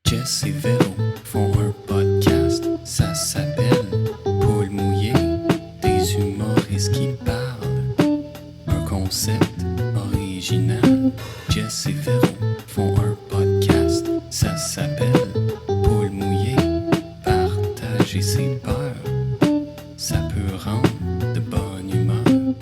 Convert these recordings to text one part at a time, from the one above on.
Jess et Véro font un podcast, ça s'appelle Paul mouillé, des humoristes qui parlent. Un concept original. Jess et Véro font un podcast, ça s'appelle Paul mouillé, partager ses peurs, ça peut rendre de bonne humeur.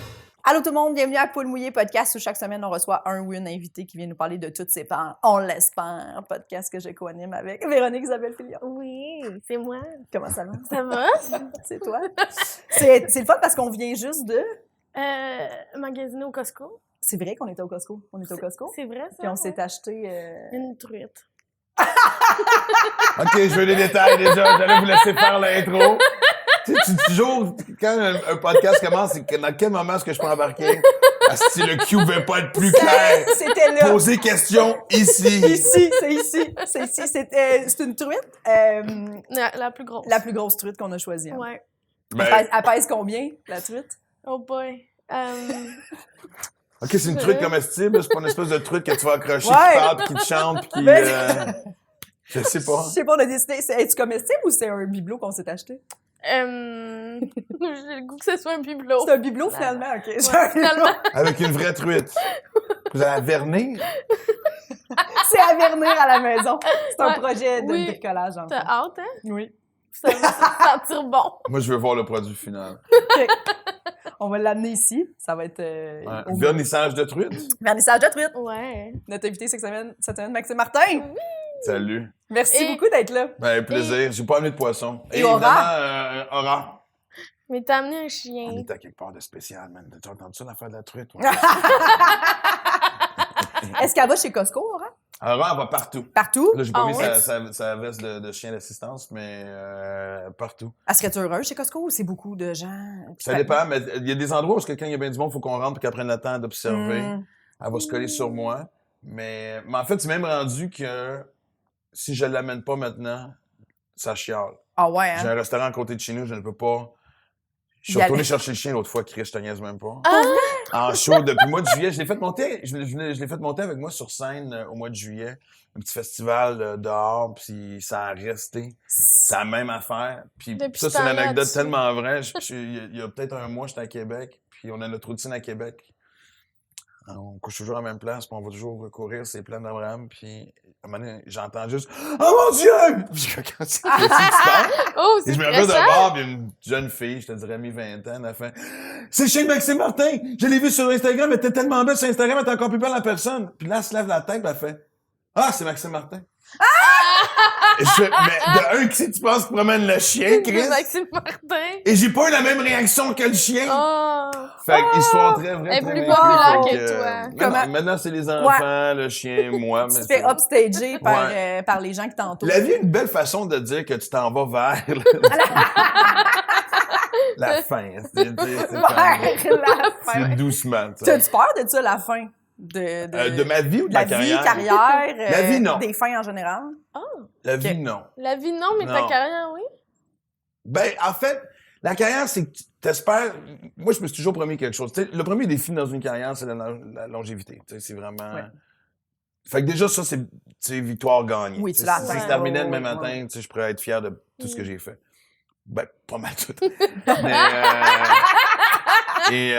Allô tout le monde, bienvenue à Poule Mouillé Podcast où chaque semaine on reçoit un ou une invitée qui vient nous parler de toutes ses peurs. On l'espère, podcast que je co-anime avec Véronique Isabelle Filion. Oui, c'est moi. Comment ça va? Ça va? C'est toi? C'est le fun parce qu'on vient juste de... Magasiner au Costco. C'est vrai qu'on était au Costco. On était au Costco. C'est vrai, ça? Puis on s'est ouais. acheté... Une truite. OK, je veux les détails déjà. J'allais vous laisser faire l'intro. Tu sais, toujours, quand un podcast commence, c'est que dans quel moment est-ce que je peux embarquer? Si le cue veut pas être plus clair. C'était là. Poser question ici. Ici, c'est ici. C'est ici. C'est une truite. La plus grosse. La plus grosse truite qu'on a choisie. Hein. Ouais. Elle pèse combien, la truite? Oh boy. OK, c'est une truite comestible. C'est pas une espèce de truite que tu vas accrocher, Ouais. qui parle, puis qui te chante, puis qui... Mais- je sais pas. Je sais pas, on a décidé. Est-ce comestible ou c'est un bibelot qu'on s'est acheté? J'ai le goût que ce soit un bibelot. C'est un bibelot finalement, ok. Finalement. Avec une vraie truite. Vous allez la vernir? C'est à vernir à la maison. C'est un Ouais. projet de Oui. bricolage. En T'as fait. hâte, hein? Oui. Ça va sentir bon. Moi, je veux voir le produit final. Ok. On va l'amener ici. Ça va être Ouais. au Vernissage de truite? vernissage de truite. Ouais. Notre invité cette semaine, Maxime Martin. Salut. Merci Et- beaucoup d'être là. Ben, plaisir. J'ai pas amené de poisson. Et Aura? évidemment, Aura. Mais t'as amené un On chien. est à quelque part de spécial, man. T'as entendu ça, l'affaire de la truite? Ouais. Est-ce qu'elle va chez Costco, Aura? Aura, elle va partout. Partout? Là, j'ai pas Ah mis ouais? sa veste de chien d'assistance, mais partout. Elle serait heureuse chez Costco ou c'est beaucoup de gens? Ça dépend, mais il y a des endroits où, quand il y a bien du monde, il faut qu'on rentre et qu'elle prenne le temps d'observer. Hmm. Elle va se coller sur moi. Mais en fait, c'est même rendu que si je l'amène pas maintenant, ça chiale. Ah ouais, J'ai hein? un restaurant à côté de chez nous, je ne peux pas. Je suis Y retourné aller. chercher le chien l'autre fois, Chris, je te niaise même pas. Ah! En show, depuis le mois de juillet. Je l'ai fait monter, je l'ai fait monter avec moi sur scène au mois de juillet. Un petit festival dehors, puis ça a resté. C'est la même affaire. Puis Depuis ça, ce c'est une temps-là, anecdote tu- tellement vraie. Il y a peut-être un mois, j'étais à Québec, puis on a notre routine à Québec. On couche toujours à la même place, puis on va toujours courir ces plaines d'Abraham, puis à un moment donné, j'entends juste « Oh mon Dieu! » Puis je fais « Qu'est-ce que tu fais? Oh, Et c'est je me regarde de stressant. bord, puis une jeune fille, je te dirais mi-20 ans, elle fait « C'est le chien de Maxime Martin! Je l'ai vu sur Instagram, elle était tellement belle sur Instagram, elle était encore plus belle en personne. » Puis là, elle se lève la tête, puis elle fait « Ah, c'est Maxime Martin! » Et je fais « Mais de un, qui c'est que tu penses qui promène le chien, Chris? C'est Maxime Martin. Et j'ai pas eu la même réaction que le chien! Oh. Fait que histoire très vraie, Elle est très plus vécue, populaire fait que toi. mais Comment- non, maintenant, c'est les enfants, le chien, moi. Tu mais te fais c'est- upstager par, Ouais. par les gens qui t'entourent. La vie est une belle façon de dire que tu t'en vas vers la fin. C'est comme- Vers la fin. c'est doucement. tu sais. T'as-tu peur de ça, la fin? De ma vie ou de la ma vie, carrière? carrière, La vie, non. des fins en général. La Ok. vie, non. La vie, non, mais ta Non. carrière, oui. Ben, en fait, la carrière, c'est que t'espères... Moi, je me suis toujours promis quelque chose. Tu sais, le premier défi dans une carrière, c'est la longévité. Tu sais, c'est vraiment... Ouais. Fait que déjà, ça, c'est victoire gagnée. Oui, Tu tu sais, l'as Si atteint. je terminais Ouais, demain ouais, matin, ouais. tu sais, je pourrais être fier de tout ce que j'ai fait. Ben, pas mal tout. Mais,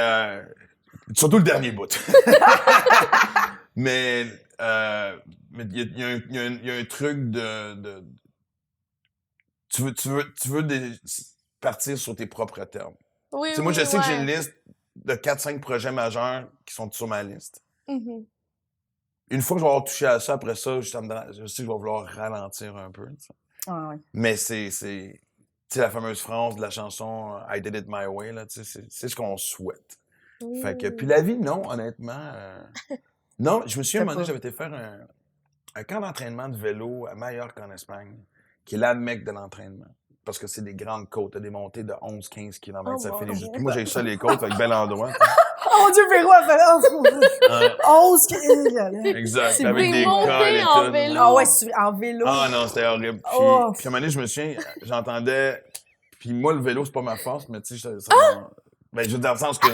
surtout le dernier bout. mais il y a un truc de tu veux partir sur tes propres termes. Oui, Tu sais, moi, je sais que j'ai une ouais. liste de 4-5 projets majeurs qui sont sur ma liste. Mhm. Une fois que je vais avoir touché à ça, après ça, je sais que je vais vouloir ralentir un peu. Tu sais. Ah, ouais. Mais c'est tu sais, la fameuse phrase de la chanson « I did it my way », là, tu sais, c'est ce qu'on souhaite. Fait que, puis la vie, non, honnêtement. Non, je me souviens, à un moment donné, j'avais été faire un camp d'entraînement de vélo à Majorque, en Espagne, qui est la mecque de l'entraînement. Parce que c'est des grandes côtes, t'as des montées de 11-15 km, Oh, ça mon fait les Dieu. Puis moi, j'ai ça, les côtes, fait que bel endroit. Oh mon Dieu, Véro a fait Ouais, 11 exact, C'est avec des des montées cols et en tout. vélo. Ah ouais, en vélo. Ah non, c'était horrible. Puis, Oh. puis à un moment donné, je me souviens, j'entendais... Puis moi, le vélo, c'est pas ma force, mais tu sais, ben, je veux dire, dans le sens que...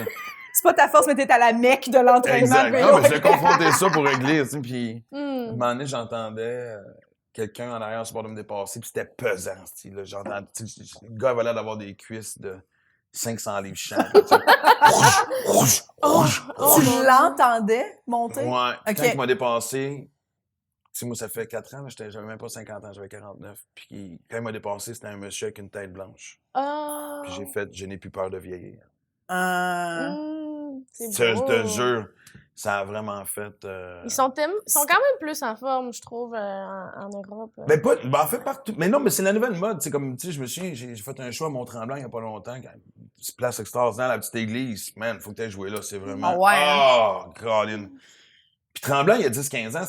C'est pas ta force, mais t'es à la mecque de l'entraînement Exact. de vélo. Non, mais j'ai confronté ça pour régler, tu sais, puis... À un Hmm. moment donné, j'entendais quelqu'un en arrière sur le bord de me dépasser, puis c'était pesant, style, là. J'entends, le gars avait l'air d'avoir des cuisses de 500 livres chaque. Tu l'entendais monter? Ouais. Puis Ok. quand il m'a dépassé, tu sais, moi, ça fait 4 ans, là, j'avais même pas 50 ans, j'avais 49. Puis quand il m'a dépassé, c'était un monsieur avec une tête blanche. Ah! Puis j'ai fait, je n'ai plus peur de vieillir. C'est Je beau. te jure, ça a vraiment fait. Ils sont quand même plus en forme, je trouve, en Europe. Ben, en fait, partout. Mais non, mais c'est la nouvelle mode. C'est comme, tu sais, je me souviens, j'ai fait un show à Mont-Tremblant il n'y a pas longtemps. C'est place extraordinaire, la petite église. Man, faut que tu aies joué là. C'est vraiment. Ah ouais, hein? Oh, Caroline. Puis Tremblant, il y a 10-15 ans,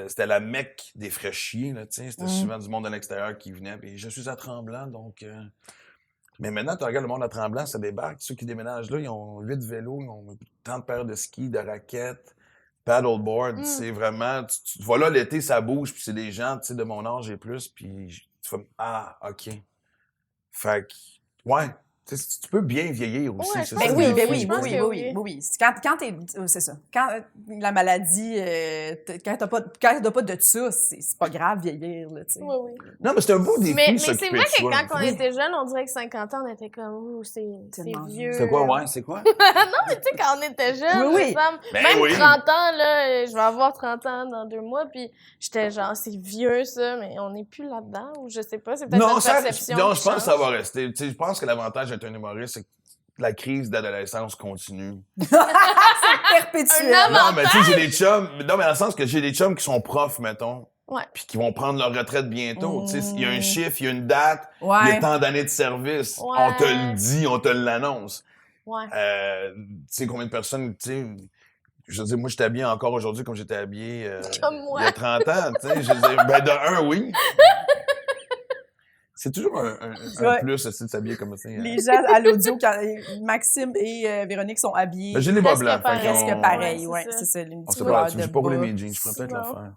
c'était la Mecque des fraîchiers, là, tu sais. C'était souvent du monde de l'extérieur qui venait. Puis je suis à Tremblant, donc. Mais maintenant, tu regardes le monde à Tremblant, ça débarque. Ceux qui déménagent là, ils ont 8 vélos, ils ont 30 paires de skis, de raquettes, paddleboard. C'est vraiment... Tu vois là, l'été, ça bouge, puis c'est des gens, tu sais, de mon âge et plus, puis tu fais « Ah, OK. » Fait que, ouais, tu peux bien vieillir aussi. Ouais, c'est ben ça, oui, le ben défi. oui, je pense que oui. Oui. Quand t'es... C'est ça. Quand la maladie... quand t'as pas de ça, c'est pas grave vieillir, là, tu sais. Oui, oui. Non, mais c'est un beau défi, Mais c'est s'occuper vrai de soi. que quand on était jeunes, on dirait que 50 ans, on était comme, ouh, c'est Tellement vieux. C'est quoi, ouais, c'est quoi? Non, mais tu sais, quand on était jeunes, Oui, oui. même Ben oui. 30 ans, là, je vais avoir 30 ans dans 2 mois, puis j'étais genre, c'est vieux, ça, mais on n'est plus là-dedans, ou je sais pas, c'est peut-être Non, notre ça, perception non, qui je pense que ça change. va rester. Tu sais, je pense que l'avantage d'être un humoriste, c'est que la crise d'adolescence continue. Perpétuel. Un Non, mais tu sais, j'ai des chums. Non, mais dans le sens que j'ai des chums qui sont profs, mettons. Ouais. Puis qui vont prendre leur retraite bientôt. Tu sais, il y a un chiffre, il y a une date, il y Ouais. a tant d'années de service. Ouais. On te le dit, on te l'annonce. Ouais. Tu sais, combien de personnes, tu sais. Je veux dire, moi, je t'habille encore aujourd'hui comme j'étais habillé Comme moi. il y a 30 ans. Tu sais, je veux dire, ben, de un, oui. C'est toujours un Ouais. plus aussi de s'habiller comme ça. Les gens à l'audio, quand Maxime et Véronique sont habillés Ben, j'ai les bas Presque blancs. fait pareil. qu'on- presque pareil. Ouais, Ouais, c'est ça. c'est ça. Les On petits sait couleurs pas, de j'ai pas roulé bas. mes jeans, je pourrais peut-être le Non. faire.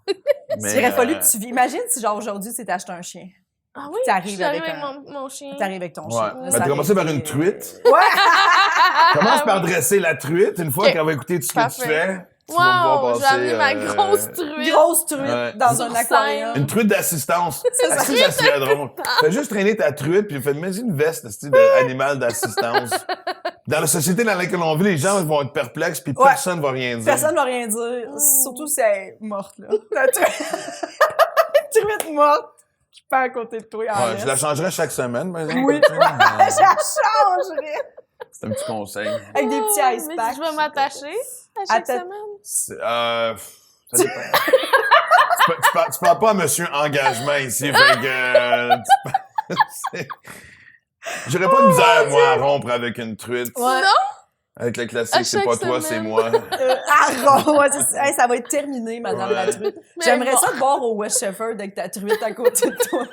Il aurait fallu que tu imagines si, genre, aujourd'hui, tu t'acheté un chien. Ah oui, T'arrives je suis arrivée avec avec mon chien. T'arrives avec ton Ouais. chien. Ben, Ça t'as commencé aurait par une été- truite. Ouais! Commence par dresser la truite. Une fois Ok. qu'elle va écouter tout ce que Parfait. tu fais, tu vas pouvoir Wow, passer... j'ai amené ma grosse truite. Grosse truite Ouais. dans un Sur aquarium. Une truite d'assistance. Ça serait drôle. Fais juste traîner ta truite, puis mets une veste, style d'animal d'assistance. Dans la société dans laquelle on vit, les gens vont être perplexes, puis Ouais. personne va rien dire. Personne ne va rien dire. Surtout si elle est morte, là. La truite morte qui pend à côté de toi. en Ouais, je la laisse. changerais chaque semaine, par exemple. Oui. tu sais, Je la changerais. C'est un petit conseil. Avec des petits ice Mais packs. je vais m'attacher à chaque Attends. semaine. Ça dépend. Tu parles pas à monsieur engagement ici, fait que... J'aurais pas de misère, moi, à rompre avec une truite. Ouais. Avec le À classique, c'est chaque pas toi, c'est semaine. moi. Ouais, c'est ça. Hey, ça va être terminé, madame Ouais. la truite. Mais J'aimerais bon. ça te voir au West Shepherd avec ta truite à côté de toi.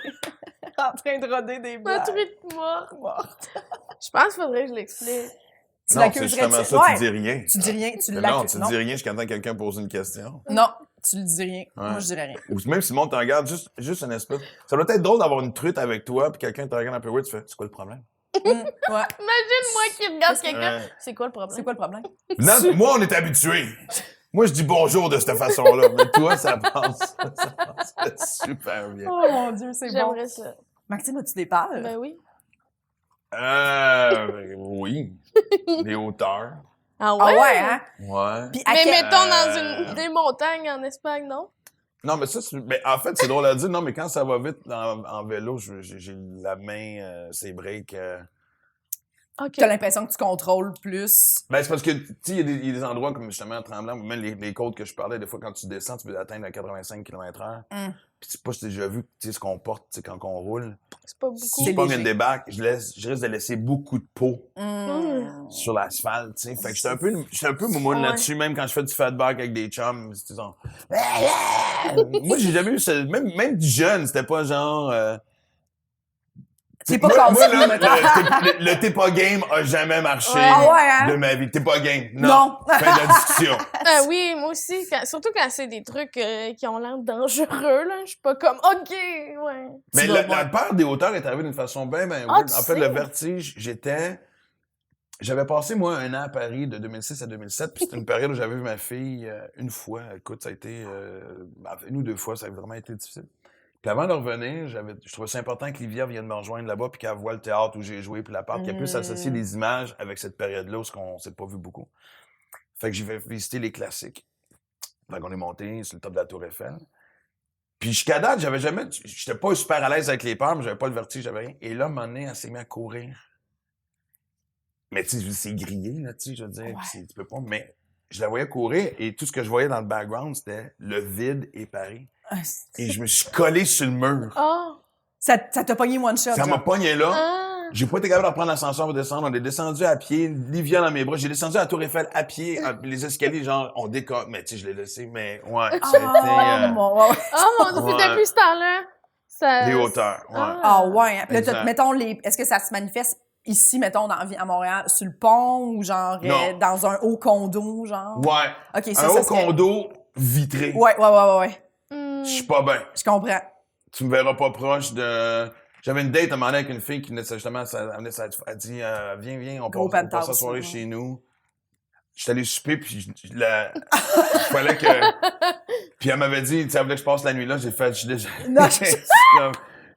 En train de roder des Ma blagues. truite morte. Morte. Je pense qu'il faudrait que je l'explique. Tu Non, c'est l'accuserais-tu? justement ça, Ouais. tu dis rien. Tu dis rien, tu Mais l'accuses. non, tu dis rien jusqu'à temps que quelqu'un pose une question. Non, tu le dis rien. Moi, je dirais rien. Ou même si le monde te regarde, juste un espèce... Ça doit être drôle d'avoir une truite avec toi, puis quelqu'un te regarde un peu weird, tu fais « C'est quoi le problème? Ouais. Imagine moi qui regarde quelqu'un. Ouais. C'est quoi le problème? C'est quoi le problème? » Non, moi, on est habitués. Moi, je dis bonjour de cette façon-là, mais toi, ça passe super bien. Oh mon Dieu, c'est bon. J'aimerais ça. Maxime, as-tu des peurs? Ben oui. Oui. Les hauteurs. Ah ouais? Ah ouais, hein? Ouais. Puis à Mais quel- mettons dans des montagnes en Espagne, non? Non, mais ça, mais en fait, c'est drôle à dire. Non, mais quand ça va vite en vélo, j'ai la main, ses breaks. OK. T'as l'impression que tu contrôles plus. Ben, c'est parce que, tu sais, il y a des endroits comme justement à Tremblant, ou même les côtes que je parlais, des fois, quand tu descends, tu peux atteindre à 85 km/h. Puis, tu sais pas si t'as déjà vu, tu sais, ce qu'on porte, tu sais, quand on roule. C'est pas beaucoup. Si C'est je pogne léger. une débarque, je risque de laisser beaucoup de peau sur l'asphalte, tu sais. Fait que j'étais un peu moumoune Ouais. là-dessus, même quand je fais du fat back avec des chums. C'était genre... Moi, j'ai jamais eu ça. Même du jeune, c'était pas genre... C'est pas moi, cassé, là, mettons. le t'es pas game a jamais marché Ah ouais, hein? de ma vie. T'es pas game. Non. Non. Fin de la discussion. Oui, moi aussi. Surtout quand c'est des trucs qui ont l'air dangereux, là. Je suis pas comme, OK, ouais. Mais Tu vas la voir. peur des hauteurs est arrivée d'une façon bien Ah, weird. tu En fait, sais. le vertige, j'avais passé, moi, 1 an à Paris de 2006 à 2007, puis c'était une période où j'avais vu ma fille une fois. Écoute, ça a été... une ou deux fois, ça a vraiment été difficile. Puis avant de revenir, je trouvais ça important que Livia vienne me rejoindre là-bas puis qu'elle voie le théâtre où j'ai joué puis l'appart, qu'elle puisse associer des images avec cette période-là où on s'est pas vu beaucoup. Fait que j'ai fait visiter les classiques. Fait qu'on est monté sur le top de la Tour Eiffel. Puis jusqu'à date, j'étais pas super à l'aise avec les peurs, mais j'avais pas le vertige, j'avais rien. Et là, à un moment donné, elle s'est mise à courir. Mais tu sais, c'est grillé, là, tu sais, je veux dire, tu peux pas, mais je la voyais courir et tout ce que je voyais dans le background, c'était le vide et Paris. Et je me suis collé sur le mur. Oh! Ça t'a pogné one shot. Ça m'a pogné là. Ah! J'ai pas été capable de reprendre l'ascenseur pour descendre. On est descendu à pied, Livia dans mes bras. J'ai descendu à la Tour Eiffel à pied. Les escaliers, genre, on décolle. Mais tu sais, je l'ai laissé, mais ouais. C'était Oh mon Dieu, C'était plus ce temps-là. Ça... les hauteurs. Ouais. Ah ouais. Puis là, Exact. mettons, est-ce que ça se manifeste ici, mettons, à Montréal, sur le pont ou genre dans un haut condo, genre? Ouais. OK, Un haut condo vitré. Ouais. Hmm. Je suis pas bien. Je comprends. Tu me verras pas proche de... J'avais une date à un moment donné avec une fille qui venait justement, elle dit viens, on Gros passe la penthouse, soirée ouais. chez nous. J'étais allé souper, puis il fallait que... Puis elle m'avait dit, tu sais, elle voulait que je passe la nuit là, j'ai fait... Non,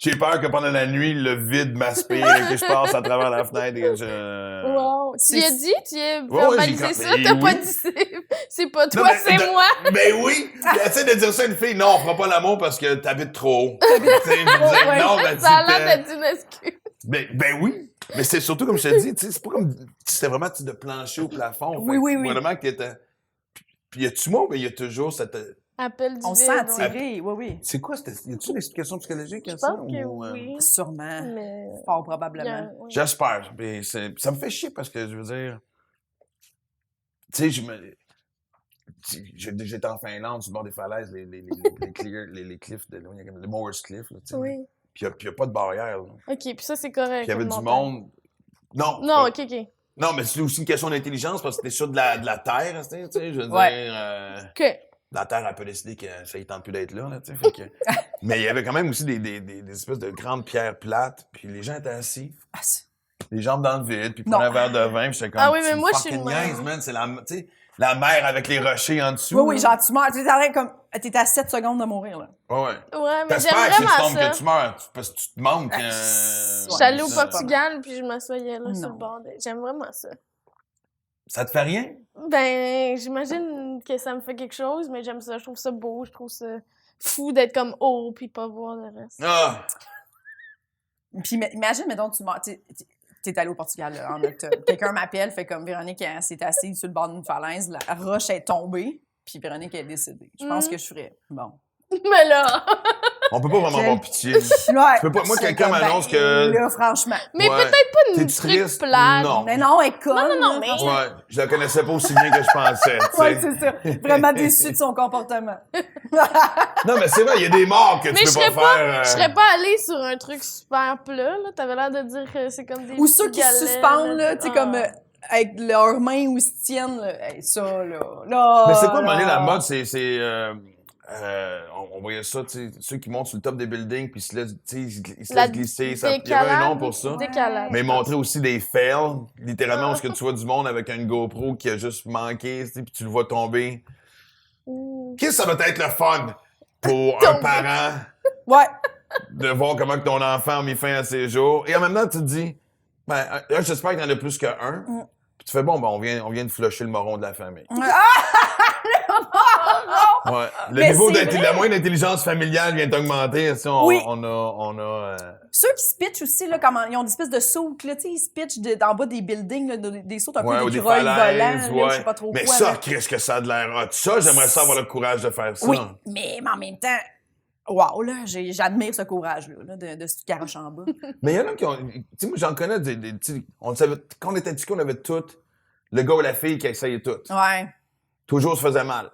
J'ai peur que pendant la nuit, le vide m'aspire et que je passe à travers la fenêtre et que je... Wow! Tu y as dit? Tu y as Ouais, verbalisé j'ai ça? compris. T'as Oui. pas dit c'est pas Non, toi, mais c'est moi! Ben oui! Essaie de dire ça à une fille, non, on fera pas l'amour parce que t'habites trop haut. Tu sais, je veux dire, non, ben, Ça a l'air d'être une excuse. Ben oui! Mais c'est surtout, comme je te dis, tu sais, c'est pas comme... C'était vraiment de plancher au plafond. Oui. Vraiment que t'étais... Puis y a-tu moi, mais il y a toujours cette... Appel du On se vide, sent ouais. attiré, oui. C'est quoi? Y a-tu une explication psychologique à Je ça? pense que ou, oui. Sûrement. Mais... Fort probablement. Ouais. J'espère. Mais ça me fait chier parce que, je veux dire... Tu sais, j'étais en Finlande, sur le bord des falaises, les cliffs, le Moore's Cliff, là, tu sais. Oui. Puis il n'y a pas de barrière, là. OK, puis ça, c'est correct. Puis il y avait comme du montagne. monde... Non. Non, OK. Non, mais c'est aussi une question d'intelligence parce que t'es sur de la terre, tu sais, je veux Ouais. dire... OK. La terre, elle peut décider que ça ne tente plus d'être là, tu sais. Fait que... Mais il y avait quand même aussi des espèces de grandes pierres plates, puis les gens étaient assis, Ah, les jambes dans le vide, puis Non. prenaient un verre de vin, puis j'étais comme... Ah oui, mais tu moi, je suis fucking une mère. niaise, man, c'est tu sais, la mer avec les rochers en dessous. Oui, genre, tu meurs. T'es en train comme. T'es à 7 secondes de mourir, là. Ouais. Ouais, mais j'aime T'espères que si tu vraiment tombes ça. que tu meurs, parce que tu te manques... Je suis allée au ça. Portugal, puis je m'assoyais là sur Non. le bord. J'aime vraiment ça. Ça te fait rien? Ben, j'imagine que ça me fait quelque chose, mais j'aime ça. Je trouve ça beau. Je trouve ça fou d'être comme haut, puis pas voir le reste. Ah! Puis imagine, mettons, tu meurs. T'es allé au Portugal là, en octobre. Quelqu'un m'appelle, fait comme Véronique, elle s'est assise sur le bord d'une falaise, la roche est tombée, puis Véronique est décédée. Je pense que je ferais. Bon. Mais là... On peut pas vraiment Quel- avoir pitié. Ouais. Tu peux pas- moi, C'est quelqu'un comme, m'annonce ben, que- Là, franchement. Mais Ouais. peut-être pas une T'es-tu truc triste? plate. Non. Mais non, elle est conne. non, là, mais- franchement. Ouais, je la connaissais pas aussi bien que je pensais, tu sais. Ouais, c'est ça. Vraiment déçue de son comportement. Non, mais c'est vrai, il y a des morts que Mais tu je peux serais pas faire... Je serais pas allée sur un truc super plat, là. T'avais l'air de dire que c'est comme des Ou ceux petits qui se galets, suspendent, là, tu sais, Ah. comme avec leurs mains où ils se tiennent, là. Hey, ça, là. Mais c'est quoi, à un moment donné, la là. mode, on voyait ça, tu sais, ceux qui montent sur le top des buildings puis ils se laissent, tu sais, ils se La laissent glisser. Il y avait un nom pour ça. Décalage. Mais montrer aussi des fails, littéralement, où ce que tu vois du monde avec une GoPro qui a juste manqué, tu sais, puis tu le vois tomber. Ouh. Qu'est-ce que ça va être le fun pour un Tomber. parent Ouais. de voir comment que ton enfant a mis fin à ses jours. Et en même temps, tu te dis, ben, là, j'espère qu'il y en a plus qu'un. Puis tu fais, bon, ben, on vient de flusher le moron de la famille. Ouais. Le Mais niveau c'est la moyenne d'intelligence familiale vient d'augmenter. Si on, Oui. on a Ceux qui se pitchent aussi, là, comme ils ont des espèces de sautes, là, tu sais, ils se pitchent d'en bas des buildings, là, des sautes un ouais, peu ou des d'écureuils falaises, volants, là, ouais. je sais pas trop Mais quoi. ça, là. qu'est-ce que ça a de l'air hot. Ça, j'aimerais ça avoir le courage de faire ça. Oui, mais en même temps, wow, là, j'admire ce courage-là, là, de se garocher en bas. Mais il y en a qui ont... Tu sais, moi, j'en connais des tu sais, on le savait, quand on était petits, on avait tout. Le gars ou la fille qui essayait tout. Ouais. Toujours se faisait mal.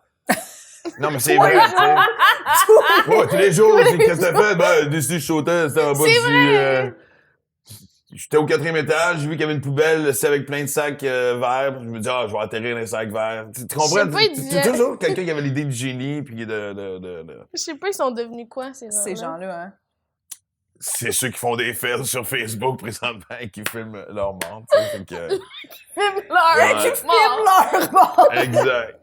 Non, mais c'est vrai, tu sais. Ouais, tous les jours, qu'est-ce que t'as fait? Ben, décidé, je sautais, c'était en bas j'étais au 4e étage, j'ai vu qu'il y avait une poubelle, c'est avec plein de sacs verts, puis je me dis, je vais atterrir dans les sacs verts. Tu comprends? Je sais pas, C'est toujours quelqu'un qui avait l'idée du génie, puis de... Je sais pas, ils sont devenus quoi, ces gens-là? Ces gens-là, hein. C'est ceux qui font des fails sur Facebook présentement et qui filment leur mort, tu sais, fait que... Filment leur Ouais. Qui filment leur mort! Exact.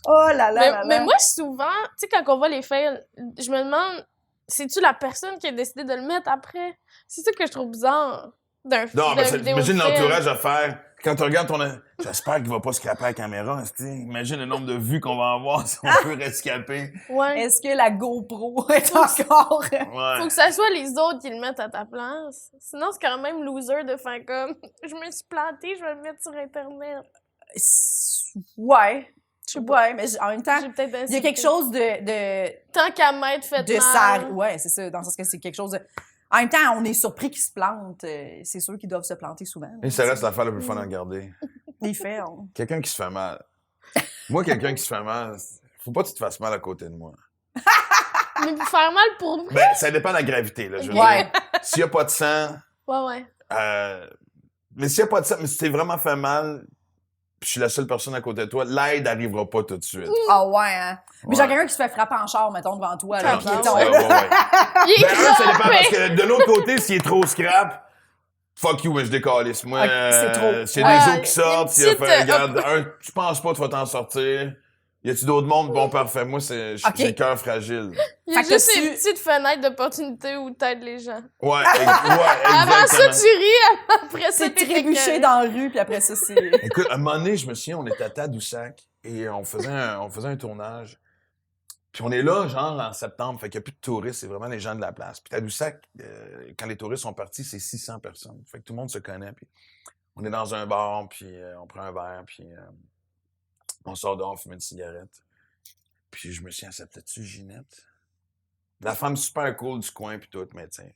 Oh là là là là. Mais moi, souvent, tu sais, quand on voit les fails, je me demande c'est-tu la personne qui a décidé de le mettre après? C'est ça que je trouve bizarre Non, mais imagine vidéofilm. l'entourage à faire. Quand tu regardes ton. J'espère qu'il va pas scraper la caméra. Imagine le nombre de vues qu'on va avoir si on peut rescaper. Ouais. Est-ce que la GoPro est encore... Ouais. Faut que ça soit les autres qui le mettent à ta place. Sinon, c'est quand même loser de faire comme je me suis plantée, je vais le mettre sur Internet. Ouais. Je sais pas. Ouais, mais en même temps, J'ai peut-être il y a quelque chose de Tant qu'à m'être fait de mal. ça. Ouais, c'est ça. Dans le sens que c'est quelque chose de. En même temps, on est surpris qu'ils se plantent. C'est sûr qu'ils doivent se planter souvent. Et ça reste l'affaire la plus fun à regarder. Les fermes. Quelqu'un qui se fait mal. Moi, quelqu'un qui se fait mal, faut pas que tu te fasses mal à côté de moi. Mais pour faire mal pour moi. Ben, ça dépend de la gravité, là. Je veux Ouais. dire, s'il y a pas de sang, Ouais. mais s'il y a pas de sang, mais si t'es vraiment fait mal, puis je suis la seule personne à côté de toi, l'aide n'arrivera pas tout de suite. Ah ouais, hein. Mais Ouais. genre quelqu'un qui se fait frapper en char, mettons, devant toi, là, Ah, puis ben, il tombe. Ouais, ouais, ouais. Il est Ben, ça dépend crampé. parce que de l'autre côté, s'il est trop scrap, fuck you, mais je décalisse. Moi, Ok, c'est trop. s'il y a des Ah, eaux qui sortent, une s'il a petite, fait, regarde, je pense pas que tu vas t'en sortir. Y a-tu d'autres mondes? Bon, parfait. Moi, Ok. j'ai le cœur fragile. Il y a Fait que juste tu- une petite fenêtre d'opportunité où t'aides les gens. Ouais, Avant ça, exactement. tu ris, après ça, C'est t'es trébuché écœuré. dans la rue, puis après ça, c'est... Écoute, à un moment donné, je me souviens, on était à Tadoussac et on faisait un tournage. Puis on est là, genre, en septembre, fait qu'il n'y a plus de touristes, c'est vraiment les gens de la place. Puis Tadoussac, quand les touristes sont partis, c'est 600 personnes. Fait que tout le monde se connaît. Puis on est dans un bar, puis on prend un verre, puis on sort dehors, fumer une cigarette. Puis je me suis dit, s'appelait-tu Ginette? La femme super cool du coin, puis tout, mais tiens.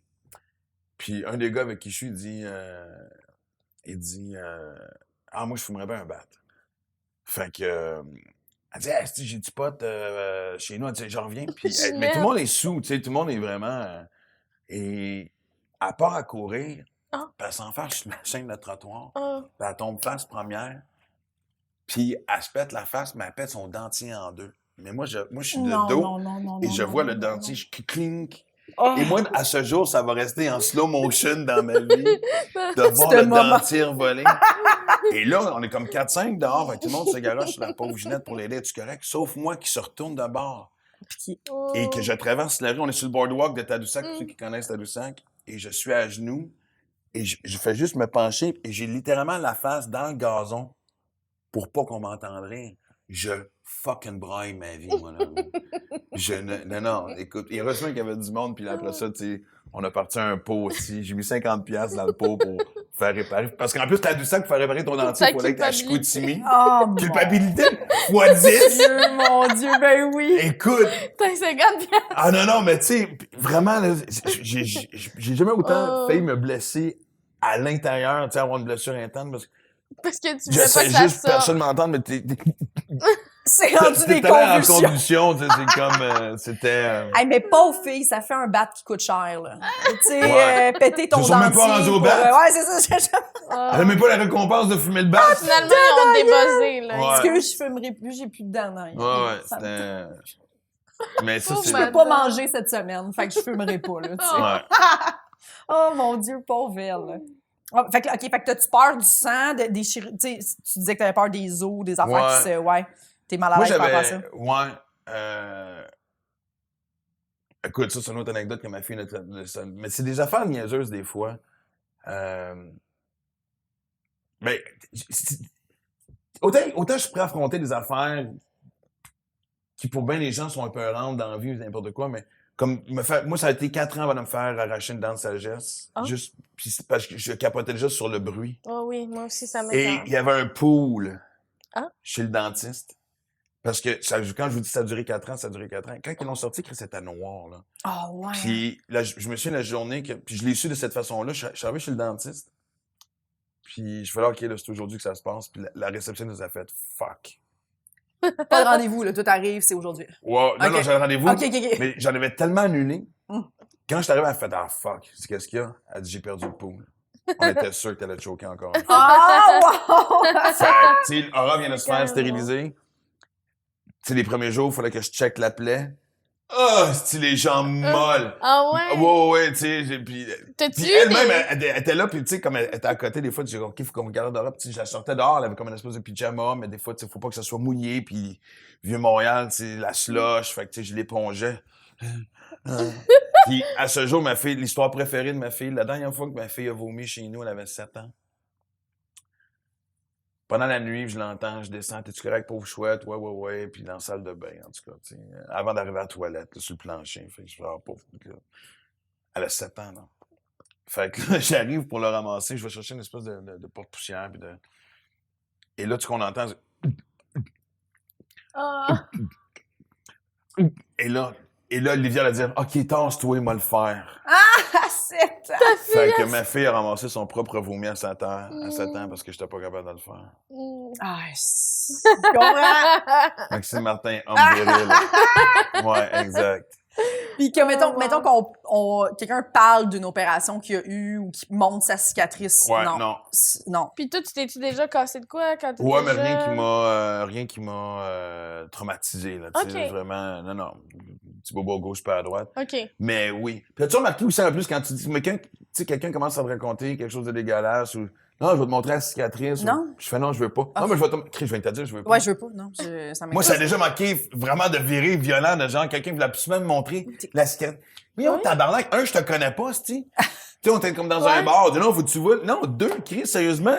Puis un des gars avec qui je suis, il dit, ah, moi, je fumerais bien un bat. Fait que, elle dit, hey, j'ai du pot chez nous, elle dit, j'en reviens. Puis, mais tout le monde est sous, tu sais, tout le monde est vraiment. Et à part à courir, Ah. puis elle s'en fait sur la chaîne de trottoir, Ah. puis elle tombe face première, puis elle se pète la face, mais elle pète son dentier en deux. Mais moi, je suis de Non, dos, non, non, non, et non, je non, vois non, le non, dentier, non. je clink. Oh. Et moi, à ce jour, ça va rester en slow motion dans ma vie de voir Ce le moment. dentier voler. Et là, on est comme 4-5 dehors, fait que tout le monde se garoche sur la pauvre Ginette pour l'aider, tu correct? Sauf moi qui se retourne de bord et que je traverse la rue. On est sur le boardwalk de Tadoussac, pour ceux qui connaissent Tadoussac, et je suis à genoux et je fais juste me pencher et j'ai littéralement la face dans le gazon pour pas qu'on m'entende rire. Je fucking braille ma vie, mon amour. Non, écoute, heureusement qu'il y avait du monde, puis après ça, tu sais, on a parti un pot aussi. J'ai mis 50$ dans le pot pour faire réparer. Parce qu'en plus, Tadoussac, pour faire réparer ton dentier, il fallait que tu à Chicoutimi. Oh, mon Culpabilité fois 10. Dieu, mon Dieu, ben oui. Écoute, T'as 50$. ah non, mais tu sais, vraiment, là, j'ai jamais autant Oh. failli me blesser à l'intérieur, tu sais, avoir une blessure interne, parce que Parce que tu je veux pas sais que ça juste sorte. personne m'entende, mais C'est rendu des t'étais là en convulsions. convulsion, tu sais, c'est comme, c'était... Hey, mais pauvre fille, ça fait un bat qui coûte cher, là. Tu sais, Ouais. péter ton Ils dentier. sont même pas rendus au pour- bat. Ouais, c'est ça. Ah. Elle a même pas la récompense de fumer le bat. Finalement, ils ont débuzzé, là. Ouais. Parce que je fumerai plus, j'ai plus de dents. Non. Ouais, Ça me- c'était... Mais ça, Pauvre c'est... Je peux pas manger cette semaine, fait que je fumerai pas, là, tu sais. Ouais. Oh mon Dieu, pauvre elle. Ah, fait que, OK, fait que t'as-tu peur du sang, des tu sais, tu disais que t'avais peur des os, des affaires Ouais. qui se... Ouais, t'es mal à Moi, l'aise par rapport à ça. j'avais... Écoute, ça, c'est une autre anecdote que ma fille... Mais c'est des affaires niaiseuses, des fois. Mais... Autant je suis prêt à affronter des affaires qui, pour bien les gens, sont un peu rantes dans la vie ou n'importe quoi, mais comme moi, ça a été 4 ans avant de me faire arracher une dent de sagesse. Ah. Juste... Puis c'est parce que je capotais déjà sur le bruit. Oh oui, moi aussi, ça Et m'étonne. il y avait un pool Ah. chez le dentiste. Parce que quand je vous dis que ça a duré 4 ans, ça a duré 4 ans. Quand ils l'ont sorti, c'était noir, là. Ah ouais. Puis là, je me souviens la journée que... Puis je l'ai su de cette façon-là. Je suis arrivé chez le dentiste. Puis je fais là, OK, là, c'est aujourd'hui que ça se passe. Puis la réception nous a fait « fuck Pas de rendez-vous, là, tout arrive, c'est aujourd'hui. ». Ouais, non, Ok. non, j'avais rendez-vous. OK, OK, OK. Mais j'en avais tellement annulé. Mm. Quand je suis arrivé, elle a fait « ah, fuck ». Je dis « qu'est-ce qu'il y a? » Elle dit « j'ai perdu le pool ». On était sûr que t'allais te choquer encore. Ah, wow! Fait que, tu sais, Aura vient de se faire stériliser. Tu sais, les premiers jours, il fallait que je check la plaie. Ah, c'est les jambes molles. Ah ouais? Ouais, tu sais, puis T'as-tu puis eu elle-même, des... elle était là, puis tu sais, comme elle était à côté, des fois, tu dis, OK, faut qu'on regarde dehors, puis je la sortais dehors, elle avait comme une espèce de pyjama, mais des fois, tu sais, faut pas que ça soit mouillé, puis Vieux-Montréal, tu sais, la slush, fait que tu sais, je l'épongeais. Puis à ce jour, ma fille, l'histoire préférée de ma fille, la dernière fois que ma fille a vomi chez nous, elle avait 7 ans. Pendant la nuit, je l'entends, je descends, t'es-tu correct, pauvre chouette? Ouais. Puis dans la salle de bain, en tout cas, tu sais, avant d'arriver à la toilette, là, sur le plancher. Fait que je fais, pauvre. Elle a 7 ans, non? Fait que là, j'arrive pour le ramasser, je vais chercher une espèce de porte-poussière. Puis Et là, qu'on entend, Ah. Et là, Olivia va dire, OK, tasse-toi, moi le faire. À 7 ans! Fait que ma fille a ramassé son propre vomi à 7 ans, parce que j'étais pas capable de le faire. Ah, je comprends. Maxime Martin, homme viril. Ouais, exact. Puis que, mettons qu'on quelqu'un parle d'une opération qu'il a eue ou qui montre sa cicatrice. Ouais, non. non. Non. Puis toi, tu t'es-tu déjà cassé de quoi quand t'étais Ouais, mais jeune? rien qui m'a traumatisé, là, tu sais, Ok. vraiment, non, petit bobo à gauche, pas à droite. OK. Mais oui. Puis as-tu remarqué aussi en plus quand tu dis, mais quand, tu sais, quelqu'un commence à te raconter quelque chose de dégueulasse ou, non, je vais te montrer la cicatrice. Non. Puis je fais, non, je veux pas. Ah. Non, mais je viens de te dire, je veux pas. Ouais, je veux pas. Non. Ça Moi, ça a déjà manqué vraiment de virer violent de genre, quelqu'un voulait absolument me montrer la cicatrice. Mais Oui. tabarnak, je te connais pas, c'ti. Tu sais, on était comme dans Ouais. un bar. Non, faut que tu vois. Non, 2, Chris, sérieusement.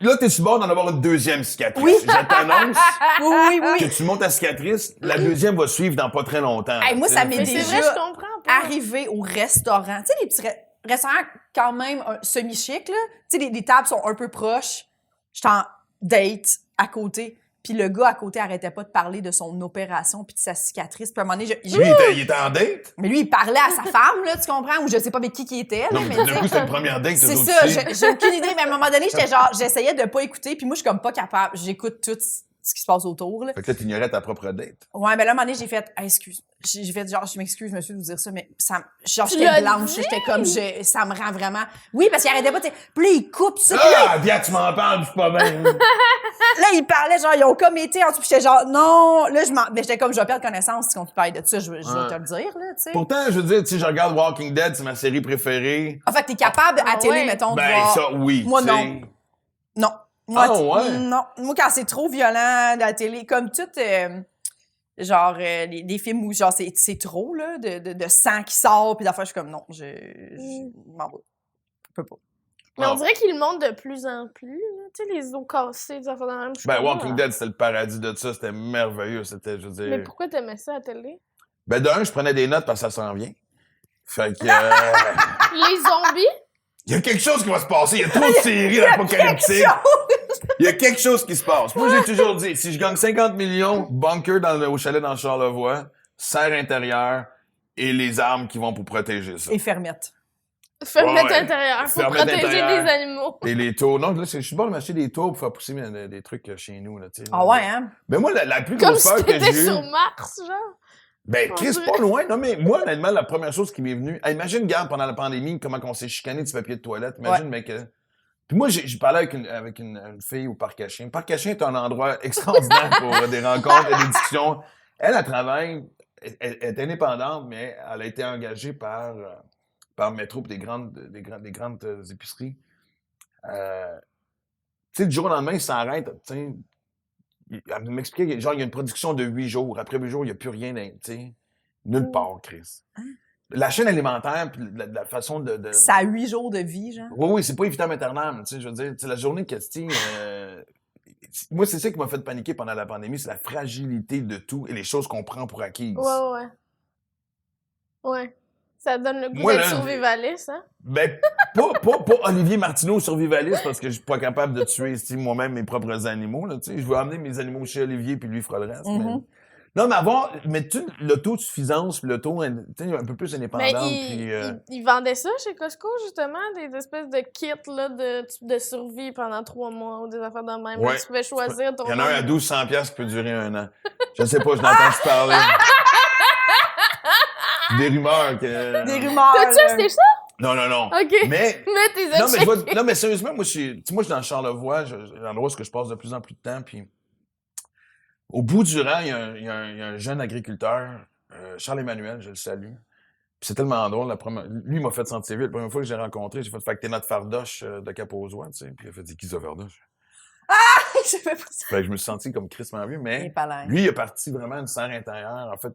Là, t'es sur le bord d'en avoir une deuxième cicatrice. Oui. Je t'annonce Oui. que tu montes ta cicatrice, la deuxième va suivre dans pas très longtemps. Hey, moi, ça m'est Mais c'est déjà vrai, je comprends pas. arrivé au restaurant. Tu sais, les petits restaurants quand même semi-chic, là. Tu sais, les tables sont un peu proches. J'étais en date à côté. Puis le gars à côté arrêtait pas de parler de son opération puis de sa cicatrice. Puis à un moment donné, Lui, il était en date? mais lui, il parlait à sa femme, là, tu comprends? Ou je sais pas avec qui était, là, Non, mais mais tu d'un sais, coup, c'était une première date, c'est eux autres ça, aussi. j'ai aucune idée, mais à un moment donné, j'étais genre, j'essayais de pas écouter, puis moi, je suis comme pas capable. J'écoute tout ce qui se passe autour, là. Fait que là, t'ignorais ta propre date. Ouais, mais là, à un moment donné, j'ai fait, excuse. J'ai fait genre, je m'excuse, monsieur, de vous dire ça, mais ça, genre, Tu j'étais l'as blanche, dit? j'étais comme, ça me rend vraiment. Oui, parce qu'il arrêtait pas, tu sais. Puis là, il coupe ça, puis là, Ah, bien, tu m'en parles, je suis pas bien. là, il parlait, genre, ils ont comme été en dessous, puis j'étais genre, non, là, mais j'étais comme, je vais perdre connaissance si on te parle de ça, je vais te le dire, là, tu sais. Pourtant, je veux dire, tu sais, je regarde Walking Dead, c'est ma série préférée. En fait, t'es capable, à Ah télé, ouais. mettons, de Ben, voir. ça, oui. Moi, tu sais. non. Non. Moi, Ah, ouais? Non. Moi, quand c'est trop violent, la télé, comme tout, genre, les films où, genre, c'est trop, là, de sang qui sort, puis d'affaires, je suis comme, non, je m'en vais. Je peux pas. Mais Ah. on dirait qu'ils le montrent de plus en plus, là. Tu sais, les os cassés, des affaires dans la même. Je suis Ben, comme, Walking ah. Dead, c'était le paradis de ça, c'était merveilleux, c'était, je veux dire... Mais pourquoi t'aimais ça à la télé? Ben, d'un, je prenais des notes parce que ça s'en vient. Fait que... Les zombies? Il y a quelque chose qui va se passer, il y a trop de séries apocalyptiques. Il y a quelque chose qui se passe. Moi, j'ai toujours dit, si je gagne 50 millions, bunker au chalet dans Charlevoix, serre intérieure et les armes qui vont pour protéger ça. Et fermette. Fermette Ouais. intérieure. Faut Fermette protéger intérieure. les animaux. Et les tours. Non, là, je suis bon de m'acheter des tours pour faire pousser des trucs chez nous. Là, tu sais, Ah là. ouais, hein? Ben moi, la plus Comme grosse si peur que t'étais j'ai eue... sur Mars, genre. Ben, On Chris, dirait. pas loin. Non, mais moi, honnêtement, la première chose qui m'est venue... Hey, imagine, regarde, pendant la pandémie, comment on s'est chicané du papier de toilette. Imagine, mec... Puis moi, j'ai parlé avec une fille au Parc Cachin. Le Parc Cachin est un endroit extraordinaire pour des rencontres et des discussions. Elle travaille... Elle est indépendante, mais elle a été engagée par Métro pour des grandes épiceries. Tu sais, du jour au lendemain, ils s'arrêtent. Tu sais, elle m'expliquait, genre, il y a une production de 8 jours. Après 8 jours, il n'y a plus rien, tu sais, nulle part, Chris. La chaîne alimentaire, puis la façon de... Ça a 8 jours de vie, genre. Oui, c'est pas évident maternelle, tu sais, je veux dire, c'est la journée de casting. Moi, c'est ça qui m'a fait paniquer pendant la pandémie, c'est la fragilité de tout et les choses qu'on prend pour acquises. Ouais. Ouais. Ça donne le goût Moi, d'être là, survivaliste, hein? Ben, pas Olivier Martineau survivaliste parce que je suis pas capable de tuer moi-même mes propres animaux, là, tu sais. Je veux emmener mes animaux chez Olivier puis lui fera le reste. Mhm. Non, mais l'autosuffisance puis l'auto, tu sais, un peu plus indépendante. Mais ils vendaient ça chez Costco, justement, des espèces de kits là, de survie pendant 3 mois ou des affaires de même. Ouais. Là, tu pouvais choisir ton Il y en a un à nombre. 1200$ qui peut durer 1 an. Je sais pas, je l'ai entendu parler. Des rumeurs que... Des rumeurs. T'as-tu acheté ça? Non. OK. Mais... Mais t'es Non, mais, checké. non, mais sérieusement, moi, je suis dans Charlevoix, l'endroit où je passe de plus en plus de temps, puis au bout du rang, il y a un jeune agriculteur, Charles-Emmanuel, je le salue. Puis c'est tellement drôle, lui, il m'a fait sentir vieux. La première fois que j'ai rencontré, j'ai fait que t'es notre fardoche de Cap-aux-Oies, tu sais. Puis il a fait, qui ça, fardoche? je fais pas ça. Fait que je me suis senti comme crissement vieux, Les mais palais. lui, il a parti vraiment une serre intérieure. En fait,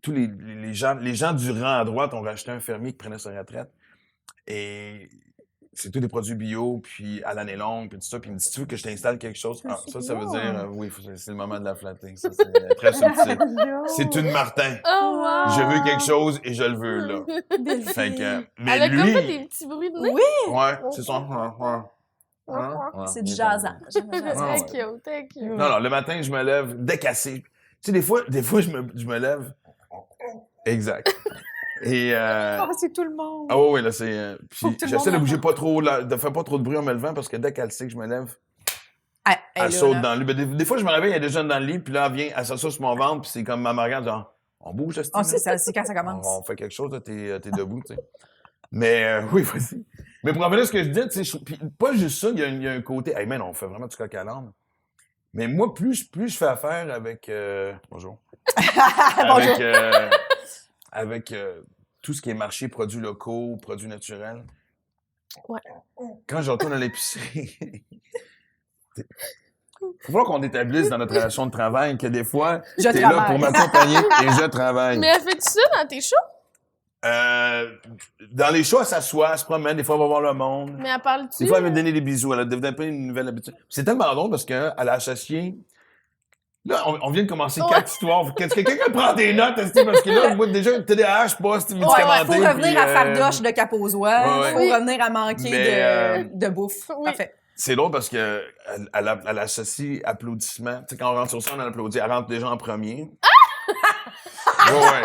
tous les gens du rang à droite ont racheté un fermier qui prenait sa retraite. Et c'est tous des produits bio, puis à l'année longue, puis tout ça. Puis il me dit, tu veux que je t'installe quelque chose? Ah, ça veut dire, oui, c'est le moment de la flatter. Ça, c'est très subtil. C'est une Martin. Oh, wow! Je veux quelque chose et je le veux, là. Fait que, mais Elle a comme lui, fait des petits bruits de nez. Oui, ouais, c'est son. c'est du jazzant. J'aime le jazzant. Ouais. Très cute, très cute. Non, non, le matin, je me lève décassé. Tu sais, des fois, je me lève. Exact. Et. C'est tout le monde. Ah oui, là, c'est. Puis Faut que tout le j'essaie de monde bouger pas trop, de faire pas trop de bruit en me levant parce que dès qu'elle sait que je me lève, Ah, elle saute dans le lit. Ben, des fois, je me réveille, il y a des jeunes dans le lit, puis là, elle vient, elle s'assoit sur mon ventre, puis c'est comme ma regarde, genre, on bouge, là, Oh, c'est quand ça commence. on fait quelque chose, là, t'es debout, tu sais. Mais oui, vas-y. Mais pour revenir à ce que je disais, tu sais, puis pas juste ça, il y a un côté, hey man, on fait vraiment du coq à l'âne. Mais moi, plus je fais affaire avec, bonjour. Bonjour. Avec tout ce qui est marché, produits locaux, produits naturels. Ouais. Quand je retourne à l'épicerie, il faut falloir qu'on établisse dans notre relation de travail que des fois, Je t'es là travaille. pour m'accompagner et je travaille. Mais elle fait ça dans tes shows? Dans les shows, elle s'assoit, elle se promène, des fois, elle va voir le monde. Mais elle parle-tu? Des fois, elle va me donner des bisous. Elle a développé une nouvelle habitude. C'est tellement drôle parce qu'elle a associé. Là, on vient de commencer 4 histoires. Est-ce que quelqu'un prend des notes? Est-ce que- Parce que là, moi, déjà, TDAH, pas, c'est Ouais, médicamenté. faut revenir puis, à Fardoche de Capozois. ouais, Faut ouais. revenir à manquer Mais, de bouffe. Oui. Parfait. C'est drôle parce que elle associe applaudissements. Tu sais, quand on rentre sur scène, on applaudit. Elle rentre déjà en premier. Ouais.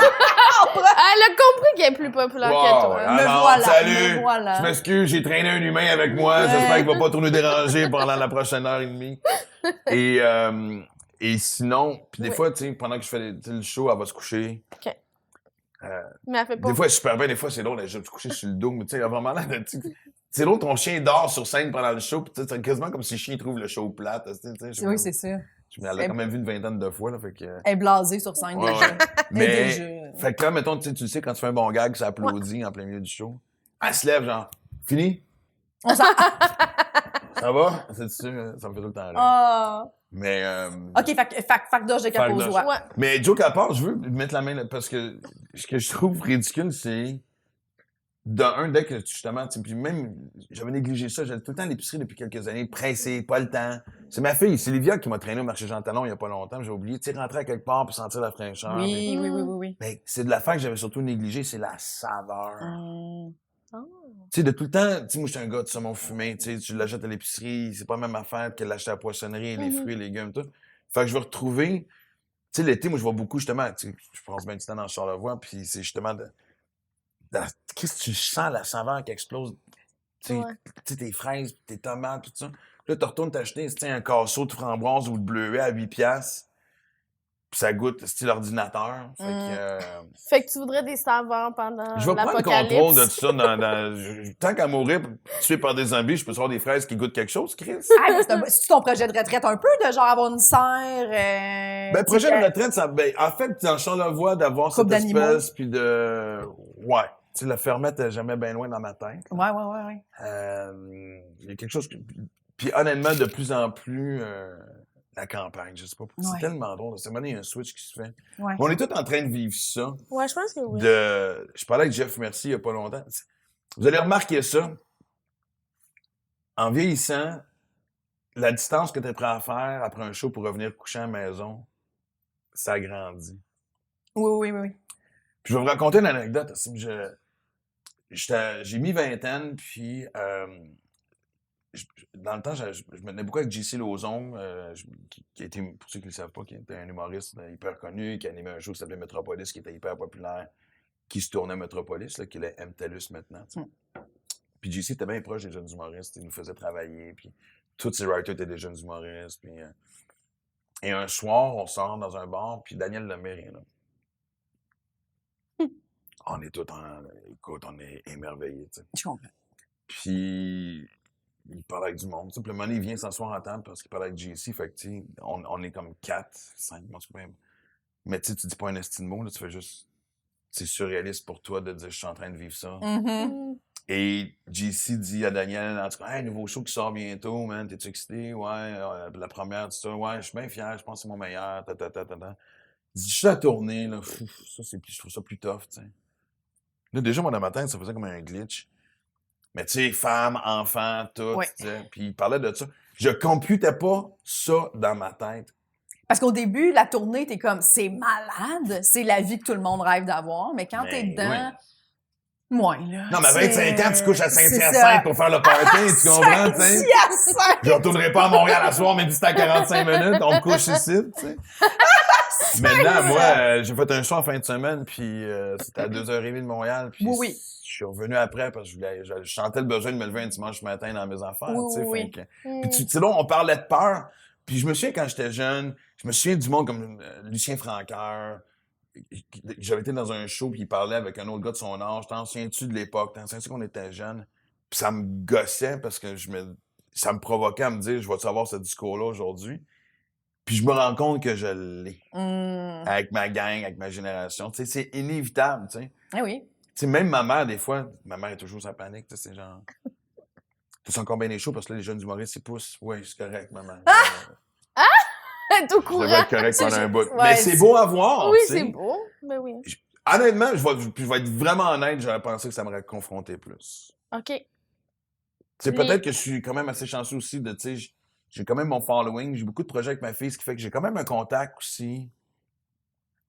Elle a compris qu'elle est plus populaire que Wow, toi. ouais. Me Alors, voilà, salut. me voilà. Je m'excuse, j'ai traîné un humain avec moi. J'espère qu'il va pas trop nous déranger pendant la prochaine heure et demie. Et sinon, puis des Oui. fois, tu sais, pendant que je fais tu sais, le show, elle va se coucher. Mais elle fait pas. Des fois, elle est super bien, des fois, c'est drôle, elle est coucher sur le dos, mais tu sais, elle a vraiment l'air de. C'est drôle, ton chien dort sur scène pendant le show, puis tu sais, c'est quasiment comme si le chien trouve le show plate. Tu sais, Oui, c'est ça. Elle l'a quand même vu une vingtaine de fois, là, fait que. Elle est blasée sur scène. Ouais, déjà. ouais. Elle est Mais, déjà- fait que là, mettons, tu le sais, quand tu fais un bon gag, ça applaudit en plein milieu du show. Elle se lève, genre, fini? On s'en... Ça va? C'est sûr, ça me fait tout le temps rire. Ah. Mais, OK, Fardoche de Capozois. Ouais. mais joke à part, je veux mettre la main là, parce que ce que je trouve ridicule, c'est dès que justement, tu sais, puis même, j'avais négligé ça, j'allais tout le temps à l'épicerie depuis quelques années, pressé, pas le temps. C'est ma fille, c'est Livia qui m'a traîné au marché Jean Talon il y a pas longtemps, j'ai oublié, tu sais, rentrer à quelque part puis sentir la fraîcheur. Oui, oui, oui, oui, oui. Mais c'est de l'affaire que j'avais surtout négligé, c'est la saveur. Hum. Tu sais, de tout le temps, tu sais, moi, je suis un gars de saumon fumé, tu sais, tu l'achètes à l'épicerie, c'est pas la même affaire que l'acheter à la poissonnerie, les fruits, les légumes, tout. Fait que je vais retrouver, tu sais, l'été, moi, je vois beaucoup, justement, tu sais, je pense bien du temps dans Charlevoix, puis c'est justement qu'est-ce que tu sens la saveur qui explose, tu sais, Ouais. tu sais, tes fraises, tes tomates, tout ça. Puis là, tu retournes t'acheter, tu sais, un casseau de framboise ou de bleuet à 8 piastres, puis ça goûte style ordinateur. Fait que, Fait que tu voudrais des saveurs pendant je vais prendre le l'apocalypse. contrôle de tout ça. Tant qu'à mourir tué par des zombies, je peux avoir des fraises qui goûtent quelque chose, Chris. Ah, mais c'est ton projet de retraite un peu, de genre avoir une serre. Ben, projet de retraite, ça, ben, en fait, dans Charlevoix, d'avoir cette Couple d'animaux. espèce, puis de. Ouais. Tu sais, la fermette est jamais bien loin dans ma tête. Ouais, ouais, ouais, ouais. Il y a quelque chose que. Puis honnêtement, de plus en plus, la campagne, je sais pas. C'est Ouais. tellement drôle. C'est vraiment, il y a un switch qui se fait. Ouais. On est tous en train de vivre ça. Ouais, je pense que oui. Je parlais avec Jeff Mercier il y a pas longtemps. Vous allez remarquer ça. En vieillissant, la distance que tu es prêt à faire après un show pour revenir coucher à la maison, ça grandit. Oui, oui, oui, oui. Puis je vais vous raconter une anecdote. J'ai mis vingtaine, puis dans le temps, je me tenais beaucoup avec JC Lauzon, qui était, pour ceux qui ne le savent pas, qui était un humoriste hyper connu, qui animait un show qui s'appelait Metropolis, qui était hyper populaire, qui se tournait Metropolis, là, qui est MTELUS maintenant. tu sais. Puis JC était bien proche des jeunes humoristes, il nous faisait travailler, puis tous ses writers étaient des jeunes humoristes. Puis, et un soir, on sort dans un bar, puis Daniel Lemire est là. On est tous écoute, on est émerveillés, tu sais. Je comprends. Puis, il parle avec du monde. Tu sais, puis le moment donné, il vient s'asseoir en table parce qu'il parle avec JC. Fait que, tu sais, on est comme 4, 5, moi, même. Mais tu sais, tu dis pas un esti de mot, là, tu fais juste c'est surréaliste pour toi de dire « je suis en train de vivre ça ». Mhm. Et JC dit à Daniel, en tout cas, « Hey, nouveau show qui sort bientôt, man, t'es-tu excité? Ouais, la première, tout ça. Ouais, je suis bien fier, je pense que c'est mon meilleur, ta. » Il dit « Je suis à tourner, là, ça, je trouve ça plus tough, tu sais. » Là, déjà, moi, dans ma tête, ça faisait comme un glitch. Mais tu sais, femme, enfant, tout, Ouais. tu sais. Puis il parlait de ça. Je computais pas ça dans ma tête. Parce qu'au début, la tournée, t'es comme, c'est malade, c'est la vie que tout le monde rêve d'avoir, mais quand t'es dedans, moins, là. Non, mais à 25 ans, tu couches à c'est Saint-Hyacinthe ça. pour faire le party, tu comprends, tu sais? Saint-Hyacinthe! Je retournerai pas à Montréal à soir, mais d'ici à 45 minutes, on me couche ici, tu sais. Maintenant, moi, j'ai fait un show en fin de semaine, puis c'était à 2h30 de Montréal, puis Oui. je suis revenu après parce que je sentais le besoin de me lever un dimanche matin dans mes affaires, tu sais. Oui. Puis tu sais, là, on parlait de peur, puis je me souviens quand j'étais jeune, je me souviens du monde comme Lucien Francoeur. J'avais été dans un show, puis il parlait avec un autre gars de son âge. T'en souviens-tu de l'époque? T'en souviens-tu qu'on était jeunes? Puis ça me gossait parce que ça me provoquait à me dire, je vais-tu avoir ce discours-là aujourd'hui? Puis je me rends compte que je l'ai. Avec ma gang, avec ma génération. Tu sais, c'est inévitable, tu sais. Ah oui. Tu sais, même ma mère, des fois, ma mère est toujours sans panique, tu sais, c'est genre... Tu sens combien des shows parce que là, les jeunes humoristes, ils poussent. Oui, c'est correct, maman. T'es au Je courant. devrais être correct pendant un bout. Ouais, Mais c'est beau à voir, Oui, tu sais. c'est beau. Ben oui. Honnêtement, je vais être vraiment honnête, j'aurais pensé que ça m'aurait confronté plus. OK. C'est peut-être que je suis quand même assez chanceux aussi de, tu sais, j'ai quand même mon following, j'ai beaucoup de projets avec ma fille, ce qui fait que j'ai quand même un contact aussi.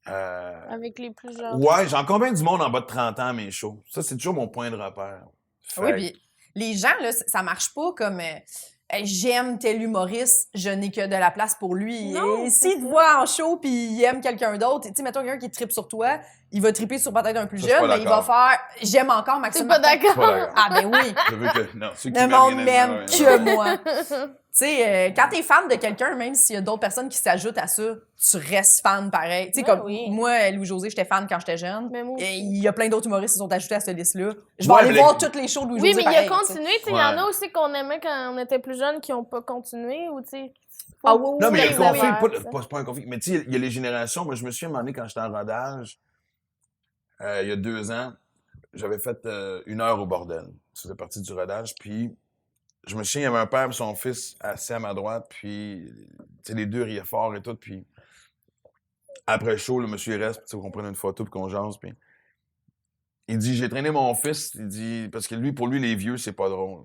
Avec les plus jeunes. Ouais, j'en convainc du monde en bas de 30 ans à mes shows. Ça, c'est toujours mon point de repère. Oui, puis les gens, là, ça marche pas comme j'aime tel humoriste, je n'ai que de la place pour lui. Non, Et c'est s'il te ça. voit en show puis il aime quelqu'un d'autre, tu sais, mettons quelqu'un qui tripe sur toi, il va triper sur peut-être un plus Ça, je suis jeune, pas mais il va d'accord. faire j'aime encore Maxime T'es pas Martin. d'accord? Pas d'accord. Ah ben oui, Je veux que. Non, ceux qui le m'aiment, monde ils m'aime m'aiment, que moi. Tu sais, quand t'es fan de quelqu'un, même s'il y a d'autres personnes qui s'ajoutent à ça, tu restes fan pareil. Tu sais, Ouais, comme oui. moi, Louis-José, j'étais fan quand j'étais jeune. Mais moi aussi. Et il y a plein d'autres humoristes qui sont ajoutés à cette liste-là. Je vais Ouais, aller mais voir toutes les shows de Louis-José Oui, mais il pareil, a tu sais. continué. Tu sais, il y en a Ouais. aussi qu'on aimait quand on était plus jeunes qui n'ont pas continué. Ou, tu sais. Ah oui, Non, mais il y a le les conflit, affaires, pas, c'est pas un conflit. Mais tu sais, il y a les générations. Moi, je me souviens, à un moment donné, quand j'étais en rodage, il y a 2 ans, j'avais fait 1 heure au bordel. Ça faisait partie du rodage. Puis, je me souviens, il y avait un père et son fils assis à ma droite. Puis, tu sais, les deux riaient fort et tout. Puis, après le show, le monsieur il reste, puis, tu sais, qu'on prenne une photo, puis qu'on jase. Puis, il dit, j'ai traîné mon fils. Il dit, parce que pour lui, les vieux, c'est pas drôle.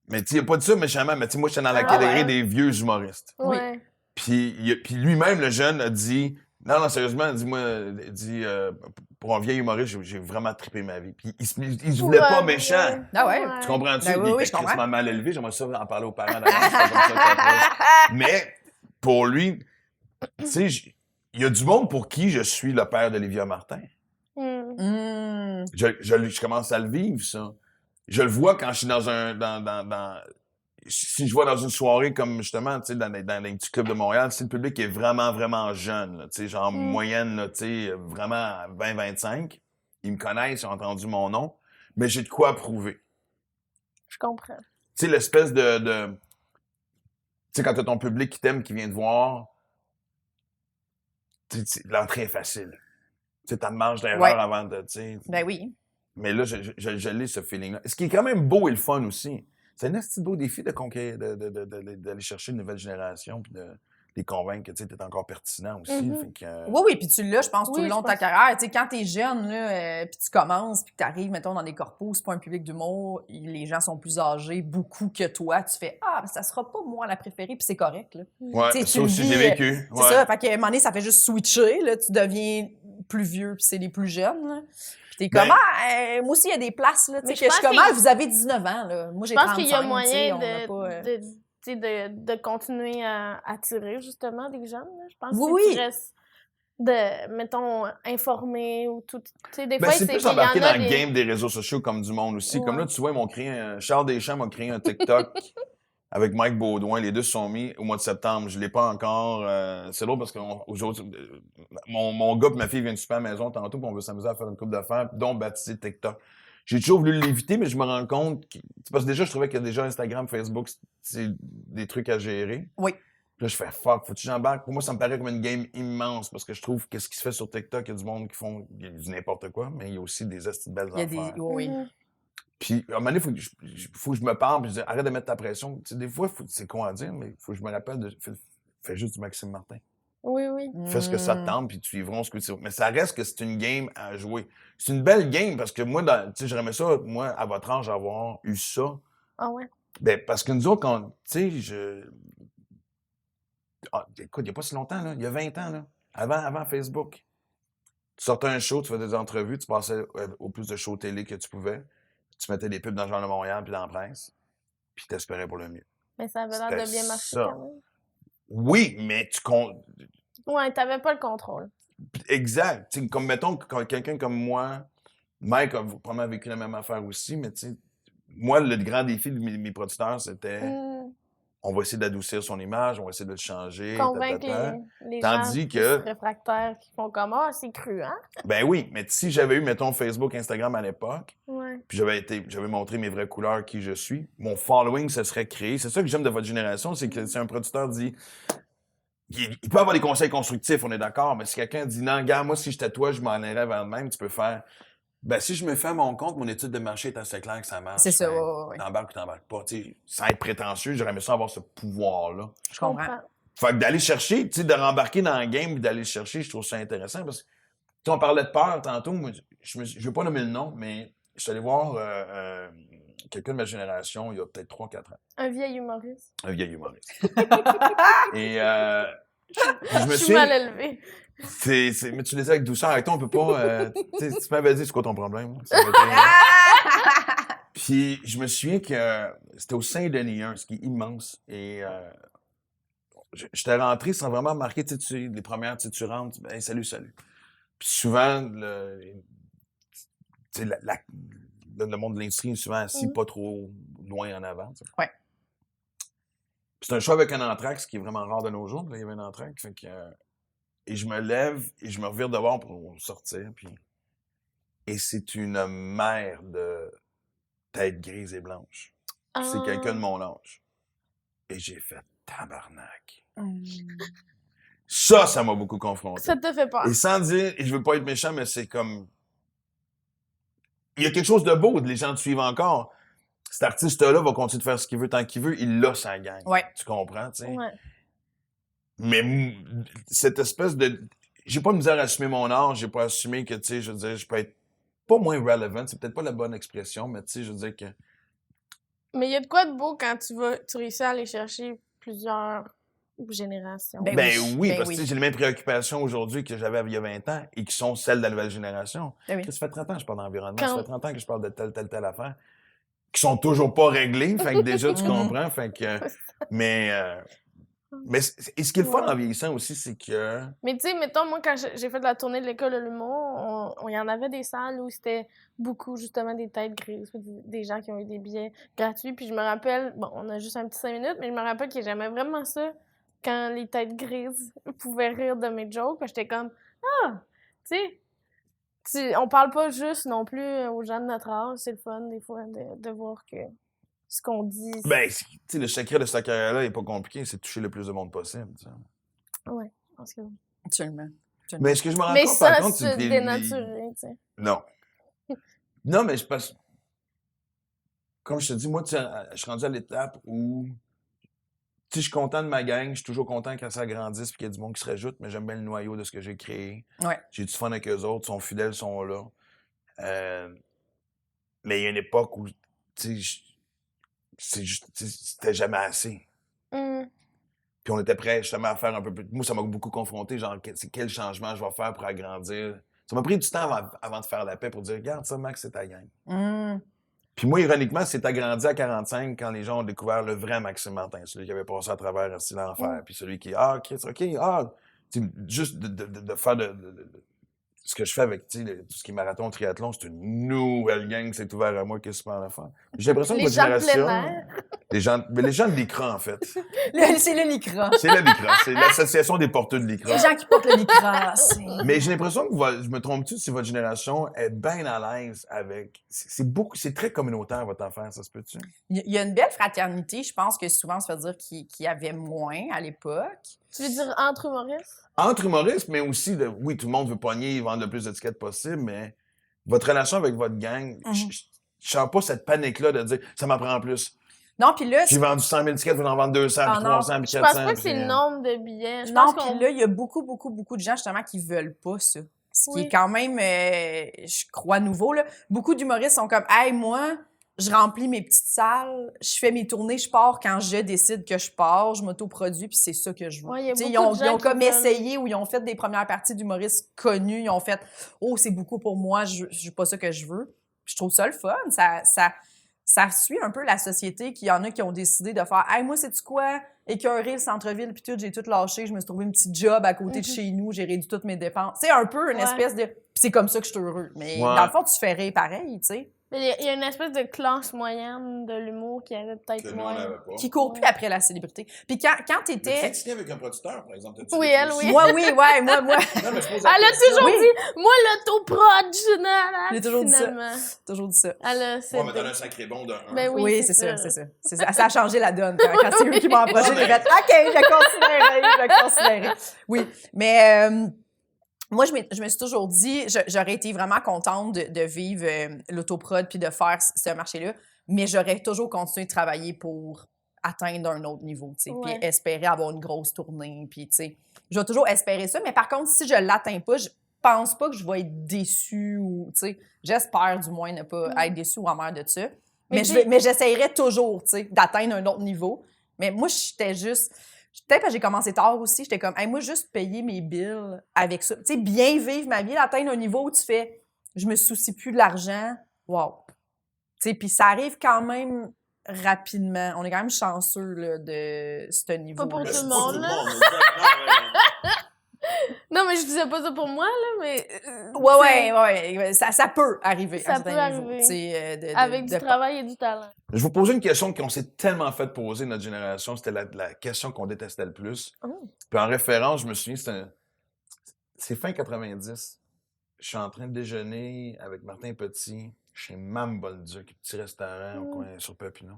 Mais tu sais, il a pas dit ça méchamment. Mais tu sais, moi, j'étais dans la catégorie ouais. des vieux humoristes. Ouais. Puis lui-même, le jeune, a dit... Non, sérieusement, il dit, pour un vieil humoriste, j'ai vraiment trippé ma vie. Puis il se voulait pas méchant. Ah ouais? Tu comprends-tu? Ben oui, il oui, était je comprends. crissement mal élevé. J'aimerais ça en parler aux parents d'avant. C'est pas comme ça que ça passe. Mais pour lui, tu sais, il y a du monde pour qui je suis le père d'Olivia Martin. Je commence à le vivre, ça. Je le vois quand je suis dans un... Si je vois dans une soirée comme, justement, tu sais, dans les petits clubs de Montréal, si le public est vraiment, vraiment jeune, là, tu sais, genre moyenne, là, tu sais, vraiment 20-25, ils me connaissent, ils ont entendu mon nom, mais j'ai de quoi prouver. Je comprends. Tu sais, l'espèce de... Tu sais, quand t'as ton public qui t'aime, qui vient te voir, l'entrée est facile. Tu sais, t'as de marge d'erreur Ouais. avant de, tu sais... Ben oui. Mais là, je l'ai, ce feeling-là. Ce qui est quand même beau et le fun aussi. C'est un assez beau défi de conquérir, d'aller chercher une nouvelle génération puis de les convaincre que tu es encore pertinent aussi. Fait que, Oui, oui, puis tu l'as, je pense, tout Oui, le long je de ta pense. carrière. Tu sais, quand t'es jeune, là, puis tu commences, puis que t'arrives, mettons, dans des corpos, c'est pas un public d'humour, les gens sont plus âgés, beaucoup que toi, tu fais « Ah, mais ça sera pas moi la préférée », puis c'est correct, là. ouais, Tu sais, ça tu le aussi, vis, j'ai vécu. C'est ça, fait qu'à un moment donné, ça fait juste switcher, là, tu deviens plus vieux, puis c'est les plus jeunes, là. Puis t'es comme, moi aussi, il y a des places, là, tu sais, Mais que je suis comme, pense vous avez 19 ans, là. Moi, j'ai Je 35, pense qu'il y a tu sais, moyen on n'a pas, de continuer à attirer justement des jeunes. Là. Je pense Oui, que oui. tu restes mettons, informé ou tout. Tu sais, des Ben, fois, c'est plus qu'il y en embarqué dans a le des... game des réseaux sociaux comme du monde aussi. Comme Ouais. là, tu vois, Charles Deschamps m'a créé un TikTok avec Mike Baudouin. Les deux se sont mis au mois de septembre. Je l'ai pas encore. C'est drôle parce que mon gars et ma fille viennent super à la maison tantôt puis on veut s'amuser à faire une coupe d'affaires, dont baptiser TikTok. J'ai toujours voulu l'éviter, mais je me rends compte parce que déjà, je trouvais que déjà Instagram, Facebook, c'est des trucs à gérer. Oui. Là, je fais fuck, faut-tu que j'embarque? Pour moi, ça me paraît comme une game immense parce que je trouve que ce qui se fait sur TikTok, il y a du monde qui font du n'importe quoi, mais il y a aussi des esti de belles Il y a des. affaires. Oui. Mhm. Puis, à un moment donné, faut que je me parle, puis je dis, arrête de mettre ta pression. Tu sais, des fois, c'est con à dire, mais il faut que je me rappelle de. Fais juste du Maxime Martin. Oui, oui. Fais ce que ça te tente, puis tu vivras ce que tu veux. Mais ça reste que c'est une game à jouer. C'est une belle game parce que moi, tu sais, j'aimerais ça, moi, à votre âge, avoir eu ça. Ah ouais. Ben, parce que nous autres, quand, tu sais, écoute, il n'y a pas si longtemps, là, il y a 20 ans, là, avant Facebook. Tu sortais un show, tu faisais des entrevues, tu passais au plus de shows télé que tu pouvais. Tu mettais des pubs dans le Journal de Montréal puis dans la presse, puis t'espérais pour le mieux. Mais ça avait l'air de bien marcher ça. quand même. Oui, mais tu comptes. Ouais, t'avais pas le contrôle. Exact. T'sais, comme mettons, quelqu'un comme moi, Mike a probablement vécu la même affaire aussi, mais tu sais, moi, le grand défi de mes producteurs, c'était on va essayer d'adoucir son image, on va essayer de le changer. Convaincre les Tandis gens que- réfractaires qui font comme ah, c'est cru, hein? Ben oui, mais si j'avais eu, mettons, Facebook, Instagram à l'époque, Ouais. puis j'avais montré mes vraies couleurs, qui je suis, mon following se serait créé. C'est ça que j'aime de votre génération, c'est que si un producteur dit. Il peut avoir des conseils constructifs, on est d'accord, mais si quelqu'un dit non, gars, moi, si j'étais toi, je m'en irais vers le même, tu peux faire. Ben, si je me fais à mon compte, mon étude de marché est assez claire que ça marche. C'est ça, Ben, ouais. T'embarques ou t'embarques pas. Tu sais, sans être prétentieux, j'aurais aimé ça avoir ce pouvoir-là. Je comprends. Fait que d'aller chercher, tu sais, de rembarquer dans le game et d'aller le chercher, je trouve ça intéressant parce que, tu sais, on parlait de peur tantôt. Moi, je veux pas nommer le nom, mais je suis allé voir quelqu'un de ma génération il y a peut-être 3-4 ans. Un vieil humoriste. Un vieil humoriste. Et je me Je suis suis. mal élevée. Mais tu le disais avec douceur, avec toi, on peut pas. Tu sais, tu m'avais dit, c'est quoi ton problème? Ça aurait été- Puis je me souviens que c'était au Saint-Denis 1, ce qui est immense. Et j'étais rentré sans vraiment marquer, tu sais, les premières, tu rentres, hey, salut. Puis souvent, tu sais, le monde de l'industrie est souvent assis pas trop loin en avant. Tu sais. Ouais. Puis c'est un show avec un entracte, ce qui est vraiment rare de nos jours. Là, il y avait un entracte. Fait que, et je me lève et je me revire de bord pour sortir. Puis... Et c'est une mer de tête grise et blanche. Puis c'est quelqu'un de mon âge. Et j'ai fait tabarnak. Ça m'a beaucoup confronté. Ça te fait peur. Et sans dire, et je veux pas être méchant, mais c'est comme. Il y a quelque chose de beau, les gens te suivent encore. Cet artiste-là va continuer de faire ce qu'il veut tant qu'il veut, il l'a sa gang. Ouais. Tu comprends, tu sais? Ouais. Mais cette espèce de. J'ai pas de misère à assumer mon âge, j'ai pas assumé que, tu sais, je veux dire, je peux être pas moins relevant, c'est peut-être pas la bonne expression, mais tu sais, je veux dire que. Mais il y a de quoi de beau quand tu réussis à aller chercher plusieurs générations. Ben Ben oui, oui, ben parce que oui. tu sais, j'ai les mêmes préoccupations aujourd'hui que j'avais il y a 20 ans et qui sont celles de la nouvelle génération. Ben oui. Ça fait 30 ans que je parle d'environnement, Quand- ça fait 30 ans que je parle de telle affaire, qui sont toujours pas réglées, fait que déjà, tu Mhm. comprends, fait que... Mais et ce qui est le fun en vieillissant aussi, c'est que... Mais tu sais, mettons, moi, quand j'ai fait de la tournée de l'école de l'humour, il y en avait des salles où c'était beaucoup, justement, des têtes grises, des gens qui ont eu des billets gratuits. Puis je me rappelle, bon, on a juste un petit 5 minutes, mais je me rappelle que j'aimais vraiment ça quand les têtes grises pouvaient rire de mes jokes. J'étais comme, ah, tu sais, on parle pas juste non plus aux gens de notre âge. C'est le fun, des fois, de voir que ce qu'on dit... Ben, tu sais, le secret de cette carrière-là est pas compliqué, c'est de toucher le plus de monde possible, tu sais. Ouais, je pense que... Absolument. Mais ce que je me rends Mais compte, par ça, contre, c'est c'est que dénaturé, tu sais. Non. Non, mais je pense... Comme je te dis, moi, tu sais, je suis rendu à l'étape où... Tu sais, je suis content de ma gang, je suis toujours content quand ça grandisse et qu'il y a du monde qui se rajoute, mais j'aime bien le noyau de ce que j'ai créé. Ouais. J'ai du fun avec eux autres, ils sont fidèles, ils sont là. Mais il y a une époque où, tu sais, c'était jamais assez. Puis on était prêts justement à faire un peu plus. Moi, ça m'a beaucoup confronté, genre, quel changement je vais faire pour agrandir. Ça m'a pris du temps avant de faire la paix pour dire, regarde ça, Max, c'est ta gang. Puis moi, ironiquement, c'est agrandi à 45 quand les gens ont découvert le vrai Maxime Martin, celui qui avait passé à travers l'enfer. Puis celui qui, juste de faire ce que je fais avec tout ce qui est marathon, triathlon, c'est une nouvelle gang qui s'est ouverte à moi qui est super à faire. J'ai l'impression que Les votre gens de génération. plein air. Les gens de l'ICRA, en fait. C'est le LICRA. C'est le LICRA. C'est l'Association des porteurs de l'ICRA. Les gens qui portent le LICRA. Mais j'ai l'impression que je me trompe-tu si votre génération est bien à l'aise avec... C'est très communautaire, votre affaire, ça se peut-tu? Il y a une belle fraternité, je pense que souvent, on se fait dire qu'il y avait moins à l'époque. Tu veux dire entre humoristes? Entre humoristes, mais aussi, oui, tout le monde veut pogner, vendre le plus d'étiquettes possible, mais votre relation avec votre gang, je sens pas cette panique-là de dire « ça m'en prend plus ». Non, puis là... J'ai vendu 100 000 tickets, vous en vendre 200, puis 300, puis 400. Je pense pas que c'est le nombre de billets. Non, puis là, il y a beaucoup de gens, justement, qui veulent pas ça. Ce qui est quand même, je crois, nouveau, là. Beaucoup d'humoristes sont comme « Hey, moi, je remplis mes petites salles, je fais mes tournées, je pars quand je décide que je pars, je m'autoproduis, puis c'est ça que je veux. Ouais, ils ont comme essayé ou ils ont fait des premières parties d'humoristes connus, ils ont fait « Oh, c'est beaucoup pour moi, je veux pas ça que je veux. » Je trouve ça le fun, ça suit un peu la société, qu'il y en a qui ont décidé de faire « Hey, moi, sais-tu quoi? Écœurer le centre-ville, puis tout, j'ai tout lâché, je me suis trouvé une petite job à côté de chez nous, j'ai réduit toutes mes dépenses. » C'est un peu une espèce de... Puis c'est comme ça que je suis heureux. Mais dans le fond, tu ferais pareil, tu sais. Mais il y a une espèce de classe moyenne de l'humour qui avait peut-être moins... Qui court plus après la célébrité. Puis quand t'étais... Tu avec un producteur, par exemple? Oui, elle, oui. Moi, oui, ouais, moi. Non, mais je pose Elle a toujours dit, moi, l'autoprod, J'ai toujours dit ça. finalement. Toujours dit ça. Elle a... Ouais, mais t'as un sacré bon de 1. Ben Oui, c'est ça. Ça a changé la donne. Quand c'est eux qui m'ont approché, j'ai fait « OK, je considérerai. » Oui, mais... moi, je me suis toujours dit, j'aurais été vraiment contente de vivre l'autoprod puis de faire ce marché-là, mais j'aurais toujours continué de travailler pour atteindre un autre niveau, tu sais, puis espérer avoir une grosse tournée, puis tu sais, je vais toujours espérer ça, mais par contre, si je l'atteins pas, je pense pas que je vais être déçue ou, tu sais, j'espère du moins ne pas être déçue ou amère de ça, mais j'essayerais toujours, tu sais, d'atteindre un autre niveau, mais moi, j'étais juste... Peut-être que j'ai commencé tard aussi, j'étais comme, hey, moi, juste payer mes bills avec ça. Tu sais, bien vivre ma vie, atteindre un niveau où tu fais, je me soucie plus de l'argent. Wow. Tu sais, puis ça arrive quand même rapidement. On est quand même chanceux, là, de ce niveau. Pas pour tout le monde, là. Non, mais je disais pas ça pour moi, là, mais... Ouais. Ça peut arriver ça à un peut certain niveau. arriver. Avec du travail et du talent. Je vous posais une question qu'on s'est tellement fait poser, notre génération. C'était la question qu'on détestait le plus. Puis en référence, je me souviens, c'est fin 90. Je suis en train de déjeuner avec Martin Petit chez Mme Bolduc, petit restaurant au coin sur Papineau.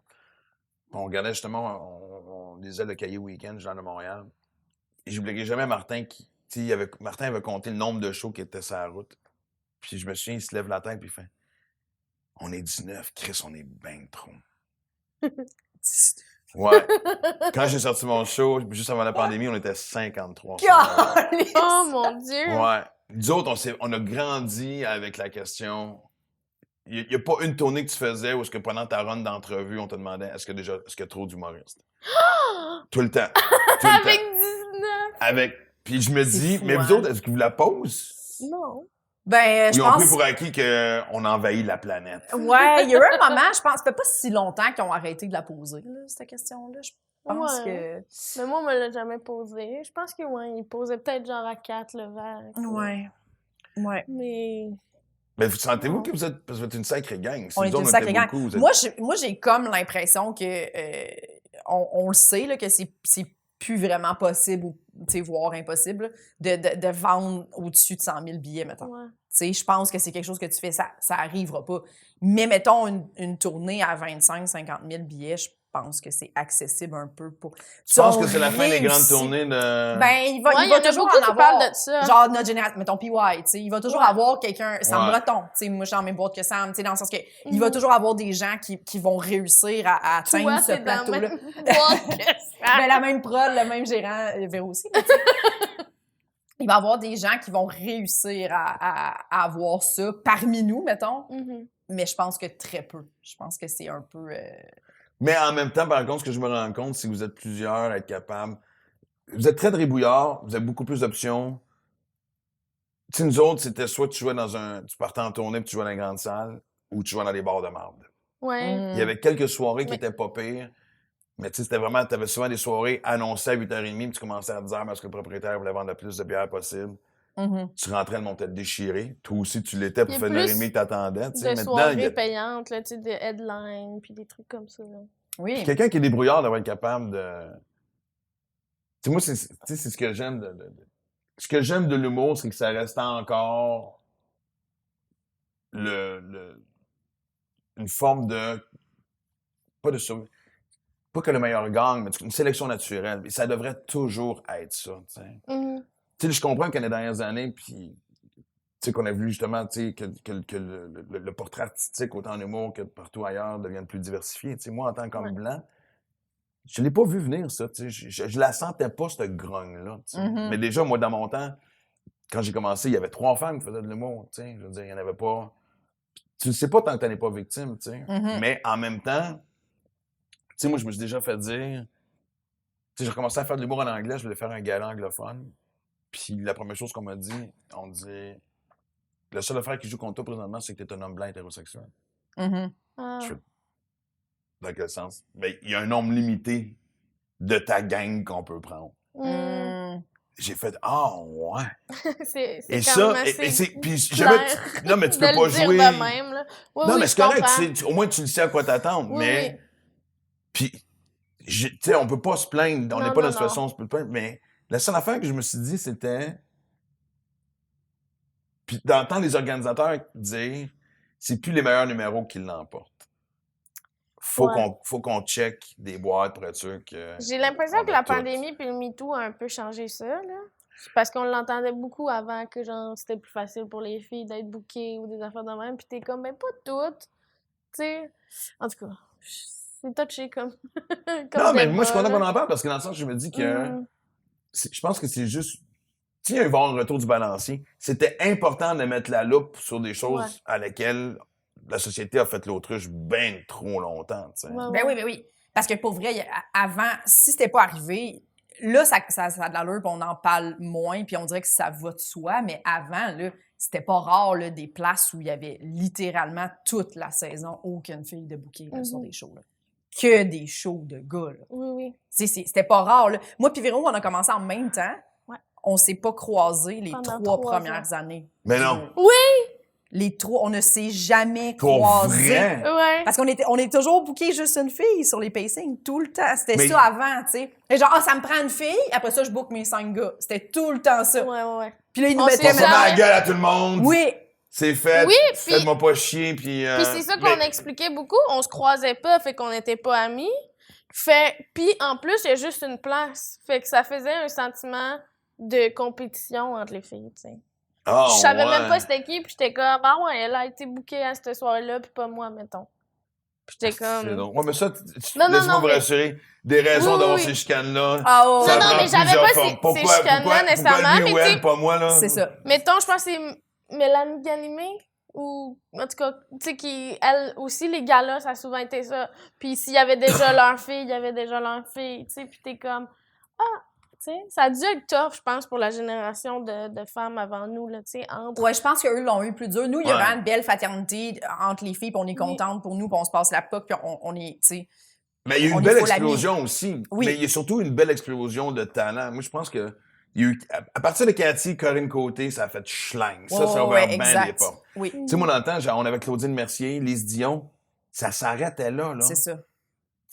On regardait justement, on lisait le Cahier Week-end, Journal de Montréal. Et j'oublierai jamais Martin Martin avait compté le nombre de shows qui étaient sur la route. Puis je me souviens, il se lève la tête puis il fait « On est 19, Chris, on est ben trop. » Ouais. Quand j'ai sorti mon show, juste avant la pandémie, on était 53. Oh mon Dieu! Ouais. Nous autres, on a grandi avec la question. Il n'y a pas une tournée que tu faisais où est-ce que pendant ta run d'entrevue, on te demandait est-ce qu'il y a trop d'humoristes? Tout le temps. Avec 19! Puis je me dis, fou, mais vous autres, est-ce que vous la posez? Non. Ben, je Ils ont pense... pris pour acquis qu'on envahit la planète. Ouais, il y a eu un moment, je pense, ça fait pas si longtemps qu'ils ont arrêté de la poser, là, cette question-là. Je pense que... Mais moi, on me l'a jamais posé. Je pense que, ils posaient peut-être genre à 4 le verre. Ouais. Mais vous sentez-vous que vous êtes une sacrée gang? On est une sacrée gang. Moi, j'ai comme l'impression que on le sait, là, que c'est plus vraiment possible ou, voire impossible, de vendre au-dessus de 100 000 billets, mettons. Ouais. Je pense que c'est quelque chose que tu fais, ça arrivera pas. Mais mettons une tournée à 25-50 000 billets, je pense que c'est accessible un peu pour... Tu penses que c'est la fin des grandes tournées de... Ben, il va toujours en avoir... Parlent de ça. Genre, notre génération, mettons PY, tu sais, il va toujours avoir quelqu'un... Sam Breton, tu sais, moi, je suis dans la même boîte que Sam, tu sais, dans le sens que il va toujours avoir des gens qui vont réussir à atteindre ce plateau-là. Ben, la même prod, le même gérant, Véro aussi, tu sais. Il va y avoir des gens qui vont réussir à avoir ça parmi nous, mettons. Mais je pense que très peu. Je pense que c'est un peu... Mais en même temps, par contre, ce que je me rends compte, c'est que vous êtes plusieurs à être capables. Vous êtes très dribouillards, vous avez beaucoup plus d'options. Tu sais, nous autres, c'était soit tu jouais tu partais en tournée puis tu jouais dans les grandes salles, ou tu jouais dans les bars de marde. Ouais. Il y avait quelques soirées qui étaient pas pires, mais tu sais, c'était vraiment, t'avais souvent des soirées annoncées à 8h30, puis tu commençais à 10h parce que le propriétaire voulait vendre le plus de bière possible. Tu rentrais, le monde était déchiré. Toi aussi, tu l'étais pour faire 1h30 que t'attendais. Des soirées payantes, là, tu sais, des headlines, puis des trucs comme ça. Là. Oui. Quelqu'un qui est débrouillard d'avoir être capable de... Tu sais, moi, c'est ce que j'aime Ce que j'aime de l'humour, c'est que ça reste encore une forme de... Pas de survie. Pas que le meilleur gagne, mais une sélection naturelle. Et ça devrait toujours être ça, tu sais. Mhm. Tu sais, je comprends que les dernières années, puis... Tu sais, qu'on a vu justement, tu sais, que le portrait artistique, autant en humour que partout ailleurs, devienne plus diversifié. Tu sais, moi, en tant qu'homme Ouais. blanc, je l'ai pas vu venir, ça, tu sais. Je la sentais pas, cette grogne-là, tu sais. Mhm. Mais déjà, moi, dans mon temps, quand j'ai commencé, il y avait 3 femmes qui faisaient de l'humour, tu sais. Je veux dire, il y en avait pas... Tu le sais pas tant que t'en es pas victime, tu sais. Mhm. Mais en même temps, tu sais, moi, je me suis déjà fait dire... Tu sais, j'ai recommencé à faire de l'humour en anglais, je voulais faire un gala anglophone. Puis la première chose qu'on m'a dit, on dit... Le seul affaire qui joue contre toi présentement, c'est que t'es un homme blanc hétérosexuel. Mhm. Ah. Je fais, dans quel sens? Ben, il y a un nombre limité de ta gang qu'on peut prendre. Mhm. J'ai fait, ouais. C'est Et quand ça, même assez puis clair non, mais tu peux de pas le dire jouer. de même, là. Oui, Non, oui, mais je c'est correct, comprends. au moins tu le sais à quoi t'attendre. Oui, Mais, oui. puis, tu sais, on peut pas se plaindre, on n'est Non, pas dans non, une situation où on se peut plaindre, mais la seule affaire que je me suis dit, c'était. Puis d'entendre les organisateurs dire, c'est plus les meilleurs numéros qui l'emportent. Ouais. Faut qu'on check des boîtes pour être sûr que. J'ai l'impression on que a la tout. pandémie puis le MeToo a un peu changé ça, là. Parce qu'on l'entendait beaucoup avant que, genre, c'était plus facile pour les filles d'être bookées ou des affaires de même. Puis t'es comme, ben, pas toutes. Tu sais. En tout cas, c'est touché comme. comme Non, mais moi, je suis débat, content qu'on là. en parle parce que dans le sens, je me dis que. Mhm. Je pense que c'est juste. Tu sais, il va y avoir un retour du balancier. C'était important de mettre la loupe sur des choses Ouais. à lesquelles la société a fait l'autruche bien trop longtemps, tu sais. Ouais, Ben ouais. oui, ben oui. Parce que pour vrai, avant, si c'était pas arrivé, là, ça a de l'allure, puis on en parle moins, puis on dirait que ça va de soi. Mais avant, là, c'était pas rare, là, des places où il y avait littéralement toute la saison aucune fille de bouquet là, sur Mhm. des shows. Là. Que des shows de gars. Là. Oui, oui. C'était pas rare. Là. Moi puis Véro, on a commencé en même temps. Ouais. On s'est pas croisés les Pendant 3 3 premières années. Mais non. Oui! Les 3, on ne s'est jamais Pour croisés. vrai? Ouais. Parce qu'on est toujours booké juste une fille sur les pacings, tout le temps. C'était Mais- ça avant, tu sais. Et genre, ça me prend une fille, après ça, je book mes 5 gars. C'était tout le temps ça. Ouais, ouais, ouais. Puis là, ils nous On mettaient s'est Pas maintenant... la gueule à tout le monde. Oui, C'est fait. Oui, puis- Faites-moi pas chier, puis. Puis c'est ça qu'on mais- expliquait beaucoup. On se croisait pas, fait qu'on n'était pas amis. Puis en plus, il y a juste une place. Fait que ça faisait un sentiment de compétition entre les filles, tu sais. Ah, Je savais ouais. même pas c'était qui, puis j'étais comme, ah ouais, elle a été bookée à cette soirée-là, puis pas moi, mettons. Puis j'étais C'est comme... drôle. Ouais, mais ça, Non, non, laisse-moi non, vous mais- rassurer. Des raisons Oui, d'avoir oui. ces chicanes-là. ah ouais, ça Non, non, prend mais j'avais plusieurs pas formes. ces Pourquoi chicanes-là nécessairement, lui ou mais elle, tu sais- pas moi, là? c'est ça. Mettons, je pense que c'est Mélanie Ganimé, ou en tout cas, tu sais, qui, elle aussi, les galas, ça a souvent été ça. Puis s'il y avait déjà leur fille, il y avait déjà leur fille, tu sais, puis t'es comme, ah, tu sais, ça a dû être tough, je pense, pour la génération de femmes avant nous, là, tu sais, entre... Ouais, je pense qu'eux l'ont eu plus dur. Nous, il y a Ouais. vraiment une belle fraternité entre les filles, puis on est contente pour nous, puis on se passe la POC, puis on est, tu sais... Mais il y a eu On une est belle full explosion aussi. Oui. Mais il y a surtout une belle explosion de talent. Moi, je pense que il y a eu, à partir de Cathy, Corinne Côté, ça a fait schling. Ça a ouvert bien les portes. Oui, Tu sais, moi, dans le temps, on avait Claudine Mercier, Lise Dion. Ça s'arrêtait là. c'est ça.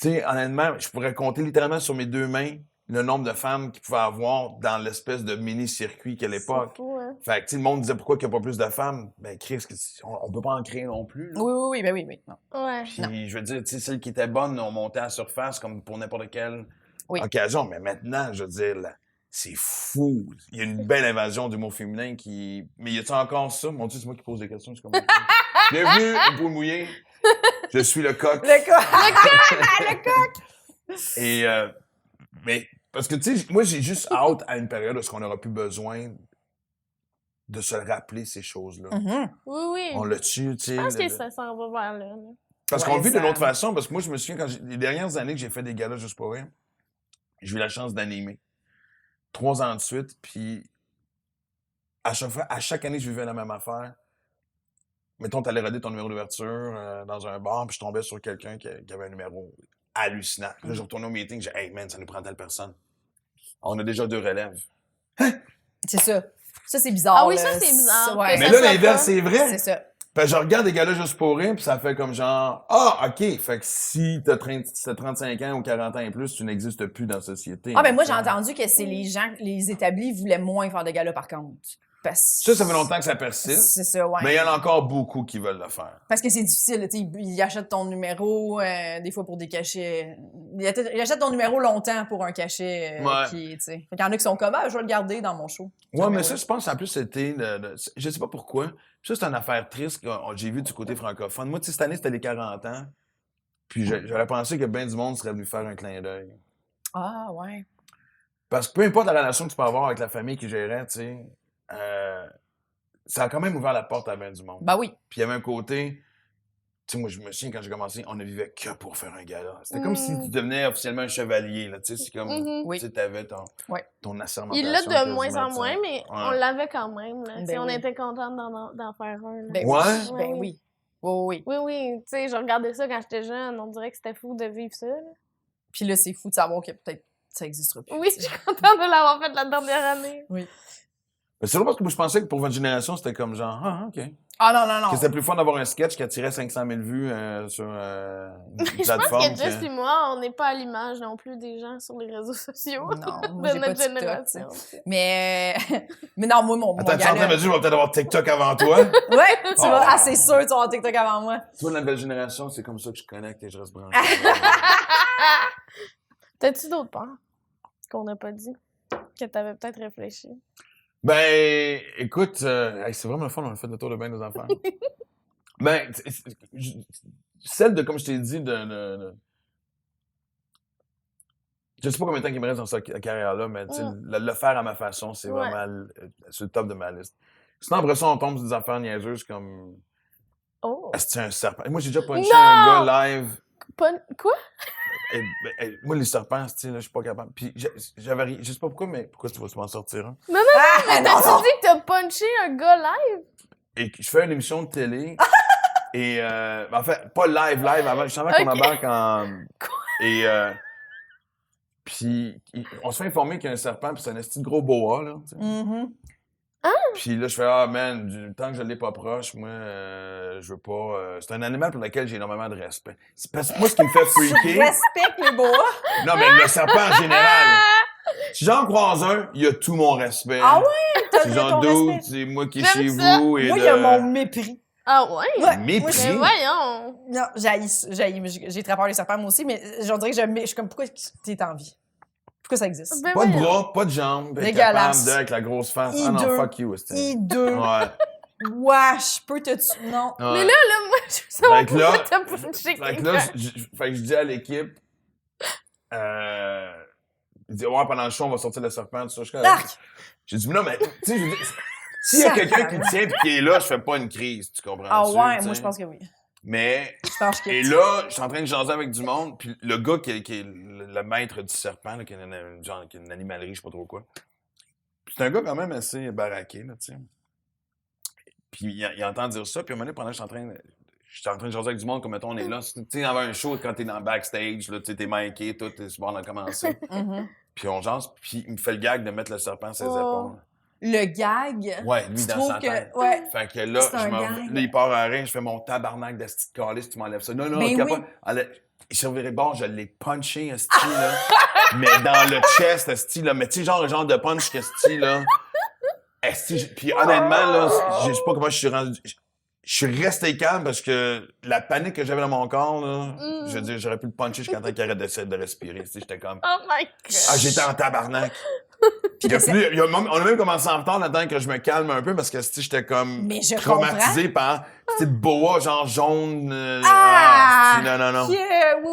Tu sais, honnêtement, je pourrais compter littéralement sur mes 2 mains le nombre de femmes qu'il pouvait avoir dans l'espèce de mini-circuit qu'à l'époque. C'est fou, hein. Fait que, tu sais, le monde disait pourquoi il n'y a pas plus de femmes. Ben, Chris, on peut pas en créer non plus. là. Oui, ben oui. Non. Ouais. Puis, je veux dire, tu sais, celles qui étaient bonnes ont monté à la surface comme pour n'importe quelle Oui. occasion. Mais maintenant, je veux dire, là, c'est fou. Il y a une belle invasion d'humour féminin qui... Mais y a-t-il encore ça? Mon Dieu, c'est moi qui pose des questions. C'est comme... Bienvenue, une poule mouillée. Je suis le coq. Le coq! Et, mais, parce que, tu sais, moi, j'ai juste hâte à une période où on n'aura plus besoin de se rappeler ces choses-là. Mhm. Oui, oui. On l'a tu sais. Je pense que ça s'en va vers là. Parce Ouais, qu'on le vit ça- d'une autre façon, parce que moi, je me souviens, les dernières années que j'ai fait des galas juste pour rire, j'ai eu la chance d'animer. 3 ans de suite, puis à chaque année, je vivais la même affaire. Mettons, t'allais regarder ton numéro d'ouverture dans un bar, puis je tombais sur quelqu'un qui avait un numéro hallucinant. Puis là, je retournais au meeting, j'ai dit « Hey man, ça nous prend telle personne. On a déjà 2 relèves. C'est ça. Ça, c'est bizarre. Ah oui, là. ça, c'est bizarre. Ouais. Que Mais ça là, soit l'inverse, pas- c'est vrai. C'est ça. Fait que je regarde des gars-là juste pour rire, puis ça fait comme genre, ah, OK. Fait que si t'as 35 ans ou 40 ans et plus, tu n'existes plus dans la société. Ah, ben moi, j'ai entendu que c'est les gens, les établis voulaient moins faire de galas, par contre. Parce... Ça fait longtemps que ça persiste. C'est ça, ouais. Mais il y en a encore beaucoup qui veulent le faire. Parce que c'est difficile, tu sais, ils achètent ton numéro, des fois pour des cachets. Ils achètent ton numéro longtemps pour un cachet qui, tu sais. Fait qu'il y en a qui sont comme, ah, je vais le garder dans mon show. Ouais, mais ça, je pense, en plus, c'était... je sais pas pourquoi. Ça, c'est une affaire triste que j'ai vu du côté francophone. Moi, tu sais, cette année, c'était les 40 ans. Puis j'aurais pensé que ben du monde serait venu faire un clin d'œil. Ah, ouais. Parce que peu importe la relation que tu peux avoir avec la famille qui gérait, tu sais, ça a quand même ouvert la porte à ben du monde. Ben oui. Puis il y avait un côté... Tu sais, moi, je me souviens, quand j'ai commencé, on ne vivait que pour faire un gala. C'était comme si tu devenais officiellement un chevalier, là. Tu sais, c'est comme... Oui. Tu sais, t'avais ton assermentation. Il l'a de quasiment, moins en tu sais. moins, mais on l'avait quand même. Là. Ben On oui. était contents d'en faire un. Là. Ben Ouais? oui. Ben oui. Oui, oui. Oui, tu sais, je regardais ça quand j'étais jeune. On dirait que c'était fou de vivre ça. Là. Puis là, c'est fou de savoir que peut-être ça n'existera plus. Oui, je suis contente de l'avoir fait la dernière année. Oui. Mais c'est drôle parce que moi, je pensais que pour votre génération, c'était comme genre, ah, OK. Ah non, non, non. Que c'était plus fun d'avoir un sketch qui attirait 500 000 vues sur une Je pense plateforme. que Jess et moi, on n'est pas à l'image non plus des gens sur les réseaux sociaux Non, moi, de j'ai pas notre TikTok, génération. Mais non, moi, mon Attends, tu es en train de gala... me dire, je vais peut-être avoir TikTok avant toi. Ouais, tu Oh. vas... Ah, c'est sûr, tu vas avoir TikTok avant moi. Toi, la nouvelle génération, c'est comme ça que je connecte et je reste branché. T'as-tu d'autres peurs qu'on n'a pas dit, que t'avais peut-être réfléchi? Ben, écoute, c'est vraiment le fun, on a fait le tour de bien nos enfants. Ben, celle de, comme je t'ai dit, je sais pas combien de temps il me reste dans cette carrière-là, mais tu sais, le faire à ma façon, c'est vraiment sur le top de ma liste. Sinon, après ça, on tombe sur des affaires niaiseuses comme... Oh! Est-ce que c'est un serpent? Moi, j'ai déjà punché un gars live. Quoi? Moi, les serpents, tu sais, là, je suis pas capable. Puis j'avais je sais pas pourquoi, mais pourquoi tu vas m'en sortir, hein? Non, Ah, mais t'as-tu dit que t'as punché un gars live? Et je fais une émission de télé. Et, en fait, pas live, avant. Je savais qu'on embarque en... Et, puis, on se fait informer qu'il y a un serpent, puis c'est un esti de gros boa, là. Tu sais. Mm-hmm. Puis là, je fais, ah, man, du temps que je l'ai pas proche, moi, je veux pas... c'est un animal pour lequel j'ai énormément de respect. C'est parce que moi, ce qui me fait Je freaker... respecte les boas. Non, mais le serpent en général. Si j'en croise un, il y a tout mon respect. Ah ouais? C'est genre respect. c'est moi qui est J'aime chez ça. vous. Et Moi, il y a mon mépris. Ah ouais? Ouais. Mépris. Mais voyons! Non, j'ai très peur des serpents, moi aussi, mais j'en dirais que je suis comme, pourquoi t'es en vie? Pourquoi ça existe? Ben Pas de voyons. bras, pas de jambes. Être Dégueulasse. capable avec la grosse face. Ah Hideux. non, fuck you, c'est Hideux. Ouais. Wesh, peux te tuer. Non. Ouais. Mais là, moi, je veux savoir Fait que là- pourquoi t'as punché Fait que là, fait que je dis à l'équipe, il dit, ouais, pendant le show, on va sortir le serpent, tout ça. Je suis comme, Arc! j'ai dit, mais non, mais, tu sais, je veux dire, s'il y a quelqu'un qui tient et qui est là, je fais pas une crise, tu comprends? Ah ouais, moi, je pense que oui. Mais, Je pense que et là, je suis en train de jaser avec du monde, puis le gars qui est le maître du serpent, là, qui a une animalerie, je sais pas trop quoi. Puis c'est un gars quand même assez baraqué, là, tu sais. Puis il entend dire ça, puis à un moment donné, pendant que je suis en train de jaser avec du monde, comme mettons, on est là, tu sais, dans un show, quand t'es dans le backstage, là, tu sais, t'es manqué, tout, t'es sur le bord de commencer. Mhm. Puis on jase, puis il me fait le gag de mettre le serpent sur ses Oh. épaules. Le gag. Ouais, lui, tu dans trouves sa tête. que. Ouais. Fait que là, C'est un gag. là, il part à rien, je fais mon tabarnak de petite calice, tu m'enlèves ça. Non, non, Ben capable. Il servirait bon, je l'ai punché, un style, là. Mais dans le chest, un style, là. Mais tu sais, genre de punch que style, là. Puis honnêtement, là, je sais pas comment je suis rendu. Je suis resté calme parce que la panique que j'avais dans mon corps, là, je veux dire, j'aurais pu le puncher jusqu'à temps qu'il arrête de respirer. Tu sais, j'étais comme. Oh my god! Ah, j'étais en tabarnak. Puis On a même commencé en retard là-dedans que je me calme un peu parce que j'étais comme Mais je traumatisé par petite boa genre jaune. Ah! Non. Oui,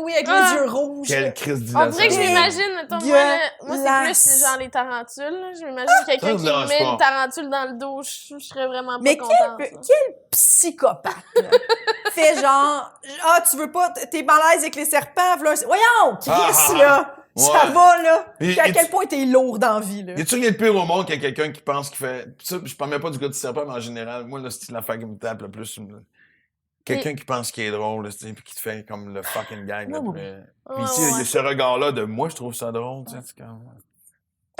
oui, avec les yeux rouges. Quelle crise On dirait que je d'innocence. m'imagine, mettons, moi c'est plus genre les tarentules. Là. Je m'imagine quelqu'un Ça, qui ça me dérange met pas. une tarentule dans le dos, je serais vraiment pas Mais contente. quel psychopathe, là. Fait genre, ah, tu veux pas, t'es malaise avec les serpents, voilà. Voyons, Chris, là. Ça Ouais. va, là. Et- À et quel tu- point t'es lourd dans la vie, là. Y a-tu rien de pire au monde qu'il y a quelqu'un qui pense qu'il fait. Ça, je parle même pas du gars du serpent, mais en général, moi, là, c'est l'affaire qui me tape le plus. Quelqu'un qui pense qu'il est drôle, là, puis qui te fait comme le fucking gag. Là, Oui, puis, oui. puis ici, il y a ce regard-là de moi, je trouve ça drôle, tu sais. C'est comme...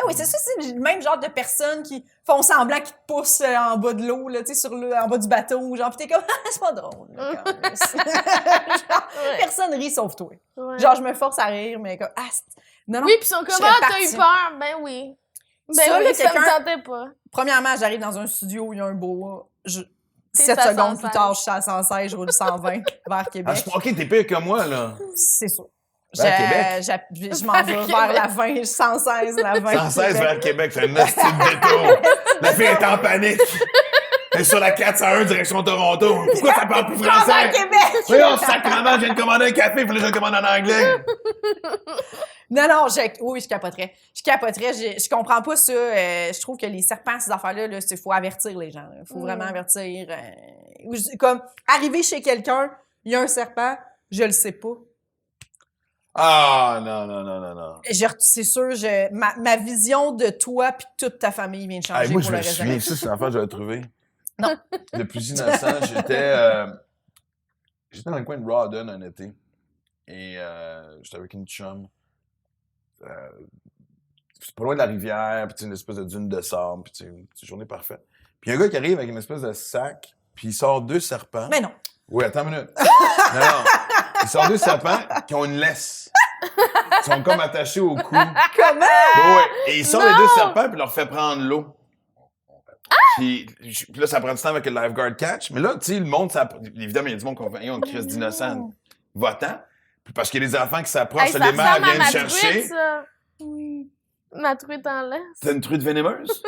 Ah oui, c'est ça, c'est le même genre de personnes qui font semblant qu'ils te poussent en bas de l'eau, là, tu sais, en bas du bateau, genre, pis t'es comme, ah, c'est pas drôle, là, quand même. Genre, Ouais. personne rit sauf toi. Ouais. Genre, je me force à rire, mais comme, ah, non, Oui, puis ils sont comme, serais ah, t'as eu partie. peur? Ben oui. Ben Ça, oui, là, ça me quelqu'un- tentait pas. Premièrement, j'arrive dans un studio où il y a un boa. 7 à secondes 116. plus tard, je suis à 116, je roule 120 vers Ah, Québec. OK, t'es pire que moi, là. C'est sûr. Vers Québec? Je m'en vais vers la 20, 116, la 20. 116 Québec. vers Québec, c'est un hostie de détour. La fille est en panique. Elle est sur la 401 direction Toronto. Pourquoi ça parle plus Je m'en vais à français? Québec! Voyons, sacrément, je viens de commander un café, il fallait que je le commande en anglais. Non, oui, je capoterais. Je comprends pas ça. Je trouve que les serpents, ces affaires-là, il faut avertir les gens. Il faut vraiment avertir. Comme, arriver chez quelqu'un, il y a un serpent, je le sais pas. Ah, non. C'est sûr, ma vision de toi puis toute ta famille vient de changer Hey, moi, pour je le me reste de souviens, ma ça, c'est l'enfant, je l'ai trouvé. Non. Le plus innocent, j'étais dans le coin de Rawdon un été. Et j'étais avec une chum. C'est pas loin de la rivière, puis une espèce de dune de sable, puis une journée parfaite. Puis il y a un gars qui arrive avec une espèce de sac, puis il sort 2 serpents. Mais non. Oui, attends une minute. Non. Il sort 2 serpents qui ont une laisse. Ils sont comme attachés au cou. Comment? Ouais. Et il sort les 2 serpents, puis il leur fait prendre l'eau. Puis là, ça prend du temps avec le lifeguard catch. Mais là, tu sais, le monde, évidemment, il y a du monde qui ont une crise d'innocent votant. Puis parce qu'il y a des enfants qui s'approchent, Hey, ça les mères ressemble à viennent ma chercher. truite, ça. Oui. Ma truite en laisse. T'as une truite vénémeuse?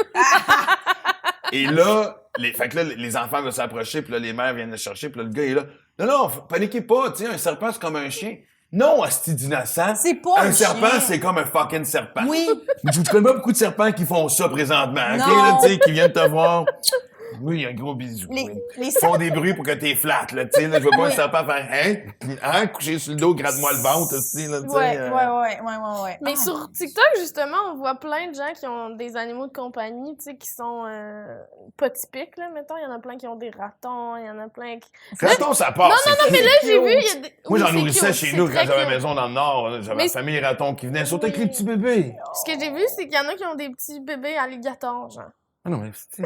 Et là, fait que là, les enfants veulent s'approcher, puis là, les mères viennent le chercher, puis là, le gars est là. Non, paniquez pas, tu sais, un serpent, c'est comme un chien. Non, asti d'innocent. C'est pas Un un serpent, chien. c'est comme un fucking serpent. Oui. Je connais pas beaucoup de serpents qui font ça présentement, OK? Non. Là, tu sais, qui viennent te voir. Oui, un gros bisou. Les Ils serpents. font des bruits pour que t'es flat, là, tu sais. Là, je veux pas un serpent faire coucher sur le dos, gratte-moi le ventre, aussi, là, tu sais. Ouais. Mais Ah. sur TikTok, justement, on voit plein de gens qui ont des animaux de compagnie, tu sais, qui sont pas typiques, là, mettons. Il y en a plein qui ont des ratons, il y en a plein qui... Raton, ça part. Non, mais là, j'ai vu, il y a des... Moi, Oui, j'en c'est nourrissais cute, chez c'est nous quand très j'avais la cute. maison dans le Nord. J'avais Mais la famille raton qui venait, surtout avec les petits bébés. Ce que j'ai vu, c'est qu'il y en a qui ont des petits bébés alligators, genre. Ah non, mais c'est...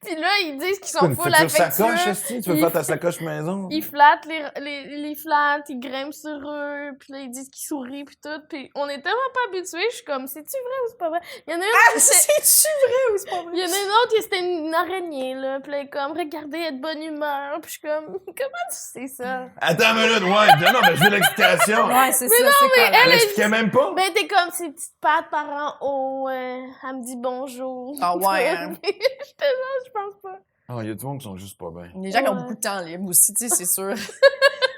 Puis là, ils disent qu'ils Quoi, sont une full future sacoche, affectueux. esti? Tu veux Ils- faire ta sacoche maison? Ils flattent les flattent, ils grimpent sur eux, puis là, ils disent qu'ils sourient, puis tout. Puis on est tellement pas habitués, je suis comme, c'est-tu vrai ou c'est pas vrai? Il y en a une, Ah, c'est-tu vrai ou c'est pas vrai? il y en a une autre, c'était une araignée, là. Puis là, elle est comme, regardez, elle est de bonne humeur. Puis je suis comme, comment tu sais ça? Attends une minute, ouais. Non, mais je veux l'explication. Ouais, c'est ça, c'est mais correct. Elle expliquait même pas. Ben, t'es comme, ses petites pattes par en haut, elle me dit bonjour. Ah ouais, hein. J'étais là, je pense pas. Ah, il y a du monde qui sont juste pas bien. Les gens qui ont Ouais. beaucoup de temps libre aussi, tu sais, c'est sûr.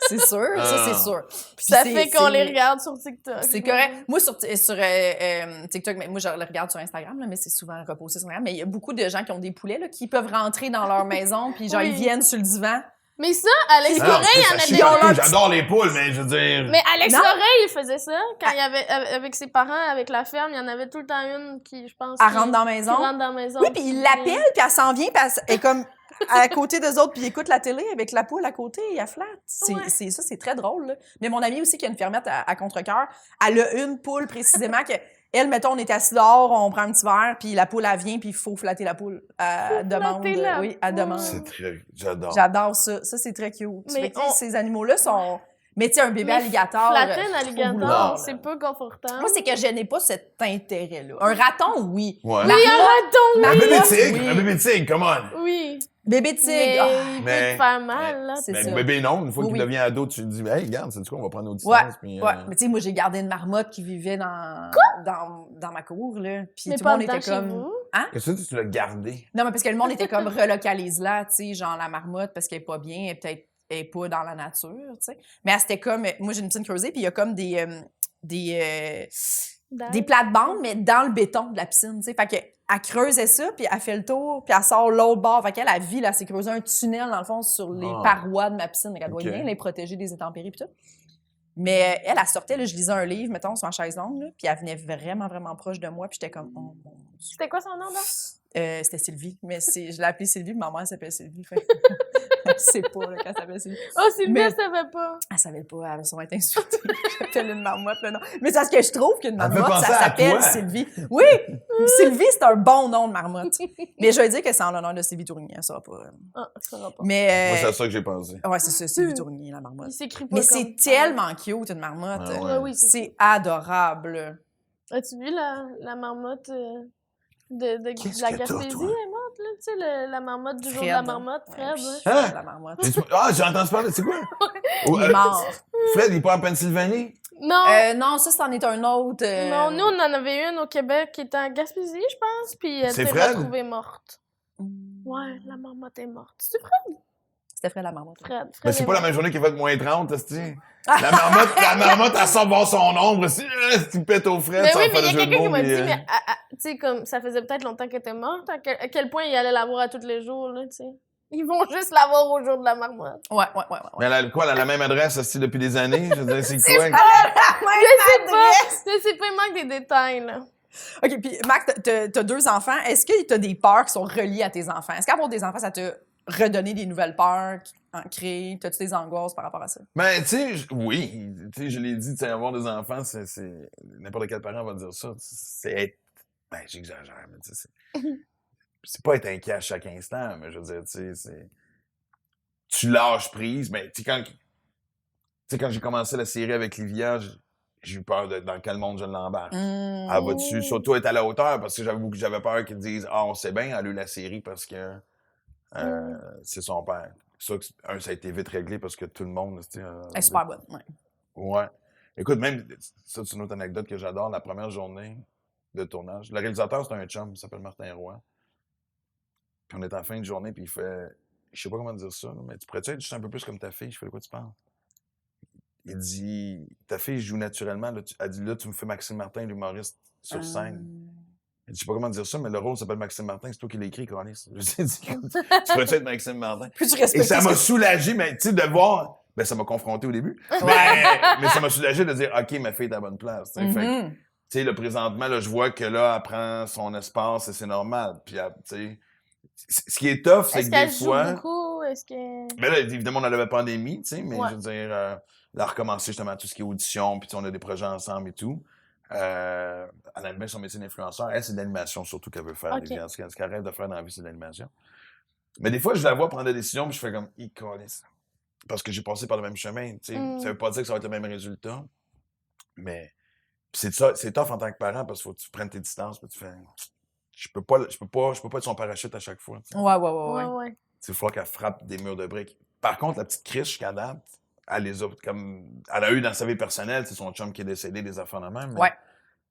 C'est sûr, ça, Ah. c'est sûr. Puis Ça c'est- fait qu'on c'est- les regarde sur TikTok. C'est correct. Moi, sur TikTok, mais moi, je le regarde sur Instagram, là, mais c'est souvent reposé sur Instagram. Mais il y a beaucoup de gens qui ont des poulets là, qui peuvent rentrer dans leur maison, puis genre, Oui. ils viennent sur le divan. Mais ça, Alex Non, Correille, il y ça en a chie des... partout. leur J'adore les poules, mais je veux dire... Mais Alex Non. Correille, il faisait ça. Quand il y avait, avec ses parents, avec la ferme, il y en avait tout le temps une qui, je pense... Elle qui- rentre dans la qui maison. rentre dans la maison. Oui, puis il l'appelle, puis elle s'en vient, puis elle est comme à côté d'eux autres, puis il écoute la télé avec la poule à côté, et elle flatte. Ouais. C'est très drôle, là. Mais mon amie aussi, qui a une fermette à Contrecoeur, elle a une poule précisément que... Elle, mettons, on est assis dehors, on prend un petit verre, puis la poule, elle vient, puis il faut flatter la poule. Elle demande. flatter la Oui, elle poule. demande. C'est très... J'adore. J'adore ça. Ça, c'est très cute. Mais Fait que, on- ces animaux-là sont... Mais tu sais, un bébé Mais alligator... Flatter un faut vouloir, alligator, là. c'est pas confortable. Moi, c'est que je n'ai pas cet intérêt-là. Un raton, oui. Ouais. La- Oui, un raton, Ma Un bébé motte, tigre, oui. un bébé tigre, come on. oui. Bébé tigre. Mais ah, il peut mais- te faire mal, là. c'est Mais ça. le bébé, non. Une fois qu'il Oui. devient ado, tu te dis, hey, regarde, c'est du quoi, on va prendre nos distances. Ouais, puis, ouais. Mais tu sais, moi, j'ai gardé une marmotte qui vivait dans ma cour, là. Puis Mais tout le pas monde dedans était chez comme... vous. Qu'est-ce que tu l'as gardé? Non, mais parce que le monde était comme relocalise-la, tu sais, genre la marmotte, parce qu'elle est pas bien, elle est pas dans la nature, tu sais. Mais elle, c'était comme... Moi, j'ai une piscine creusée, puis il y a comme des plates-bandes, mais dans le béton de la piscine, tu sais. Fait qu'elle creusait ça, puis elle fait le tour, puis elle sort l'autre bord. Fait qu'elle, elle vit, là, elle s'est creusé un tunnel, dans le fond, sur les Ah. parois de ma piscine. Donc, elle doit Ok. bien les protéger des intempéries, puis tout. Mais elle sortait, là, je lisais un livre, mettons, sur ma chaise longue, là, puis elle venait vraiment, vraiment proche de moi, puis j'étais comme, oh mon Dieu. C'était quoi son nom, là? C'était Sylvie, mais je l'ai appelée Sylvie, ma mère s'appelle Sylvie. Fait elle sait pas là, quand elle s'appelle Sylvie. Oh, Sylvie, Mais- elle savait pas. Elle savait pas, elle va sûrement être insultée. J'appelle une marmotte, là, non. Mais c'est ce que je trouve qu'une Elle me fait marmotte, penser ça à s'appelle toi. Sylvie. Oui! Sylvie, c'est un bon nom de marmotte. Mais je vais dire que c'est en l'honneur de Sylvie Tourigny, ça va pas. Ah, ça va pas. Mais. Moi, c'est à ça que j'ai pensé. Ouais, c'est ça, Sylvie Tourigny, la marmotte. Il s'écrit pas Mais comme... c'est tellement cute, une marmotte. Ah Ouais, oui, c'est C'est adorable. As-tu vu la marmotte de Qu'est-ce la que t'as, Gaspésie, toi? elle est morte, là? Tu sais, la marmotte du jour de Fred. la marmotte, Ouais, Fred, puis hein? Hein? La marmotte. J'ai entendu parler, c'est quoi? Il est mort. Fred, il est pas en Pennsylvanie? Non! Non, ça, c'en est un autre. Non, nous, on en avait une au Québec qui était en Gaspésie, je pense, puis elle C'est s'est Fred? retrouvée morte. Ouais, la marmotte est morte. C'est Fred? C'était Fred la marmotte. Fred. Mais Fred c'est est pas la mort. même journée qu'il fait moins 30, esti. La marmotte, elle sort voir son ombre, si tu pètes au frais, Mais ça oui, va mais faire il y le a jeu de quelqu'un qui mots, m'a dit, mais, mais tu sais, comme ça faisait peut-être longtemps qu'elle était morte, à quel point il allait la voir à tous les jours, là, tu sais. Ils vont juste la voir au jour de la marmotte. Ouais. Mais elle a quoi, elle a la même adresse, esti, depuis des années? Je veux dire, c'est quoi? Je sais pas, il manque des détails, là. OK, puis Mac, t'as 2 enfants. Est-ce que t'as des peurs qui sont reliées à tes enfants? Est-ce qu'avoir des enfants, ça t'a redonné des nouvelles peurs ancrées? T'as-tu des angoisses par rapport à ça? Ben, tu sais, oui. Tu sais, je l'ai dit, tu sais, avoir des enfants, c'est n'importe quel parent va dire ça. C'est être... Ben, j'exagère, mais tu sais, c'est pas être inquiet à chaque instant, mais je veux dire, tu sais, c'est... Tu lâches prise, mais tu sais, quand j'ai commencé la série avec Livia, j'ai eu peur de dans quel monde je l'embarque. Elle va-tu surtout être à la hauteur, parce que j'avais peur qu'ils disent « Ah, on sait bien, elle a eu la série parce que c'est son père. » Ça, ça a été vite réglé parce que tout le monde... tu sais, Elle est super bonne, ouais. Ouais. Écoute, même, ça, c'est une autre anecdote que j'adore. La première journée de tournage, le réalisateur, c'est un chum, il s'appelle Martin Roy. Puis on est en fin de journée, puis il fait, je sais pas comment dire ça, là, mais tu pourrais-tu être juste un peu plus comme ta fille? Je fais de quoi tu parles? Il dit, ta fille joue naturellement. Là, elle dit, là, tu me fais Maxime Martin, l'humoriste, sur scène. Je sais pas comment dire ça, mais le rôle s'appelle Maxime Martin, c'est toi qui l'as écrit, Carlis. Je lui ai dit, tu pourrais-tu être Maxime Martin? Peux-tu Et respecter ça ce m'a que- soulagé, mais tu sais, de voir, ben ça m'a confronté au début, mais ça m'a soulagé de dire, OK, ma fille est à la bonne place. Tu sais. Fait que, Mhm. tu sais, là, présentement, là, je vois que là, elle prend son espace et c'est normal. Puis, tu sais, ce qui est tough, c'est Est-ce que des qu'elle fois... joue beaucoup? Est-ce que... Mais là, évidemment, on avait la pandémie, tu sais, mais Ouais. je veux dire, là, recommencer justement tout ce qui est audition, puis tu sais, on a des projets ensemble et tout. Elle aime bien son métier d'influenceur. Elle, c'est de l'animation surtout qu'elle veut faire. Ok. Ce qu'elle rêve de faire dans la vie, c'est de l'animation. Mais des fois, je la vois prendre des décisions, puis je fais comme, calisse. Parce que j'ai passé par le même chemin, tu sais. Ça veut pas dire que ça va être le même résultat, mais c'est ça, c'est tough en tant que parent, parce qu'il faut que tu prennes tes distances, puis tu fais, je peux pas être son parachute à chaque fois, tu sais. Ouais. Il faut qu'elle frappe des murs de briques. Par contre, la petite Chris, jusqu'à date, elle les a comme. Elle a eu dans sa vie personnelle, c'est son chum qui est décédé, des affaires de même. Ouais.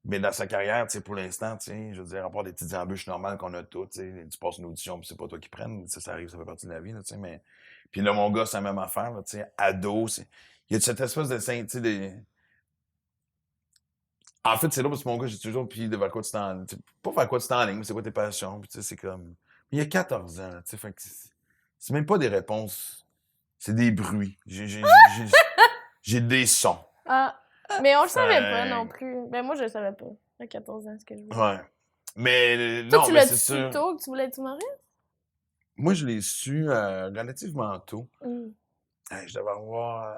Mais dans sa carrière, tu sais, pour l'instant, tu sais, je veux dire, à part des petites embûches normales qu'on a toutes, tu sais, tu passes une audition, puis c'est pas toi qui prennes, ça arrive, ça fait partie de la vie, là, tu sais, mais. Puis là, mon gars, c'est la même affaire, là, tu sais, ado, il y a cette espèce de, tu sais, En fait, c'est là parce que mon gars, j'ai toujours, puis vers quoi tu t'en. Pas vers quoi tu t'enlignes, mais c'est quoi tes passions, puis tu sais, c'est comme. Il y a 14 ans, tu sais, fait que c'est même pas des réponses, c'est des bruits. J'ai des sons. Ah, mais on le savait Fait- pas non plus. Ben moi, je le savais pas. À 14 ans, ce que je voulais. Ouais. Mais Toi, non, tu mais l'as c'est su ça. tôt que tu voulais être humoriste? Moi, je l'ai su relativement tôt. Mm. Hey, je devais avoir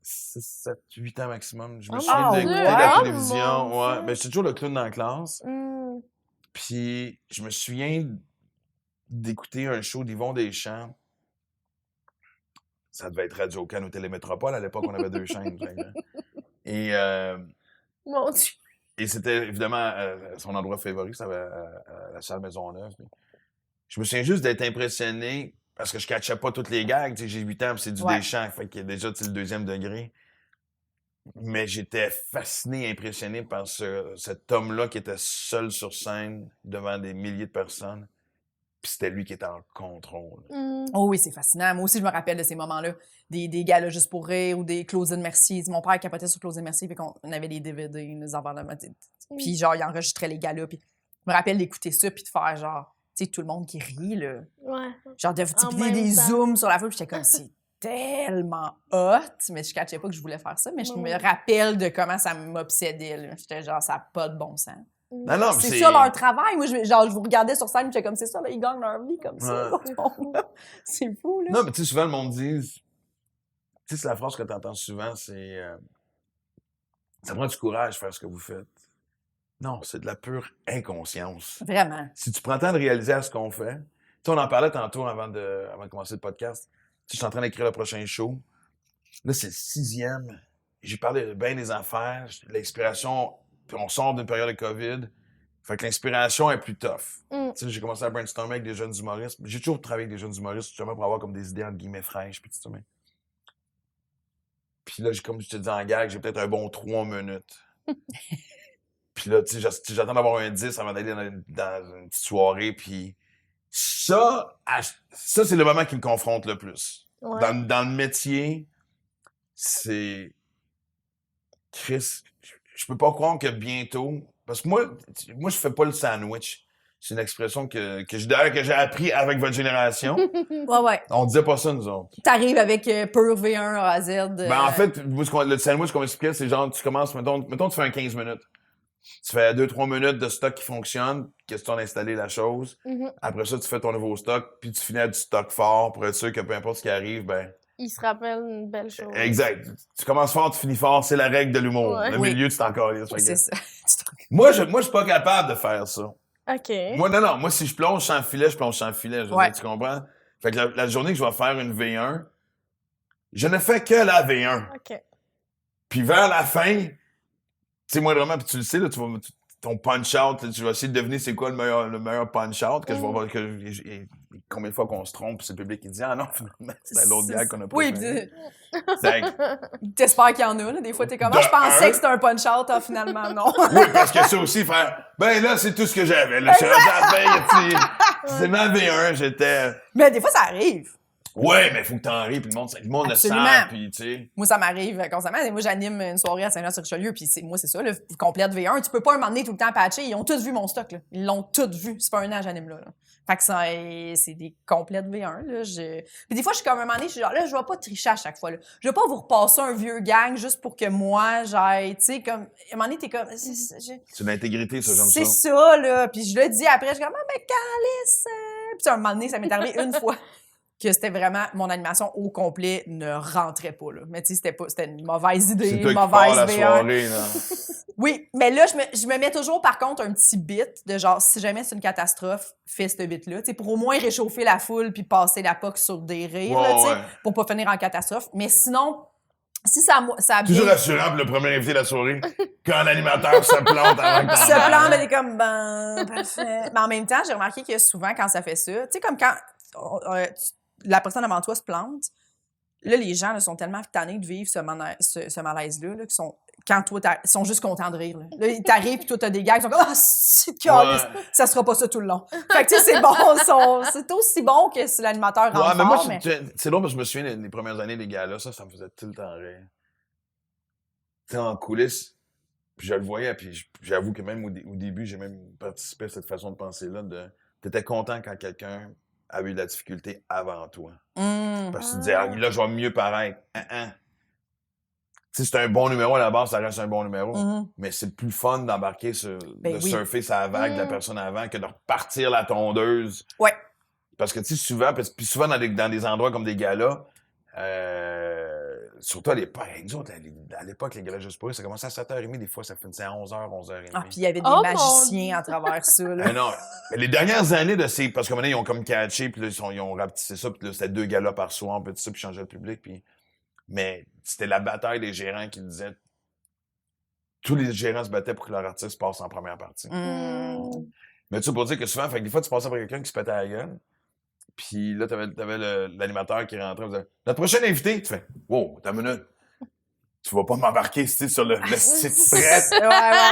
6, 7, 8 ans maximum. Je me Oh souviens mon d'écouter Dieu! la Oh télévision. mon Ouais. Dieu! Ben, j'étais toujours le clown dans la classe. Mm. Puis, je me souviens d'écouter un show d'Yvon Deschamps. Ça devait être Radio-Can ou Télémétropole. À l'époque, on avait 2 chaînes. Fait que- Et, Mon Dieu. et c'était évidemment son endroit favori, c'était la salle Maisonneuve. Puis je me souviens juste d'être impressionné parce que je ne catchais pas toutes les gags. Tu sais, j'ai 8 ans, puis c'est du Ouais. Deschamps. Fait qu'il y a déjà tu sais, le 2e degré. Mais j'étais fasciné, impressionné par cet homme-là qui était seul sur scène devant des milliers de personnes. Puis c'était lui qui était en contrôle. Mm. Oh oui, c'est fascinant. Moi aussi, je me rappelle de ces moments-là. Des galas juste pour rire ou des Claudine Mercier. Mon père capotait sur Claudine Mercier, fait qu'on avait les DVD, les enfants de Puis genre, il enregistrait les galas. Puis je me rappelle d'écouter ça, puis de faire genre, tu sais, tout le monde qui rit, là. Ouais. Genre, de En multiplier même des temps. zooms sur la foule, puis j'étais comme, c'est tellement hot, mais je catchais pas que je voulais faire ça, mais je Ouais, me ouais. rappelle de comment ça m'obsédait, là. J'étais genre, ça n'a pas de bon sens. Non, non, mais C'est ça leur travail. Moi, je vous regardais sur scène, j'étais comme, c'est ça, là, ils gagnent leur vie comme ça. C'est fou, là. Non, mais tu sais, souvent, le monde dit... Tu sais, c'est la phrase que tu entends souvent, c'est... ça prend du courage de faire ce que vous faites. Non, c'est de la pure inconscience. Vraiment. Si tu prends le temps de réaliser à ce qu'on fait... Tu sais, on en parlait tantôt avant de commencer le podcast. Tu sais, je suis en train d'écrire le prochain show. Là, c'est le 6e. J'ai parlé de bien des affaires. L'inspiration... Puis on sort d'une période de COVID. Fait que l'inspiration est plus tough. Tu sais, j'ai commencé à brainstormer avec des jeunes humoristes. J'ai toujours travaillé avec des jeunes humoristes, justement, pour avoir comme des idées, entre guillemets, fraîches. Puis tout ça, mais... Puis là, comme je te dis en gag, j'ai peut-être un bon 3 minutes. Puis là, tu sais, j'attends d'avoir un 10 avant d'aller dans une petite soirée. Puis ça, c'est le moment qui me confronte le plus. Ouais. Dans le métier, c'est... Chris, je peux pas croire que bientôt... Parce que moi, je fais pas le sandwich. C'est une expression que j'ai appris avec votre génération. Ouais. On disait pas ça, nous autres. T'arrives avec pur V1 à Z. Ben, en fait, le sandwich qu'on m'expliquait, c'est genre, tu commences, mettons, tu fais un 15 minutes. Tu fais 2-3 minutes de stock qui fonctionne, question d'installer la chose. Après ça, tu fais ton nouveau stock, puis tu finis avec du stock fort pour être sûr que peu importe ce qui arrive, ben... Il se rappelle une belle chose. Exact. Tu commences fort, tu finis fort, c'est la règle de l'humour. Ouais. Le milieu, tu t'en calisses. C'est ça. Moi, je suis pas capable de faire ça. OK. Moi, si je plonge sans filet, je plonge sans filet. Je veux Ouais. dire, tu comprends? Fait que la journée que je vais faire une V1, je ne fais que la V1. OK. Puis vers la fin, tu sais, moi, vraiment, puis tu le sais, là, ton punch-out, tu vas essayer de deviner c'est quoi le meilleur punch-out, que je vais voir, combien de fois qu'on se trompe, puis c'est le public qui dit « Ah non, finalement, c'est l'autre gag qu'on a préféré. Oui, t'espères qu'il y en a, là. Des fois, t'es comme, je pensais que c'était un punch-out, finalement, non. Oui, parce que ça aussi, faire, ben là, c'est tout ce que j'avais, là. Je suis rendu à la fin, c'est ma V1, j'étais... Mais des fois, ça arrive. Ouais, mais il faut que t'en ris, puis le monde le sent, puis tu sais... Moi, ça m'arrive constamment. Moi, j'anime une soirée à Saint-Jean-sur-Richelieu, puis moi, c'est ça, le complète V1. Tu peux pas un moment donné tout le temps patcher. Ils ont tous vu mon stock, là. Ils l'ont tous vu. C'est pas un an, j'anime là. Fait que c'est des complètes V1, là. Puis des fois, je suis comme un moment donné, je suis genre, là, je vais pas tricher à chaque fois, là. Je vais pas vous repasser un vieux gang juste pour que moi, j'aille, tu sais, comme... À un moment donné, t'es comme... C'est l'intégrité, ça, j'aime ça. C'est ça, là. Puis je le dis après, je suis comme, ben, calice! Puis à un moment donné, ça m'est arrivé une fois que c'était vraiment, mon animation au complet ne rentrait pas, là. Mais tu sais, c'était une mauvaise idée, une mauvaise la V1. soirée, là. Oui, mais là, je me mets toujours, par contre, un petit bit de genre, si jamais c'est une catastrophe, fais ce bit-là, tu sais, pour au moins réchauffer la foule puis passer la POC sur des rires, là, tu sais, pour pas finir en catastrophe. Mais sinon, si ça a toujours rassurant pour le premier invité de la soirée, quand l'animateur se plante avant que t'en se plante, mais t'es comme, ben, parfait. Mais en même temps, j'ai remarqué que souvent, quand ça fait ça, tu sais, comme quand la personne avant toi se plante, là, les gens là, sont tellement tannés de vivre ce malaise-là, là, qu'ils sont, quand toi, ils sont juste contents de rire. Là, ils t'arrivent, puis toi, t'as des gars qui sont comme « Ah, c'est calice! » Ça sera pas ça tout le long. Fait que, tu sais, c'est bon. C'est aussi bon que si l'animateur rentre mais moi, fort, c'est drôle parce que je me souviens les premières années, les gars-là, ça me faisait tout le temps rire. Tu sais, en coulisses, puis je le voyais, puis j'avoue que même au début, j'ai même participé à cette façon de penser-là, t'étais content quand quelqu'un avait eu de la difficulté avant toi. Parce que tu te disais, là, je vais mieux paraître. Tu sais, c'est un bon numéro à la base, ça reste un bon numéro. Mais c'est plus fun d'embarquer surfer sur la vague de la personne avant que de repartir la tondeuse. Ouais. Parce que, tu sais, souvent dans des endroits comme des galas, surtout à l'époque, les galas Juste pour rire, ça commençait à 7h30, des fois, ça finissait à 11h, 11h30. Ah, puis il y avait des magiciens à travers ça, là. Mais non, mais les dernières années, parce que maintenant, ils ont comme catché, puis là, ils ont rapetissé ça, puis là, c'était 2 galas par soir, puis tout ça, puis changer le public, puis... Mais c'était la bataille des gérants qui disaient... Tous les gérants se battaient pour que leur artiste passe en première partie. Mais tu sais, pour dire que souvent, fait que des fois, tu passais par quelqu'un qui se pétait à la gueule, puis là, t'avais l'animateur qui rentrait, il disait « Notre prochain invité! » Tu fais « Wow, t'as une minute! Tu vas pas m'embarquer, sur le site prêt! »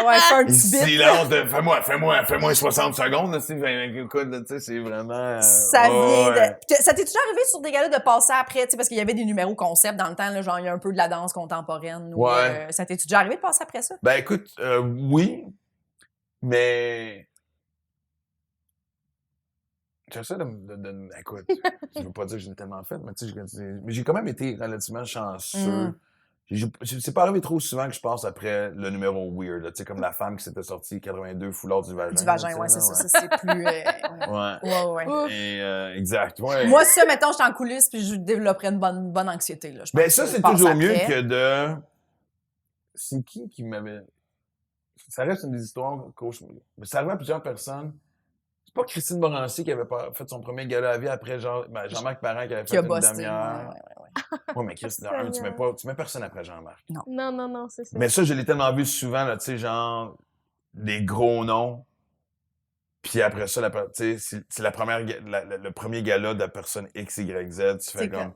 Ouais, fais un petit bit. Silence de fais-moi 60 secondes, là, écoute, tu sais, c'est vraiment... Ça vient de... Ça t'est toujours arrivé sur des galas de passer après, tu sais, parce qu'il y avait des numéros concept dans le temps, là, genre, il y a un peu de la danse contemporaine. Ça t'est déjà arrivé de passer après ça? Ben, écoute, oui, mais... J'essaie écoute, je veux pas dire que j'ai tellement fait, mais tu sais, j'ai quand même été relativement chanceux. C'est pas arrivé trop souvent que je passe après le numéro weird, là, tu sais, comme la femme qui s'était sortie 82 foulards du vagin. Du vagin, là, ouais, tu sais, c'est là, ça. Ça, c'est plus. Ouais. Ouais. Et exact. Ouais. Moi, ça, mettons, j'étais en coulisses puis je développerais une bonne anxiété. Là, je Ben pense ça, que c'est je passe toujours après. mieux que de. C'est qui m'avait. Ça reste une des histoires cauchemar. Ça arrive à plusieurs personnes. C'est pas Christine Morancy qui avait fait son premier gala à vie après Jean-Marc Parent qui avait Qui fait a une bossé. demi-heure. Ouais. Ouais, mais Christine, tu mets personne après Jean-Marc. Non, c'est ça. Mais ça, je l'ai tellement vu souvent, là, tu sais, genre, des gros noms. Puis après ça, tu sais, c'est le premier gala de personne X, Y, Z. Tu fais comme.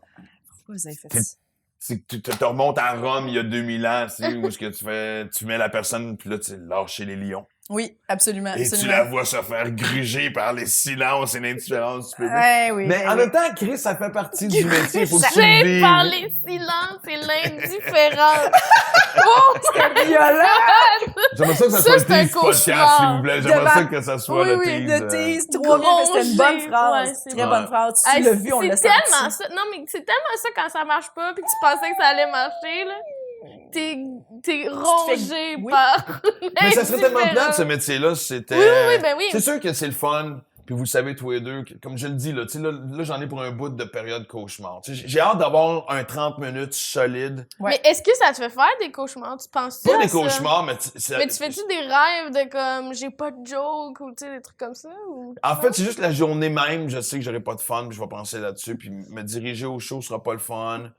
Pourquoi vous avez fait ça? Tu te remontes à Rome il y a 2000 ans, tu sais, où est-ce que tu mets la personne, puis là, tu lâches chez les lions. Oui, absolument. Et tu la vois se faire gruger par les silences et l'indifférence du public. Oui, Mais en même temps, Chris, ça fait partie du métier. Il faut que tu le J'ai vives. par les silences et l'indifférence. c'est violent! J'aimerais ça que ça Ça, soit c'est le un tease podcast, cauchemar. s'il vous plaît. J'aimerais ça que ça soit le Oui, tease. le tease, 3 minutes, c'était une bonne Grongé. phrase. Ouais, c'est Très bon. bonne phrase. Tu Hey, l'as vu, on l'a c'est senti. tellement ça. Non, mais c'est tellement ça quand ça marche pas puis que tu pensais que ça allait marcher, là. T'es rongé oui. par Mais ça serait tellement l'indifférence. plate, ce métier-là, si c'était... Oui, ben oui. C'est sûr que c'est le fun, puis vous le savez tous les deux, comme je le dis, là, tu sais, là, j'en ai pour un bout de période cauchemar. Tu sais, j'ai hâte d'avoir un 30 minutes solide. Ouais. Mais est-ce que ça te fait faire des cauchemars? Tu penses-tu Pas à des ça? cauchemars, mais... Mais tu fais-tu des rêves de comme j'ai pas de joke ou tu sais des trucs comme ça? Ou... En fait, c'est juste la journée même, je sais que j'aurai pas de fun, puis je vais penser là-dessus, puis me diriger au show sera pas le fun.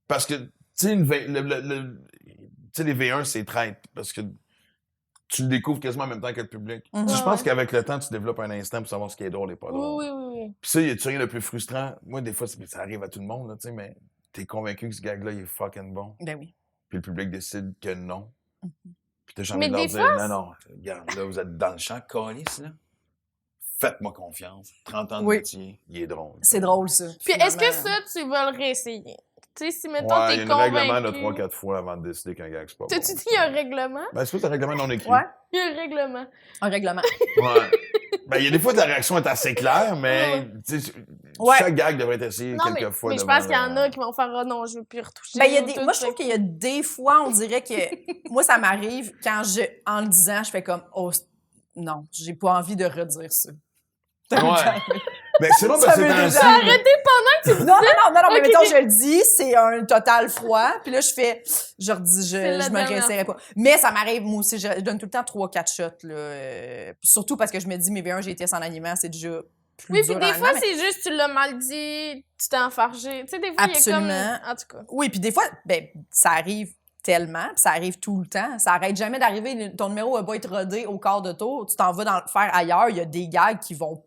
Parce que, tu sais, tu sais, les V1, c'est traite, parce que tu le découvres quasiment en même temps que le public. Mhm. Je Ouais, pense ouais. qu'avec le temps, tu développes un instinct pour savoir ce qui est drôle et pas drôle. Oui. Puis ça, y a-tu rien de plus frustrant? Moi, des fois, ça arrive à tout le monde, là, tu sais, mais t'es convaincu que ce gag-là, il est fucking bon. Ben oui. Puis le public décide que non. Puis t'as jamais Mais de leur des dire, fois, non, regarde, là, vous êtes dans le champ, câlisse, là. Faites-moi confiance. 30 ans de Oui. métier, il est drôle. C'est drôle, ça. Puis est-ce que Finalement. ça, tu vas le réessayer? Tu sais, si mettons Ouais, il y t'es a un règlement de convaincu... 3-4 fois avant de décider qu'un gag, c'est pas bon. T'as-tu dit il y a un règlement? Ben, c'est pas un règlement non écrit. Ouais, Il y a un règlement. un règlement. Ouais. Ben, il y a des fois, ta réaction est assez claire, mais tu sais, Ouais. chaque gag devrait être essayé Non, quelques fois. mais je devant pense qu'il y en le- a qui vont faire « Oh non, je veux plus retoucher. » Ben, il y a ou des... tout, Moi, je trouve fait qu'il y a des fois, on dirait que... Moi, ça m'arrive quand en le disant, je fais comme « Oh, non, j'ai pas envie de redire ça. » Ouais. Ben, c'est bon Ça parce que veut c'est un déjà signe. Arrêtez pendant que tu Non, mais Ok, mettons, ok. je le dis, c'est un total froid. Puis là, je fais, je redis, C'est la je me dernière réessayerai pas. Mais ça m'arrive, moi aussi, je donne tout le temps 3-4 shots, là. Surtout parce que je me dis, mes V1, j'ai été sans aliment, c'est déjà plus Oui, dur puis des en fois, aliment, mais- c'est juste tu l'as mal dit, tu t'es enfargé. Tu sais, des fois, il y a Absolument. comme... En tout cas. Oui, puis des fois, ben, ça arrive tellement, puis ça arrive tout le temps. Ça arrête jamais d'arriver. Ton numéro va pas être rodé au quart de tour. Tu t'en vas faire ailleurs. Il y a des gags qui vont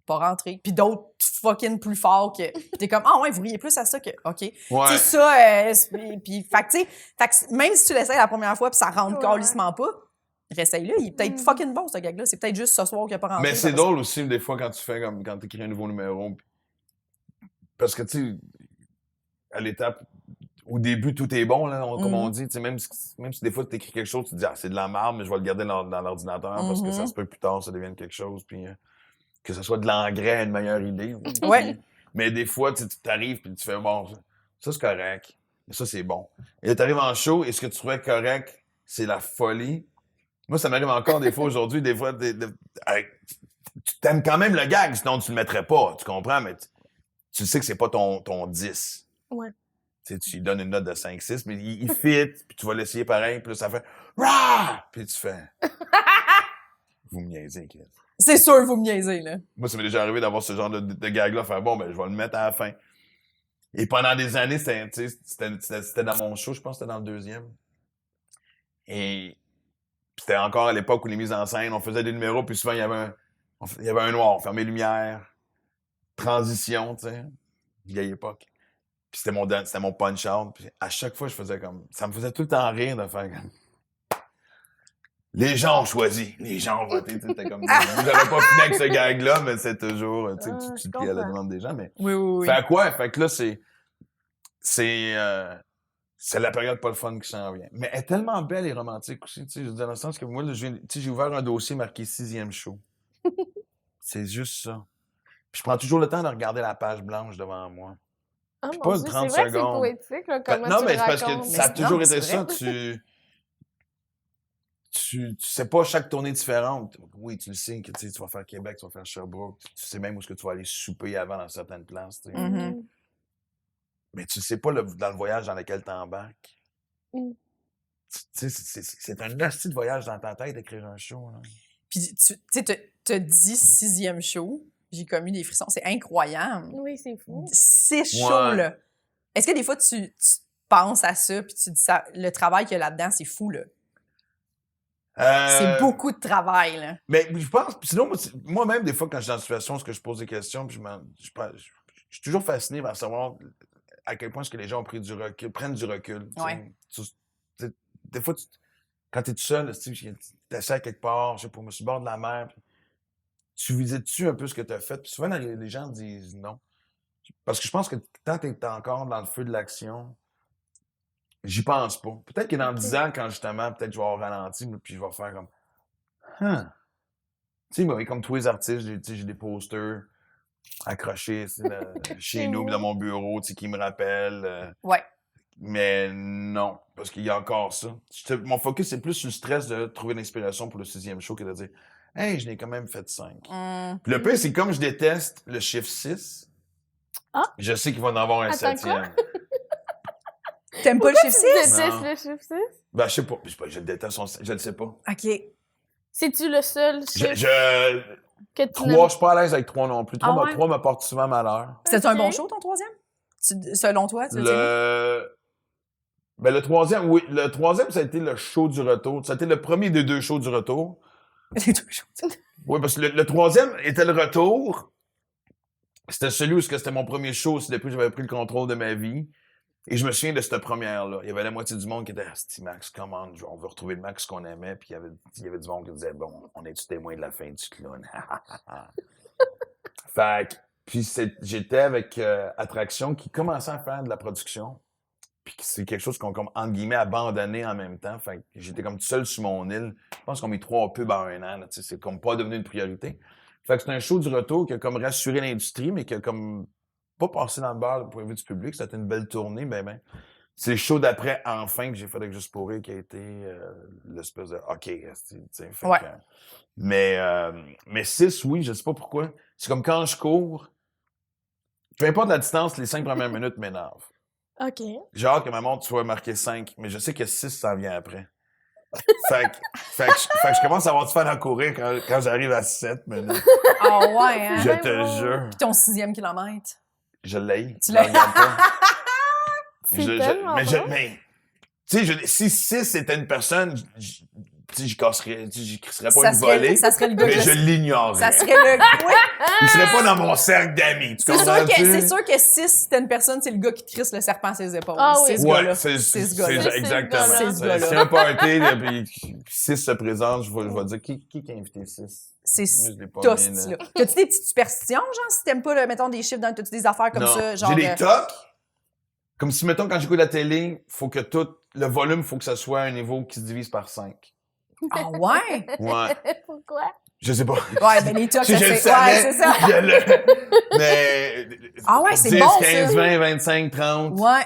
pas rentrer. Puis d'autres fucking plus forts que... Puis t'es comme, ah ouais, vous riez plus à ça que... OK. Ouais. C'est ça, puis fait que, tu sais, même si tu l'essayes la première fois puis ça rentre Ouais. carlissement pas, réessaye-le. Il est peut-être fucking bon, ce gag-là. C'est peut-être juste ce soir qu'il a pas rentré. Mais c'est parce- drôle aussi, des fois, quand tu fais comme quand tu écris un nouveau numéro. Parce que, tu sais, à l'étape, au début, tout est bon, là, comme on dit. Tu sais, même si des fois, tu écris quelque chose, tu te dis, ah, c'est de la merde, mais je vais le garder dans l'ordinateur parce que ça se peut plus tard, ça devienne quelque chose. Puis que ce soit de l'engrais, une meilleure idée. Ouais. Mais des fois, tu arrives puis tu fais, bon, ça c'est correct. Mais ça, c'est bon. Et là, tu arrives en show et ce que tu trouvais correct, c'est la folie. Moi, ça m'arrive encore des fois aujourd'hui, des fois, tu t'aimes quand même le gag, sinon tu le mettrais pas, tu comprends? Mais tu sais que c'est pas ton 10. Ouais. Tu sais, tu lui donnes une note de 5-6, mais il fit, puis tu vas l'essayer pareil, puis là, ça fait « Rah! » Puis tu fais « Vous me niaisez, Chris. » C'est sûr, vous me niaisez, là. Moi, ça m'est déjà arrivé d'avoir ce genre de gag-là, faire « Bon, ben, je vais le mettre à la fin. » Et pendant des années, c'était dans mon show, je pense que c'était dans le 2e. Et c'était encore à l'époque où les mises en scène, on faisait des numéros, puis souvent, il y avait un noir, fermé lumière, transition, tu sais, vieille époque. Puis c'était mon punch-out. Puis à chaque fois, je faisais comme... Ça me faisait tout le temps rire de faire comme... Les gens ont choisi, les gens ont voté. C'était comme... J'avais pas fini avec ce gag-là, mais c'est toujours... Tu sais, tu je te plies à la comprends. demande des gens, mais... Oui. Fait à quoi? Fait que là, c'est la période pas le fun qui s'en vient. Mais elle est tellement belle et romantique aussi, tu sais, dans le sens que moi, là, j'ai ouvert un dossier marqué 6e show. C'est juste ça. Puis je prends toujours le temps de regarder la page blanche devant moi. Ah, Puis mon pas Dieu, 30 c'est vrai que c'est secondes. poétique, là, comment Non, tu mais le c'est parce que racontes. ça a Mais toujours non, été c'est ça. vrai. Tu sais pas chaque tournée différente. Oui, tu le sais que tu vas faire Québec, tu vas faire Sherbrooke. Tu sais même où est-ce que tu vas aller souper avant dans certaines places. Tu sais. Mhm. Mais tu sais pas dans le voyage dans lequel tu embarques. Mm. Tu sais, c'est un hostie de voyage dans ta tête d'écrire un show. Là. Puis, tu sais, t'as dit 6e show. J'ai commis des frissons. C'est incroyable. Oui, c'est fou. 6 shows, Ouais. là. Est-ce que des fois, tu penses à ça, puis tu dis ça, le travail qu'il y a là-dedans, c'est fou, là. C'est beaucoup de travail, là. Mais je pense, sinon, moi-même, des fois, quand je suis dans une situation où je pose des questions, puis je suis toujours fasciné par savoir à quel point est-ce que les gens ont pris du recul, prennent du recul. Ouais. Des fois, quand tu es tout seul, tu es à quelque part, je sais pas, moi, sur le bord de la mer, tu visites-tu un peu ce que tu as fait? Puis souvent, les gens disent non. Parce que je pense que tant que tu es encore dans le feu de l'action, j'y pense pas. Peut-être que dans 10 ans, quand justement, peut-être je vais avoir ralenti, puis je vais faire comme Tu sais, mais comme tous les artistes, j'ai des posters accrochés chez nous, dans mon bureau, qui me rappellent. Ouais. Mais non, parce qu'il y a encore ça. Mon focus, c'est plus sur le stress de trouver l'inspiration pour le 6e show que de dire « Hey, je n'ai quand même fait 5. Puis le pire, c'est comme je déteste le chiffre 6, je sais qu'il va en avoir un Attends, 7e. T'aimes pas le chiffre 6? Tu détestes Non. le chiffre 6? Ben, je sais pas. Je le déteste, je le sais pas. OK. C'est-tu le seul chiffre que tu 3, n'aimes je suis pas à l'aise avec 3 non plus. 3, Ah ouais? 3 me porte souvent malheur. C'était un bon Ok. show, ton 3e? Selon toi, tu veux dire? Ben, le 3e, oui. Le 3e, ça a été le show du retour. Ça a été le premier des 2 shows du retour. Les 2 shows. Oui, parce que le 3e était le retour. C'était celui où c'était mon premier show aussi depuis que j'avais pris le contrôle de ma vie. Et je me souviens de cette première-là. Il y avait la moitié du monde qui était « Asti, Max, comment on veut retrouver le Max qu'on aimait. » Puis il y avait du monde qui disait « Bon, on est-tu témoin de la fin du clown? » Fait que, puis j'étais avec Attraction qui commençait à faire de la production. Puis c'est quelque chose qu'on, comme, entre guillemets, abandonné en même temps. Fait que j'étais comme tout seul sur mon île. Je pense qu'on met 3 pubs en un an. Là, c'est comme pas devenu une priorité. Fait que c'est un show du retour qui a comme rassuré l'industrie, mais qui a comme pas passé dans le beurre du point de vue du public. C'était une belle tournée, ben. C'est le show d'après, enfin, que j'ai fait avec Juste pour rire, qui a été l'espèce de OK. Ouais. Mais 6, oui, je sais pas pourquoi. C'est comme quand je cours, peu importe la distance, les 5 premières minutes m'énervent. OK. J'ai hâte que ma montre soit marquée 5, mais je sais que 6 s'en vient après. fait que je commence à avoir du fun à courir quand j'arrive à 7 minutes. Ah ouais, hein? Je ben te bon. jure. Puis ton 6e kilomètre? Je l'ai. Tu Je le regarde pas. C'est tellement Mais, drôle. tu sais, si 6 c'était une personne, j'y casserais, j'y crisserais pas Ça une serait- volée, ça serait le gars mais que je je- l'ignorerais. Ça serait le... Ouais. Il serait pas dans mon cercle d'amis. Tu C'est comprends-tu? sûr que 6, si t'es une personne, c'est le gars qui te crisse le serpent à ses épaules. Ah oui. C'est ce Ouais, gars-là. c'est ce gars-là. C'est exactement. ce gars-là. C'est ce gars-là. C'est un party, là, puis 6 se présente, je vais dire qui a invité 6? C'est Moi, je l'ai pas tosti, mis, là. T'as-tu des petites superstitions, genre, si t'aimes pas, mettons, des chiffres, t'as-tu des affaires comme Non. ça, genre... J'ai des tocs. Comme si, mettons, quand j'écoute la télé, faut que le volume, faut que ça soit à un niveau qui se divise par 5. Ah ouais? Ouais. Pourquoi? Je sais pas. Ouais, mais les tocs, Si ça je le c'est... savais, Ouais, c'est ça. je le... Mais... Ah ouais, c'est 10, bon, 15, ça. 20, 25, 30. Ouais.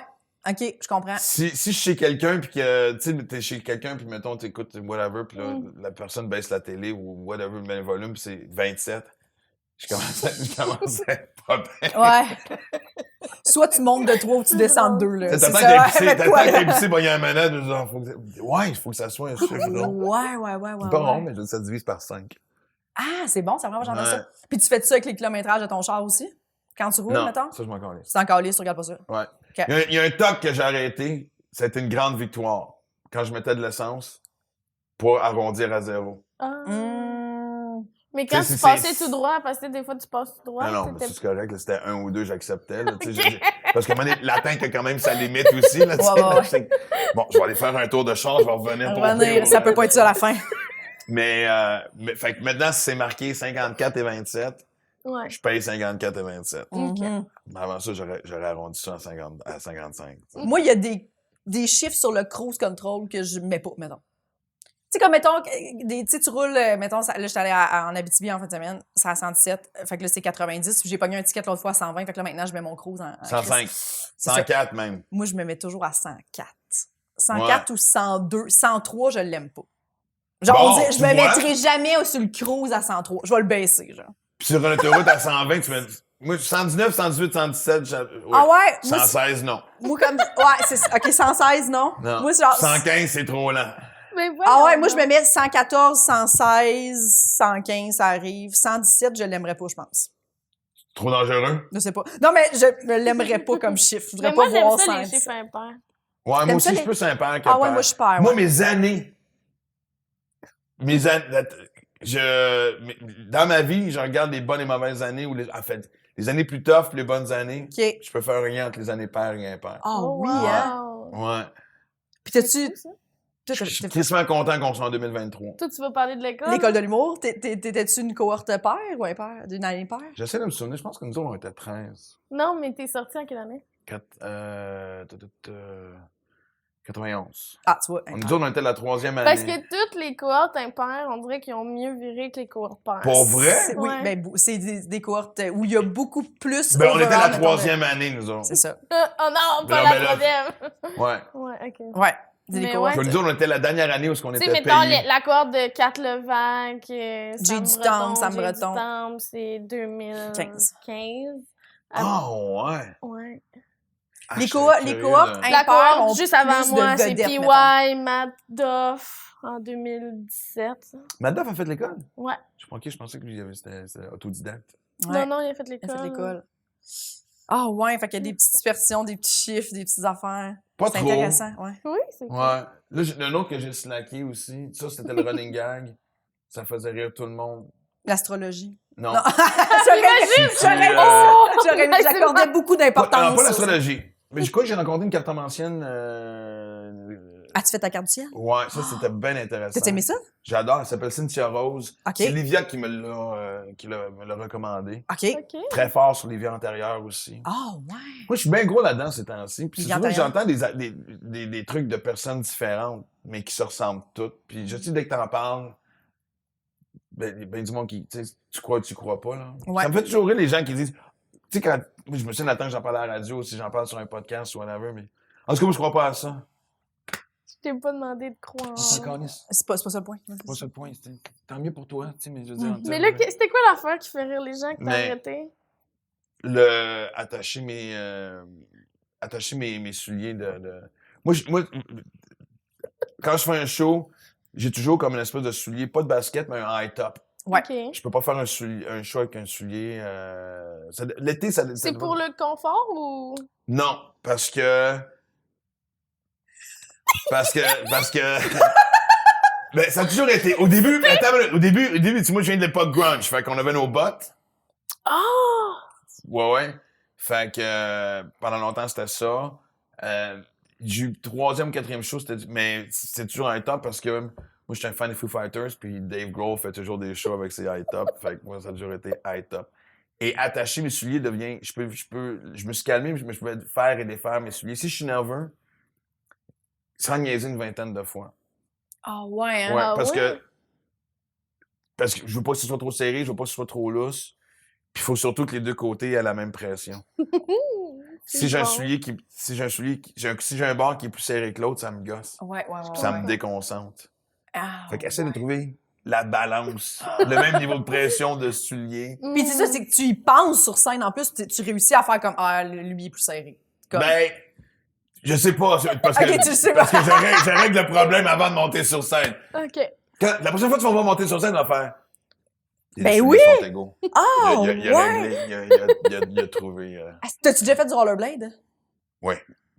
OK, je comprends. Si je suis chez quelqu'un, puis que, tu sais, t'es chez quelqu'un, puis mettons, t'écoutes whatever, puis là, la personne baisse la télé ou whatever, met le volume, puis c'est 27. Je commence à être pas bien. Ouais. Soit tu montes de 3 ou tu descends de 2, là. C'est T'attends ça. que l'épicé, il y a un manette, genre, il faut que ça soit un chiffre rond. Ouais. C'est pas rond, mais ça divise par 5. Ah, c'est bon, ça vraiment, j'en ai Ouais. ça. Puis tu fais ça avec les kilométrages de ton char aussi? Quand tu roules, Non, mettons? ça, je m'en calisse. C'est encore lisse, tu regardes pas ça. Ouais. OK. Il y a un toc que j'ai arrêté, ça a été une grande victoire. Quand je mettais de l'essence pour arrondir à 0. Ah. Mmh. Mais quand C'est- tu c'est- passais c'est- tout droit, parce que des fois, tu passes tout droit. Non, mais t'étais- c'est correct, là, c'était 1 ou 2, j'acceptais. Là, tu sais, parce qu'à un moment donné, l'atteinte a quand même sa limite aussi. Là, tu sais, Ouais. là, bon, je vais aller faire un tour de char, je vais revenir pour Revenir, ça peut pas être ça à la fin. Mais fait que maintenant, si c'est marqué 54 et 27, Ouais. je paye 54 et 27. Mhm. Mais avant ça, j'aurais arrondi ça à 55. tu sais. Moi, il y a des chiffres sur le cruise control que je mets pas, mettons. sais, comme, mettons, tu roules, mettons, là, j'étais allée en Abitibi en fin de semaine, c'est à 117, fait que là, c'est 90, puis j'ai pogné un ticket l'autre fois à 120, fait que là, maintenant, je mets mon cruise en 105. C'est 104 même. Moi, je me mets toujours à 104. 104 ou 102. 103, je l'aime pas. Genre, Bon, on dit, je tu me vois? mettrai jamais sur le cruise à 103. Je vais le baisser, genre. Puis sur une autoroute à 120, tu mets... Moi, 119, 118, 117, ouais. Ah ouais? Moi, 116, non. moi, comme. Ouais, c'est ça. OK, 116, non? Non. Moi, c'est genre. 115, c'est trop lent. Mais Ah ouais, voyons moi, je me donc. mets 114, 116, 115, ça arrive. 117, je l'aimerais pas, je pense. Trop dangereux. Je sais pas. Non, mais je me l'aimerais pas comme chiffre. Je voudrais Mais pas moi, j'aime voir ça, les 117. chiffres impairs. Ouais, moi T'aimes aussi, ça, je les- suis plus impair que Ah ouais, pair. moi, je suis pair. Moi, Ouais. mes années... Dans ma vie, je regarde les bonnes et mauvaises années, ou en fait, les années plus tough, les bonnes années. OK. Je peux faire rien entre les années paires et impaires. Ah Oh, oui, wow. hein? Ouais. Puis t'as-tu. Toi, Je suis tristement content qu'on soit en 2023. Toi, tu veux parler de l'école? L'école de l'humour, t'étais-tu une cohorte paire ou impair? D'une année paire? J'essaie de me souvenir, je pense que nous autres, on était 13. Non, mais t'es sorti en quelle année? 91. Ah, tu vois. Nous impair. autres, on était la 3e année. Parce que toutes les cohortes impaires, on dirait qu'ils ont mieux viré que les cohortes paires. Pour vrai? Oui, Ouais. ben, c'est des cohortes où il y a beaucoup plus. Ben, on était overall, la mettons, 3e année, nous autres. C'est ça. Oh non, pas Non, la mais là- troisième! Ouais. Ouais, OK. Ouais. C'est des Mais cohortes. ouais, Nous autres, on était la dernière année où on Tu sais, était mettons, payés. la cohorte de Kat Levac, J'ai du temps, Sam Jay Breton. Dutemps, c'est 2015. Ah, ouais. Ouais. Ah, Les je serais les curieux cohortes de- La impaires ont cohorte juste avant plus de moi, c'est vedettes, PY, mettons. Matt Doff, en 2017. Madoff a fait l'école? Ouais. Je pensais que lui, c'était autodidacte. Ouais. Non, non, il a fait Elle l'école. a fait l'école. Ah ouais, fait qu'il y a des petites dispersions, des petits chiffres, des petites affaires. Pas C'est trop. intéressant, ouais. Oui, c'est cool. Ouais. Là, un autre que j'ai slacké aussi. Ça, c'était le running gag. Ça faisait rire tout le monde. L'astrologie. Non. Non. Imagine! J'accordais beaucoup d'importance. Pas l'astrologie. Mais je crois que j'ai rencontré une cartomancienne. As-tu fait ta carte du ciel? Ouais, ça, c'était bien intéressant. T'as aimé ça? J'adore. Elle s'appelle Cynthia Rose. OK. C'est Livia qui me l'a recommandé. OK. OK. Très fort sur les vies antérieures aussi. Ah ouais. Moi, je suis bien gros là-dedans ces temps-ci. Puis Les c'est souvent que antérieures. j'entends des trucs de personnes différentes, mais qui se ressemblent toutes. Puis je sais, dès que t'en parles, ben du monde qui, tu sais, tu crois pas, là. Ouais. Ça me fait toujours rire les gens qui disent, tu sais, quand, moi, je me souviens le temps que j'en parle à la radio, si j'en parle sur un podcast ou whatever, mais en tout cas, moi, je crois pas à ça. Je t'ai pas demandé de croire. On s'en calisse. C'est pas ça le point. C'est pas ça le point. Tant mieux pour toi, tu sais, mais je veux dire. tu sais, Mais là, c'était quoi l'affaire qui fait rire les gens que t'as Mais- arrêté? attacher mes souliers de... Moi, quand je fais un show, j'ai toujours comme une espèce de soulier, pas de basket, mais un high top. Ouais. OK. Je peux pas faire un show avec un soulier. L'été, ça. C'est pour le confort ou... Non, parce que. Ben, ça a toujours été. Au début, attends, au début, moi, je viens de l'époque grunge. Fait qu'on avait nos bottes. Ah! Ouais. Fait que pendant longtemps, c'était ça. J'ai eu 3e, 4e show, mais c'est toujours un top parce que moi, je suis un fan des Foo Fighters, puis Dave Grohl fait toujours des shows avec ses high top. Fait que moi, ça a toujours été high top. Et attacher mes souliers devient. Je me suis calmé, mais je peux faire et défaire mes souliers. Si je suis nerveux, sans niaiser une 20aine de fois. Ah ouais, hein? Ouais, Ah parce oui? que je veux pas que ce soit trop serré, je veux pas que ce soit trop lousse. Puis il faut surtout que les deux côtés aient la même pression. Si j'ai un soulier si j'ai un bord qui est plus serré que l'autre, ça me gosse. Ouais. Puis ça me déconcentre. Ah, Fait qu'essaie ouais. de trouver la balance, le même niveau de pression de soulier. Puis c'est ça, c'est que tu y penses sur scène. En plus, tu réussis à faire comme, ah, lui, il est plus serré. Comme... Ben, je sais pas, parce que, Ok, tu sais pas. parce que je règle le problème avant de monter sur scène. OK. La prochaine fois que tu vas pas monter sur scène, tu vas faire. Ben oui! Sont égaux. Ah, Il a ouais! réglé, il a trouvé. T'as-tu déjà fait du rollerblade? Oui.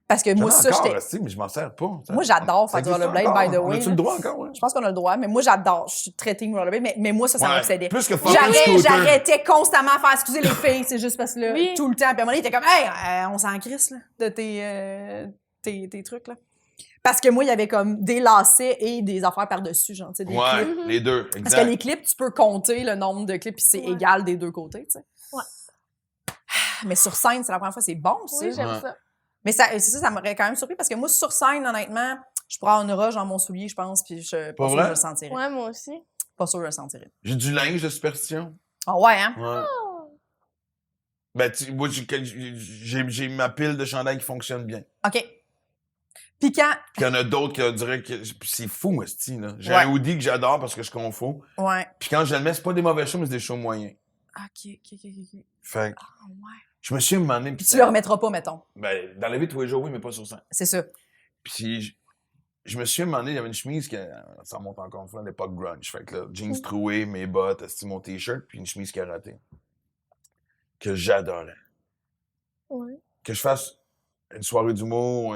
Parce que moi, ça, j'étais... mais je m'en sers pas. Moi, j'adore faire du rollerblade, by the way. On a-tu le droit encore, ouais? Je pense qu'on a le droit, mais moi, j'adore. Je suis très team rollerblade, mais moi, ça Ouais, m'obsédait. plus que fucking scooter. J'arrêtais constamment à faire excusez les filles, c'est juste parce que là, Oui. tout le temps. Puis à un moment donné, il était comme, hey, on s'en crisse, là, de tes trucs, là. Parce que moi, il y avait comme des lacets et des affaires par-dessus, genre, tu sais, des Ouais, clips. les deux, Parce exact. que les clips, tu peux compter le nombre de clips, puis c'est Ouais. égal des deux côtés, tu sais. Ouais. Mais sur scène, c'est la première fois, c'est bon, ça. Oui, j'aime Ouais. ça. Mais ça m'aurait quand même surpris parce que moi, sur scène, honnêtement, Je pourrais avoir une roche dans mon soulier, je pense, puis je Pas pas sûr que vrai? je le sentirais. Ouais, moi aussi. Pas sûr que je le sentirais. J'ai du linge de superstition. Ah ouais, hein? Ouais. Oh. Ben, moi, j'ai ma pile de chandail qui fonctionne bien. OK. Puis quand... Puis il y en a d'autres qui diraient que c'est fou, moi, là. J'ai Ouais. un hoodie que j'adore parce que je confonds. Ouais. Puis quand je le mets, c'est pas des mauvais shows, mais c'est des shows moyens. OK. Fait que Ah ouais. je me suis demandé... Puis tu le remettras pas, mettons. Ben, dans la vie de tous les jours, oui, mais pas sur scène. C'est ça. Puis je me suis demandé, il y avait une chemise qui, ça remonte encore une fois à l'époque grunge. Fait que là, jeans troués, mes bottes, mon t-shirt, puis une chemise carottée. Que j'adorais. Ouais. Que je fasse une soirée d'humour,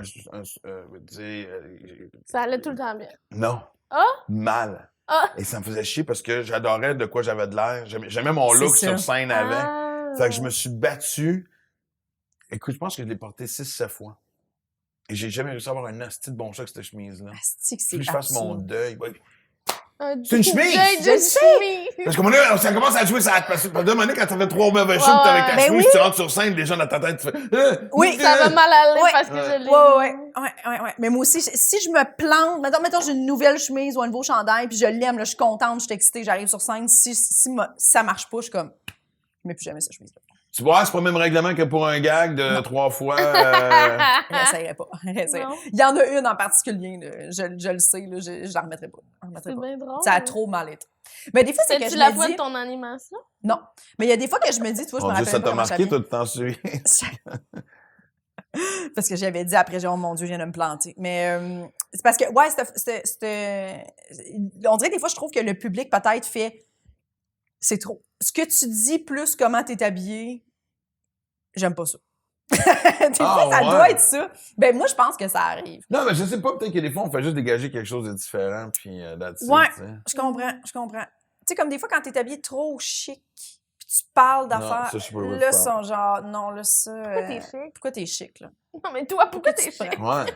Ça allait tout le temps bien. non. Ah? Mal. Ah! Et ça me faisait chier parce que j'adorais de quoi j'avais de l'air. J'aimais mon C'est look ça. sur scène avec. Ah. Fait que je me suis battu. Écoute, je pense que je l'ai porté 6-7 fois. Et j'ai jamais réussi à avoir un asti de bon choc, cette chemise-là. Asti que c'est Puis que je fasse mon absurde. deuil. Ouais. C'est une chemise! Je le sais! Parce que mon là, ça commence à jouer, ça parce que demander quand t'as fait 3 mauvais shows, Ouais, avec ta ben chemise, oui. tu rentres sur scène, les gens dans ta tête, tu fais. Oui, Ça va mal aller Ouais. parce que je l'ai Ouais. Mais moi aussi, si je me plante, mettons j'ai une nouvelle chemise ou un nouveau chandail, puis je l'aime, là, je suis contente, je suis excitée, j'arrive sur scène, si ça marche pas, je suis comme, je mets plus jamais cette chemise-là. Tu vois, c'est pas le même règlement que pour un gag de 3 fois. J'essayerais pas. Non. Il y en a une en particulier, là, je le sais, là, je la remettrai pas. Je la remettrai C'est pas. bien drôle. Ça a trop mal été. Mais des fois, c'est que C'est-tu je la me fois dis... de ton animation? Non. Mais il y a des fois que je me dis, tu vois, je me Mon Dieu, rappelle ça pas t'a comment marqué, je toi, de t'en souviens. Parce que j'avais dit après, oh mon Dieu, je viens de me planter. Mais c'est parce que, ouais, on dirait des fois, je trouve que le public peut-être fait, c'est trop. Ce que tu dis plus comment t'es habillé, j'aime pas ça. Des fois, ça ouais. doit être ça. Ben moi, je pense que ça arrive. Non, mais je sais pas, peut-être que des fois, on fait juste dégager quelque chose de différent, puis that's it, Ouais. tu sais. Je comprends. Tu sais, comme des fois, quand t'es habillé trop chic, puis tu parles d'affaires, ça, je sais pas de quoi là, tu parles. sont genre, non, là, ça... Pourquoi t'es chic? Pourquoi t'es chic, là? Non, mais toi, pourquoi tu t'es te chic? prends? Ouais.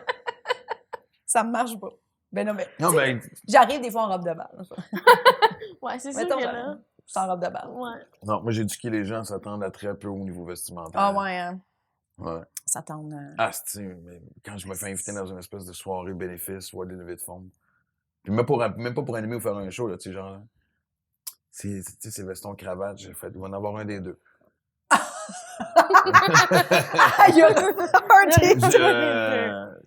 Ça me marche pas. Ben non, mais... Non, tu sais, ben, j'arrive des fois en robe de bal. Ouais, c'est sûr Mettons, que là... je suis en robe de bal. Ouais. non, moi, j'ai éduqué les gens à s'attendre à très peu au niveau vestimentaire. Ah ouais, hein? Ouais. Ça tombe... Ah, mais quand je me fais inviter dans une espèce de soirée bénéfice, soirée de levée de fonds. Puis même pas pour animer ou faire un show, là, tu sais, genre... C'est veston cravate, j'ai fait, il va en avoir un des deux. Aïe, un des deux.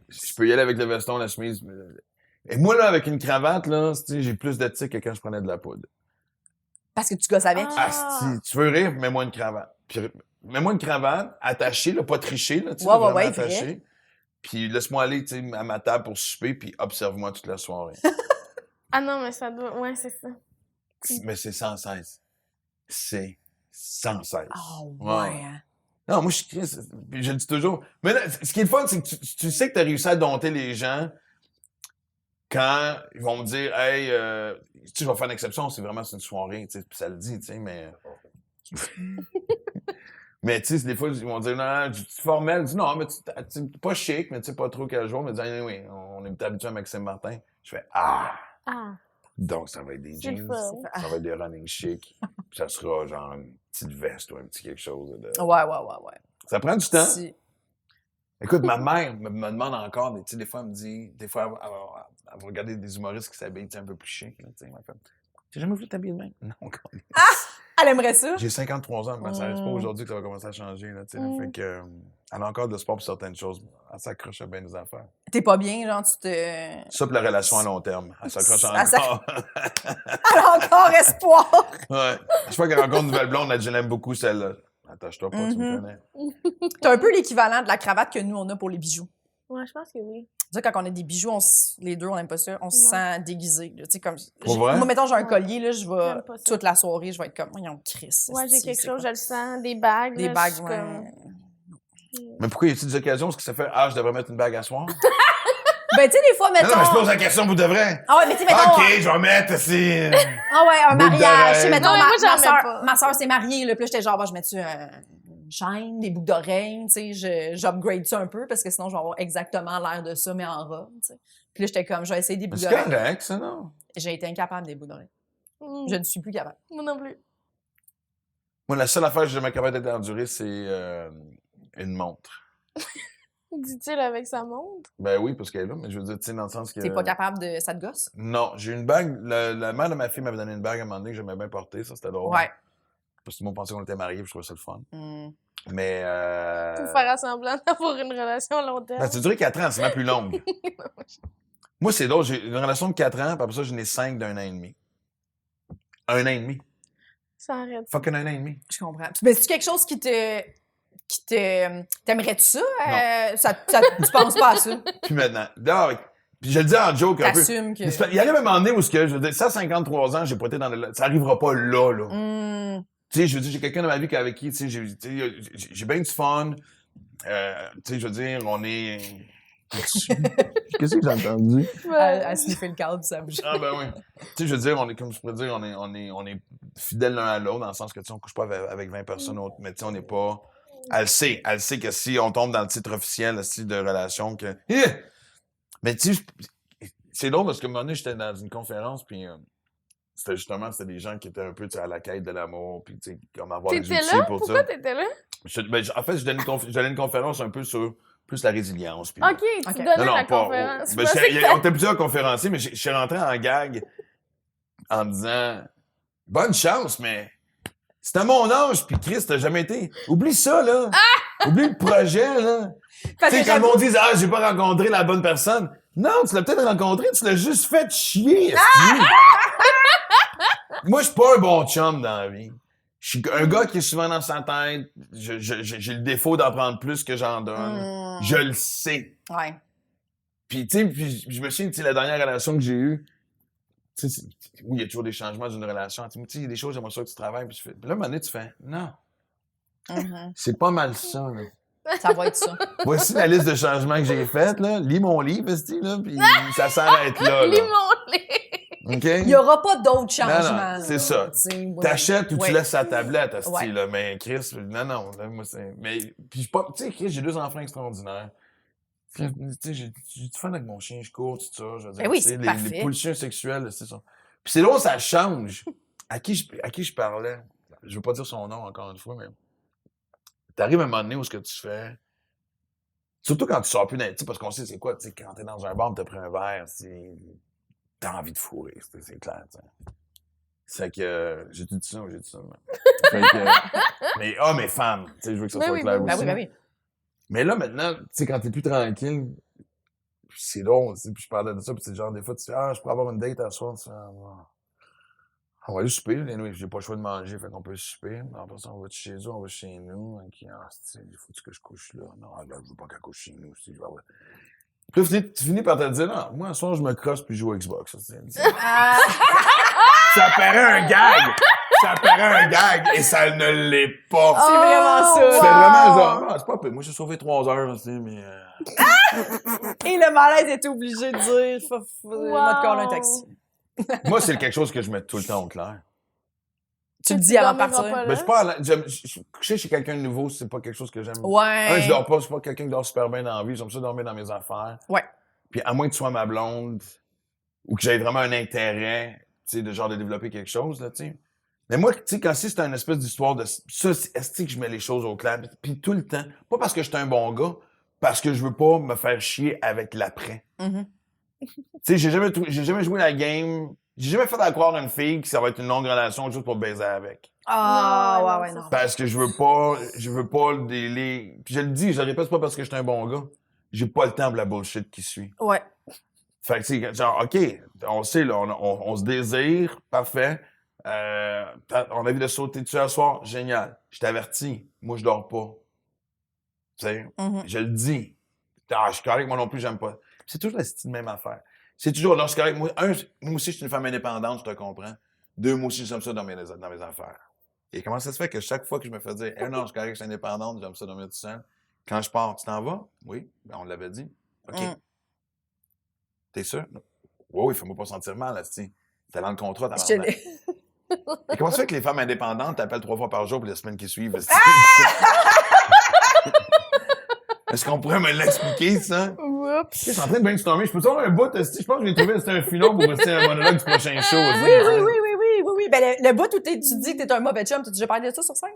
Je peux y aller avec le veston, la chemise. Et moi, là, avec une cravate, là, tu sais, j'ai plus d'éthique que quand je prenais de la poudre. Parce que tu gosses avec. Ah. Asti, tu veux rire, mets-moi une cravate. Puis, mets-moi une cravate, attachée, là, pas trichée, là, tu sais, Ouais, vraiment ouais, attachée. Puis laisse-moi aller, tu sais, à ma table pour souper, puis observe-moi toute la soirée. Ah non, mais ça doit... Ouais, c'est ça. Mais c'est sans cesse. C'est sans cesse. Ah Ouais. ouais, hein? Non, moi, je le dis toujours. Mais là, ce qui est le fun, c'est que tu sais que tu as réussi à dompter les gens quand ils vont me dire, hey, tu sais, je vais faire une exception, c'est une soirée, tu sais, puis ça le dit, tu sais, mais. Mais tu sais, des fois, ils vont dire, non, tu es formel. Je dis, non, mais tu pas chic, mais tu sais, pas trop casual. Mais dis, oui, on est habitué à Maxime Martin. Je fais, ah! Ah, Donc, ça va être des c'est le jeans, fun. ça va être des running chic, puis ça sera genre une petite veste ou un petit quelque chose. Ouais. Ça prend du temps. Si. Écoute, ma mère me demande encore, tu sais, des fois, elle me dit, des fois, elle va regarder des humoristes qui s'habillent un peu plus chic. Là, tu sais, elle fait, t'as jamais voulu t'habiller de même? Non, quand même. Elle aimerait ça. J'ai 53 ans, mais ça reste pas aujourd'hui que ça va commencer à changer. Là, tu sais, là. Fait que, elle a encore de sport pour certaines choses. Elle s'accroche à bien des affaires. T'es pas bien, genre, tu te... Ça, pour la relation à long terme. Elle s'accroche Elle encore. Elle a encore espoir. Ouais. Je crois qu'elle rencontre une nouvelle blonde, je l'aime beaucoup, celle-là. Attache-toi pas, tu me connais. T'as un peu l'équivalent de la cravate que nous, on a pour les bijoux. Ouais, je pense que oui. Tu sais, quand on a des bijoux, les deux, on n'aime pas ça. On se sent déguisé. Tu sais, comme... Pour vrai? Moi, mettons, j'ai un Ouais. collier, là, je vais... J'aime pas ça. Toute la soirée, je vais être comme... Voyons, Chris. Ouais, j'ai esti, quelque c'est chose, quoi? je le sens. Des bagues. Des là, bagues, je suis ouais. comme... Mais pourquoi y a-t-il des occasions où ça fait « Ah, je devrais mettre une bague à soir? » Ben, tu sais, des fois, mettons... Non, mais je pose la question pour de vrai. Ah ouais, mais tu sais, mettons... OK, je vais mettre aussi... Ah ouais, un Boucle mariage. Tu sais, d'oreille. mettons, Non, mais moi, j'en mets pas. ma soeur s'est mariée, là, puis là, j'étais genre, je mets-tu une chaîne, des boucles d'oreilles, tu sais, j'upgrade ça un peu, parce que sinon, je vais avoir exactement l'air de ça, mais en robe, tu sais. Puis là, j'étais comme, je vais essayer des Mais boucles c'est d'oreilles. correct, ça, non? J'ai été incapable des boucles d'oreilles. Je ne suis plus capable. Moi non plus. Moi, la seule affaire que j'ai jamais capable d'être endurée, c'est une montre. Dit-il avec sa montre. Ben oui, parce qu'elle est là, mais je veux dire, tu sais, dans le sens que... T'es pas capable de... Ça te gosse? Non, j'ai une bague. La mère de ma fille m'avait donné une bague à un moment donné que j'aimais bien porter. Ça, c'était drôle. Ouais. Parce que tout le monde pensait qu'on était mariés, puis je trouvais ça le fun. Mm. Mais... Pour faire semblant d'avoir une relation à long terme. Ben, ça durait 4 ans, c'est même plus longue. Moi, c'est drôle. J'ai une relation de 4 ans, puis après ça, j'en ai 5 d'1 an et demi. 1 an et demi. Ça arrête. Fucking 1 an et demi. Je comprends. Mais c'est quelque chose qui te... T'aimerais-tu ça? Tu penses pas à ça? Puis maintenant. Non, puis je le dis en joke un peu. T'assumes que... Il arrive un moment donné où, je veux dire, ça, 53 ans, j'ai pas été dans le... Ça arrivera pas là, là. Mm. Tu sais, je veux dire, j'ai quelqu'un dans ma vie avec qui, tu sais, j'ai bien du fun. Tu sais, je veux dire, on est... Qu'est-ce que j'ai entendu? À sniffer le cadre, ça bouge. Ah, ben oui. Tu sais, je veux dire, on est, comme je pourrais dire, on est fidèles l'un à l'autre, dans le sens que, tu sais, on couche pas avec 20 personnes autres, mais tu sais, on n'est pas... Elle sait que si on tombe dans le titre officiel, le style de relation, que... Mais tu sais, c'est drôle parce que un moment donné, j'étais dans une conférence, puis c'était des gens qui étaient un peu, tu sais, à la quête de l'amour, puis tu sais, comme avoir les outils T'étais là? pour Pourquoi ça. t'étais là? En fait, je donnais une conférence un peu sur plus la résilience. Puis, OK, tu donnais la conférence. Ben, on était plusieurs conférenciers, mais je suis rentré en gag en disant « Bonne chance, mais c'est à mon âge, puis Christ, t'as jamais été... Oublie ça, là! Oublie le projet, là! » Tu sais, quand on dit « Ah, j'ai pas rencontré la bonne personne », non, tu l'as peut-être rencontré, tu l'as juste fait chier, Moi, je suis pas un bon chum dans la vie. Je suis un gars qui est souvent dans sa tête. J'ai le défaut d'en prendre plus que j'en donne. Je le sais. Ouais. Puis, tu sais, je me souviens, tu sais, la dernière relation que j'ai eue, tu sais, oui, il y a toujours des changements d'une relation. Tu sais, il y a des choses, j'aimerais ça que tu travailles. Puis là, à un moment donné, tu fais, non, c'est pas mal ça, là. Ça va être ça. Voici la liste de changements que j'ai faite, là. Lis mon livre, là, puis ça s'arrête là. Lis mon livre! OK? Il n'y aura pas d'autres changements. Non, c'est ça. Ouais. T'achètes ou tu laisses sa tablette, Ouais. là. Mais Chris, non, là, moi, c'est... Mais, puis, tu sais, Chris, j'ai 2 enfants extraordinaires. Tu sais, j'ai du fun avec mon chien, je cours, tout ça. Je veux dire, oui, tu sais, c'est les parfait. pulsions sexuelles, c'est ça. Puis c'est drôle, ça change. À qui je parlais? Je veux pas dire son nom encore une fois, mais... T'arrives à un moment donné où ce que tu fais... Surtout quand tu sors plus d'un... Tu sais, parce qu'on sait c'est quoi, tu sais, quand t'es dans un bar, t'as pris un verre, t'as envie de fourrer, c'est clair, tu sais. C'est que... J'ai-tu dit ça ou j'ai dit ça? Fait que... Mais hommes et femmes, tu sais, je veux que ça soit clair aussi. Ben oui. Mais là, maintenant, tu sais, quand t'es plus tranquille, c'est drôle, tu sais, puis je parlais de ça, puis c'est genre, des fois, tu sais, je pourrais avoir une date à soir, tu sais, on va aller souper, anyway, j'ai pas le choix de manger, fait qu'on peut souper. Après ça, on va chez eux, on va chez nous. Okay, il faut que je couche là. Non, là, je veux pas qu'elle couche chez nous. Puis là, tu finis par te dire, non, moi, un soir, je me crosse puis je joue au Xbox. Ça paraît un gag! Ça paraît un gag et ça ne l'est pas. C'est vraiment ça. C'est vraiment genre, c'est pas peu. Moi, j'ai sauvé 3 heures, tu sais, mais... Et le malaise est obligé de dire, notre corps, un taxi. Moi, c'est quelque chose que je mets tout le temps au clair. Tu le dis avant de partir. Ben, je suis pas coucher chez quelqu'un de nouveau, c'est pas quelque chose que j'aime. Ouais. Je dors pas, je suis pas quelqu'un qui dort super bien dans la vie, j'aime ça dormir dans mes affaires. Ouais. Puis à moins que tu sois ma blonde, ou que j'aie vraiment un intérêt, tu sais, de genre de développer quelque chose, là, tu sais. Mais moi, tu sais, quand c'est une espèce d'histoire de... Ça, est-ce que je mets les choses au clair? Puis tout le temps. Pas parce que je suis un bon gars, parce que je veux pas me faire chier avec l'après. Tu sais, j'ai jamais joué la game. J'ai jamais fait à croire à une fille que ça va être une longue relation juste pour baiser avec. Ouais, non. Parce que je veux pas le délai. Puis je le dis, je le répète, c'est pas parce que je suis un bon gars. J'ai pas le temps pour la bullshit qui suit. Ouais. Fait que c'est genre, OK, on sait, là, on se désire, parfait. On a envie de sauter dessus à soir, génial. Je t'avertis, moi je dors pas. Tu sais, je le dis. Je suis correct, moi non plus, j'aime pas. C'est toujours la même affaire. C'est toujours, là, je suis correct. Moi aussi, je suis une femme indépendante, je te comprends. 2, moi aussi, j'aime ça dans mes affaires. Et comment ça se fait que chaque fois que je me fais dire, non, je suis correct, je suis indépendante, j'aime ça dormir tout seul. Quand je pars, tu t'en vas? Oui, ben, on l'avait dit. OK. T'es sûr? Oui, fais-moi pas sentir mal, là, t'es dans le contrat, t'as Et comment ça fait que les femmes indépendantes t'appellent 3 fois par jour pour les semaines qui suivent? Est-ce qu'on pourrait me l'expliquer, ça? Oups! Je suis en train de brainstormer. Je peux avoir un bout, je pense que j'ai trouvé c'était un filon pour rester un monologue du prochain show. Oui. Ben, le bout où tu dis que t'es un mauvais chum, t'as déjà parlé de ça sur scène?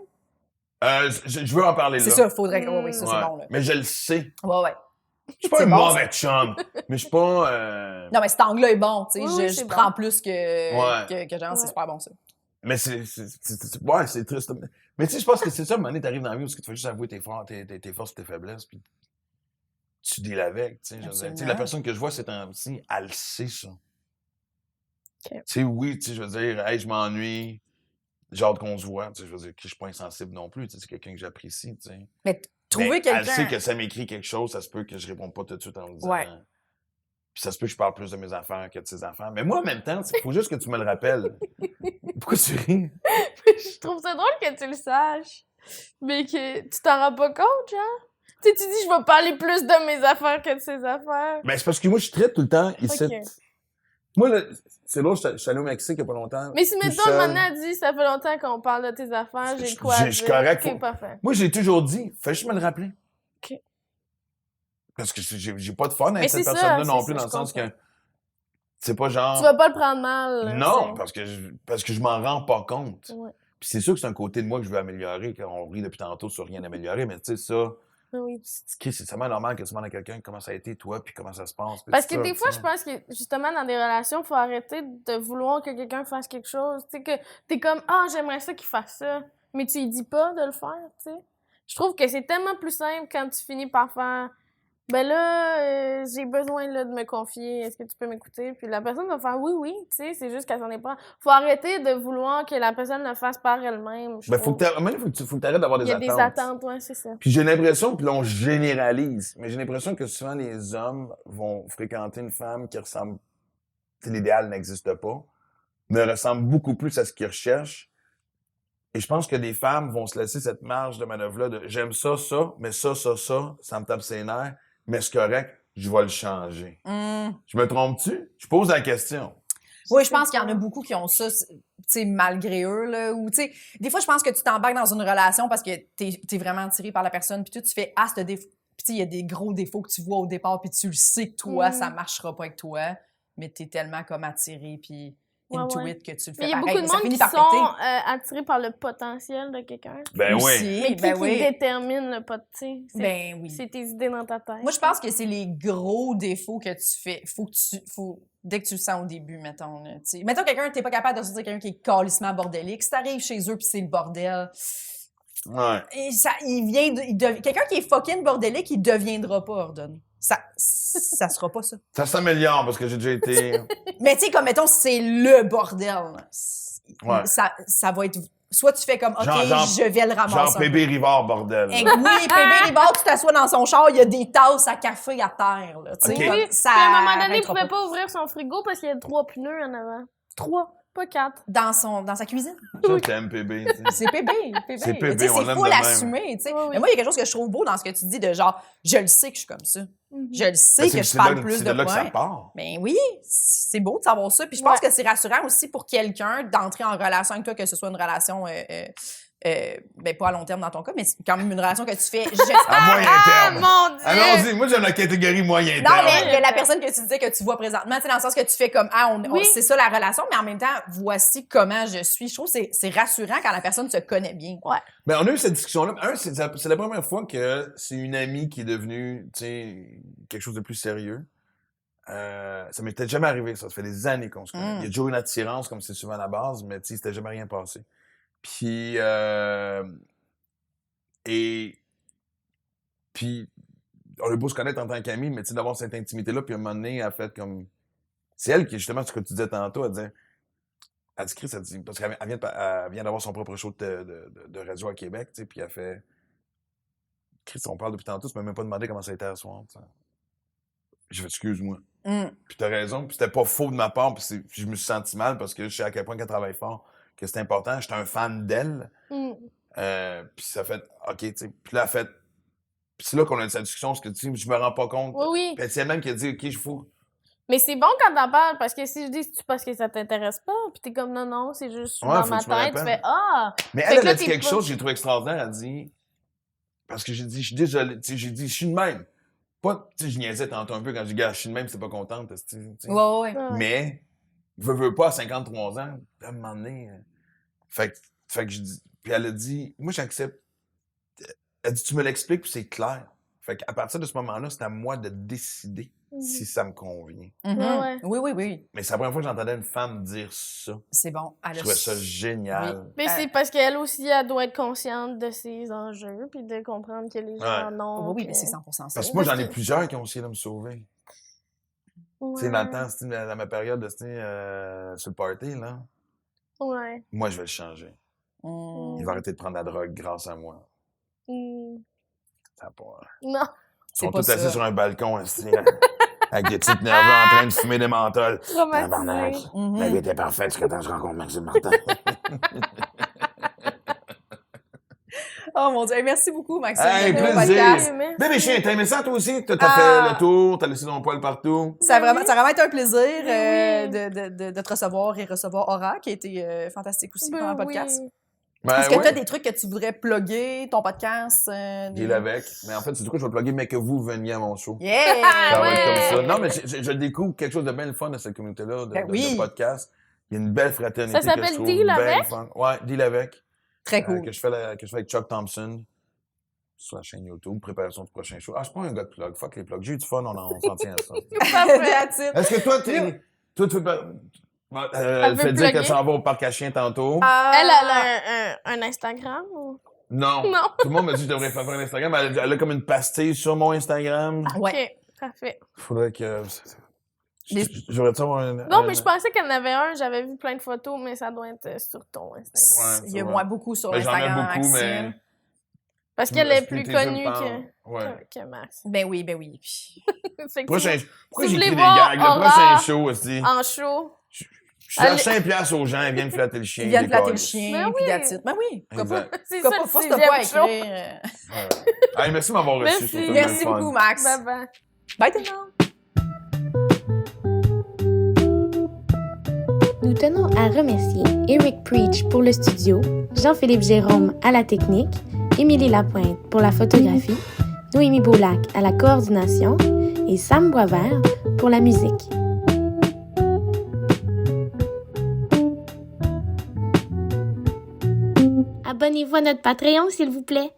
Je veux en parler là. C'est ça, faudrait. Oui, ça, Ouais. c'est bon, là. Mais je le sais. Ouais. Je suis pas C'est un bon, mauvais chum, mais je suis pas... Non, mais cet angle-là est bon, tu sais. Oui, je c'est prends bon. plus que genre, c'est Ouais. super bon, ça. Mais ouais, c'est triste. Mais tu sais, je pense que c'est ça, à un moment donné, t'arrives dans la vie où tu fais juste avouer tes forces et tes faiblesses, puis tu deals avec, tu sais. Je veux dire. Tu sais, Absolument. la personne que je vois ces temps-ci, elle sait ça. OK. Tu sais, oui, tu sais, je veux dire, hey, je m'ennuie, j'ai hâte qu'on se voit, tu sais, je veux dire, que je suis pas insensible non plus, tu sais, c'est quelqu'un que j'apprécie, tu sais. Mais trouver Mais elle sait quelqu'un... que ça m'écrit quelque chose, ça se peut que je réponde pas tout de suite en me disant... Ouais. Puis ça se peut que je parle plus de mes affaires que de ses affaires. Mais moi, en même temps, il faut juste que tu me le rappelles. Pourquoi tu ris? Je trouve ça drôle que tu le saches, mais que tu t'en rends pas compte, genre. Tu sais, tu dis, je vais parler plus de mes affaires que de ses affaires. Ben, c'est parce que moi, je traite tout le temps ici. Ok. Moi, là, c'est drôle, je suis allé au Mexique il y a pas longtemps. Mais si, tout mettons, seul. maintenant, elle dit, ça fait longtemps qu'on parle de tes affaires, j'ai de quoi Je suis dire. correct. Ok, parfait. Moi, j'ai toujours dit, fais juste me le rappeler. Ok. Parce que j'ai pas de fun Mais avec cette c'est ça, personne-là c'est non ça, plus, dans je le sens comprends. que c'est pas genre... Tu vas pas le prendre mal. là, Non, c'est- parce que je m'en rends pas compte. Ouais. Puis c'est sûr que c'est un côté de moi que je veux améliorer, qu'on rit depuis tantôt sur rien améliorer, mais tu sais, ça... Oui. C'est tellement normal que tu demandes à quelqu'un comment ça a été, toi, puis comment ça se passe. puis Parce tout que ça, des fois, tu je sais. pense que, justement, dans des relations, faut arrêter de vouloir que quelqu'un fasse quelque chose. Tu sais, que t'es comme, ah, j'aimerais ça qu'il fasse ça. Mais tu lui dis pas de le faire, tu sais. Je trouve que c'est tellement plus simple quand tu finis par faire, ben là, j'ai besoin là, de me confier, est-ce que tu peux m'écouter? Puis la personne va faire, oui, oui, tu sais, c'est juste qu'elle s'en est pas. Faut arrêter de vouloir que la personne le fasse par elle-même. Je Ben, faut trouve. que t'arrêtes d'avoir Il des y a attentes. des attentes, ouais, c'est ça. Puis j'ai l'impression, puis là, on généralise, mais j'ai l'impression que souvent les hommes vont fréquenter une femme qui ressemble... Tu sais, l'idéal n'existe pas, mais ressemble beaucoup plus à ce qu'ils recherchent. Et je pense que des femmes vont se laisser cette marge de manœuvre-là de j'aime ça, mais ça me tape ses nerfs, mais c'est correct, je vais le changer. Je me trompe-tu? Je pose la question. Oui, je pense qu'il y en a beaucoup qui ont ça, tu sais, malgré eux, là. Ou, tu sais, des fois, je pense que tu t'embarques dans une relation parce que t'es vraiment attiré par la personne, puis tu fais, ah, ce défaut. Puis, tu sais, il y a des gros défauts que tu vois au départ, puis tu le sais que toi, ça marchera pas avec toi, mais t'es tellement comme attiré, puis Ouais, into ouais. it que tu le Mais fais il y a pareil. beaucoup de Mais ça monde finit qui par sont péter. attirés par le potentiel de quelqu'un. Ben oui. Aussi, Mais qui, ben qui oui. détermine le potentiel? Ben oui. C'est tes idées dans ta tête. Moi, je pense que c'est les gros défauts que tu fais. Dès que tu le sens au début, mettons. Là, t'sais. Mettons quelqu'un, t'es pas capable de sortir quelqu'un qui est calissement bordélique. Si t'arrives chez eux puis c'est le bordel, Ouais. et ça, quelqu'un qui est fucking bordélique, il deviendra pas ordonné. Ça sera pas ça. Ça s'améliore parce que j'ai déjà été... Mais tu sais, comme mettons, c'est le bordel. Là. Ouais. Ça va être... Soit tu fais comme, OK, Genre- je vais le ramasser. Genre Pébé Rivard, bordel. Oui, Pébé Ribard, tu t'assois dans son char, il y a des tasses à café à terre. Là, tu sais, Ok. comme Oui, ça puis à un moment donné, il arrêtera pouvait pas ouvrir son frigo parce qu'il y a 3 pneus en avant. 3, pas 4. Dans sa cuisine. Je t'aime, Pébé. tu sais. C'est Pébé. C'est Pébé, Tu sais, on c'est l'aime fou de même. l'assumer. Tu sais. Oui, oui. Mais moi, il y a quelque chose que je trouve beau dans ce que tu dis de genre, je le sais que je suis comme ça. Je le sais Ben, que je c'est parle là- plus c'est de là que ça moi. part. Ben oui, c'est beau de savoir ça. Puis je pense que c'est rassurant aussi pour quelqu'un d'entrer en relation avec toi, que ce soit une relation, ben pas à long terme dans ton cas, mais c'est quand même une relation que tu fais. À moyen Ah, terme. mon Dieu! Allons-y, moi j'aime la catégorie moyen Non, terme. mais la personne que tu disais que tu vois présentement, tu sais, dans le sens que tu fais comme, Oui. c'est ça la relation, mais en même temps, voici comment je suis. Je trouve que c'est rassurant quand la personne se connaît bien. Ouais. Ben, on a eu cette discussion-là. C'est la première fois que c'est une amie qui est devenue, tu sais, quelque chose de plus sérieux. Ça m'était jamais arrivé, ça. Ça fait des années qu'on se connaît. Il y a toujours une attirance, comme c'est souvent la base, mais tu sais, c'était jamais rien passé. Puis, puis, on a beau se connaître en tant qu'amis, mais tu sais, d'avoir cette intimité-là, puis à un moment donné, elle a fait comme... C'est elle qui, justement, ce que tu disais tantôt, elle dit, Chris, elle dit, parce qu'elle vient d'avoir son propre show de radio à Québec, tu sais, puis elle fait, Chris, on parle depuis tantôt, tu m'as même pas demandé comment ça a été à soir, tu sais. J'ai fait, excuse-moi. Puis t'as raison, puis c'était pas faux de ma part, puis je me suis senti mal parce que je sais à quel point qu'elle travaille fort, que c'est important. J'étais un fan d'elle. Puis ça fait, OK, tu sais. Puis là, elle fait. Puis c'est là qu'on a eu cette discussion, parce que tu sais, je me rends pas compte. Oui, oui. Puis c'est elle-même qui a dit, OK, il faut. Mais c'est bon quand t'en parles, parce que si je dis c'est parce que ça t'intéresse pas, pis t'es comme non, c'est juste Ouais, dans faut ma que tu me tête, tu rappelles. fais ah! Mais Fait elle que a là, dit t'es quelque pas- chose que j'ai trouvé extraordinaire. Elle dit, parce que j'ai dit, je suis désolé. Tu sais, j'ai dit, je suis de même. Pas, tu sais, je niaisais tantôt un peu quand j'ai dit, gars, je suis de même, c'est pas contente. Tu sais. Ouais. Ouais. Mais, veux pas, à 53 ans, à un moment donné. Fait que je dis. Puis elle a dit, moi, j'accepte. Elle dit, tu me l'expliques, puis c'est clair. Fait qu'à partir de ce moment-là, c'est à moi de décider si ça me convient. Ouais. Oui. Mais c'est la première fois que j'entendais une femme dire ça. C'est bon. Je trouvais ça génial. Mais c'est parce qu'elle aussi, elle doit être consciente de ses enjeux, puis de comprendre que les gens en ont. Oui, mais c'est 100% ça. Parce que moi, j'en ai plusieurs qui ont essayé de me sauver. Ouais. Tu sais, dans le temps, c'était dans ma période de sur le party, là. Ouais. Moi, je vais le changer. Il va arrêter de prendre la drogue grâce à moi. Ça a pas. Non. Ils sont pas tous assis ça. sur un balcon, assis, avec des types nerveux en train de fumer des menthols. Tabarnak. Traumatisé. La vie était parfaite jusqu'à temps que je rencontre Maxime Martin. Oh mon Dieu. Merci beaucoup, Maxime. Hey, pour le plaisir. podcast. Merci. Bébé chien, t'as aimé ça toi aussi? T'as fait le tour, t'as laissé ton poil partout. Ça a vraiment été un plaisir Oui. de te recevoir et recevoir Aura, qui a été fantastique aussi pendant le podcast. Oui. Ben, Est-ce que ouais. tu as des trucs que tu voudrais plugger, ton podcast? Deal avec. Mais en fait, c'est du coup, je vais plugger, mais que vous veniez à mon show. Yeah! Ça va être ouais. comme ça. Non, mais je découvre quelque chose de bien le fun de cette communauté-là, de podcast. Il y a une belle fraternité. Ça s'appelle que je trouve Deal bien avec? fun. Ouais, Deal avec. Très cool. Que je fais avec Chuck Thompson sur la chaîne YouTube. Préparation du prochain show. Ah, je suis pas un gars de plug. Fuck les plugs. J'ai eu du fun, on s'en tient à ça. That's it. Est-ce que toi, tu elle veut fait dire plugger? qu'elle s'en va au parc à chiens tantôt. Elle a un Instagram ou? Non. Non. Tout le monde me dit que je devrais faire un Instagram. Elle a comme une pastille sur mon Instagram. Ouais. Ok, parfait. Faudrait que. J'aurais-tu avoir un. Non, mais je pensais qu'elle en avait un. J'avais vu plein de photos, mais ça doit être sur ton Instagram. Ouais, Il y a c'est moins vrai. beaucoup sur Ben, j'en ai Instagram, beaucoup, Maxime. mais. Parce qu'elle est plus Tes yeux connue parlent. Ouais. que Max. Ben oui. Fait que Prochain... Pourquoi si vous j'écris voulez des voir gags? Le Aura prochain show aussi. en show. Je charge 5 piastres aux gens, ils viennent flatter le chien. Ils viennent flatter le décollent. chien, Ben puis oui. that's it. Ben oui. Pourquoi pas? Exact. C'est Pourquoi ça, pas? le Force-toi pas à sixième show. écrire. Ouais. Hey, merci de m'avoir reçu. Merci. je trouve ça bien Merci le fun. beaucoup, Max. Bye bye. Bye tout le monde. Nous tenons à remercier Eric Preach pour le studio, Jean-Philippe Jérôme à la technique, Émilie Lapointe pour la photographie, Noémie Boulac à la coordination et Sam Boisvert pour la musique. Abonnez-vous à notre Patreon, s'il vous plaît.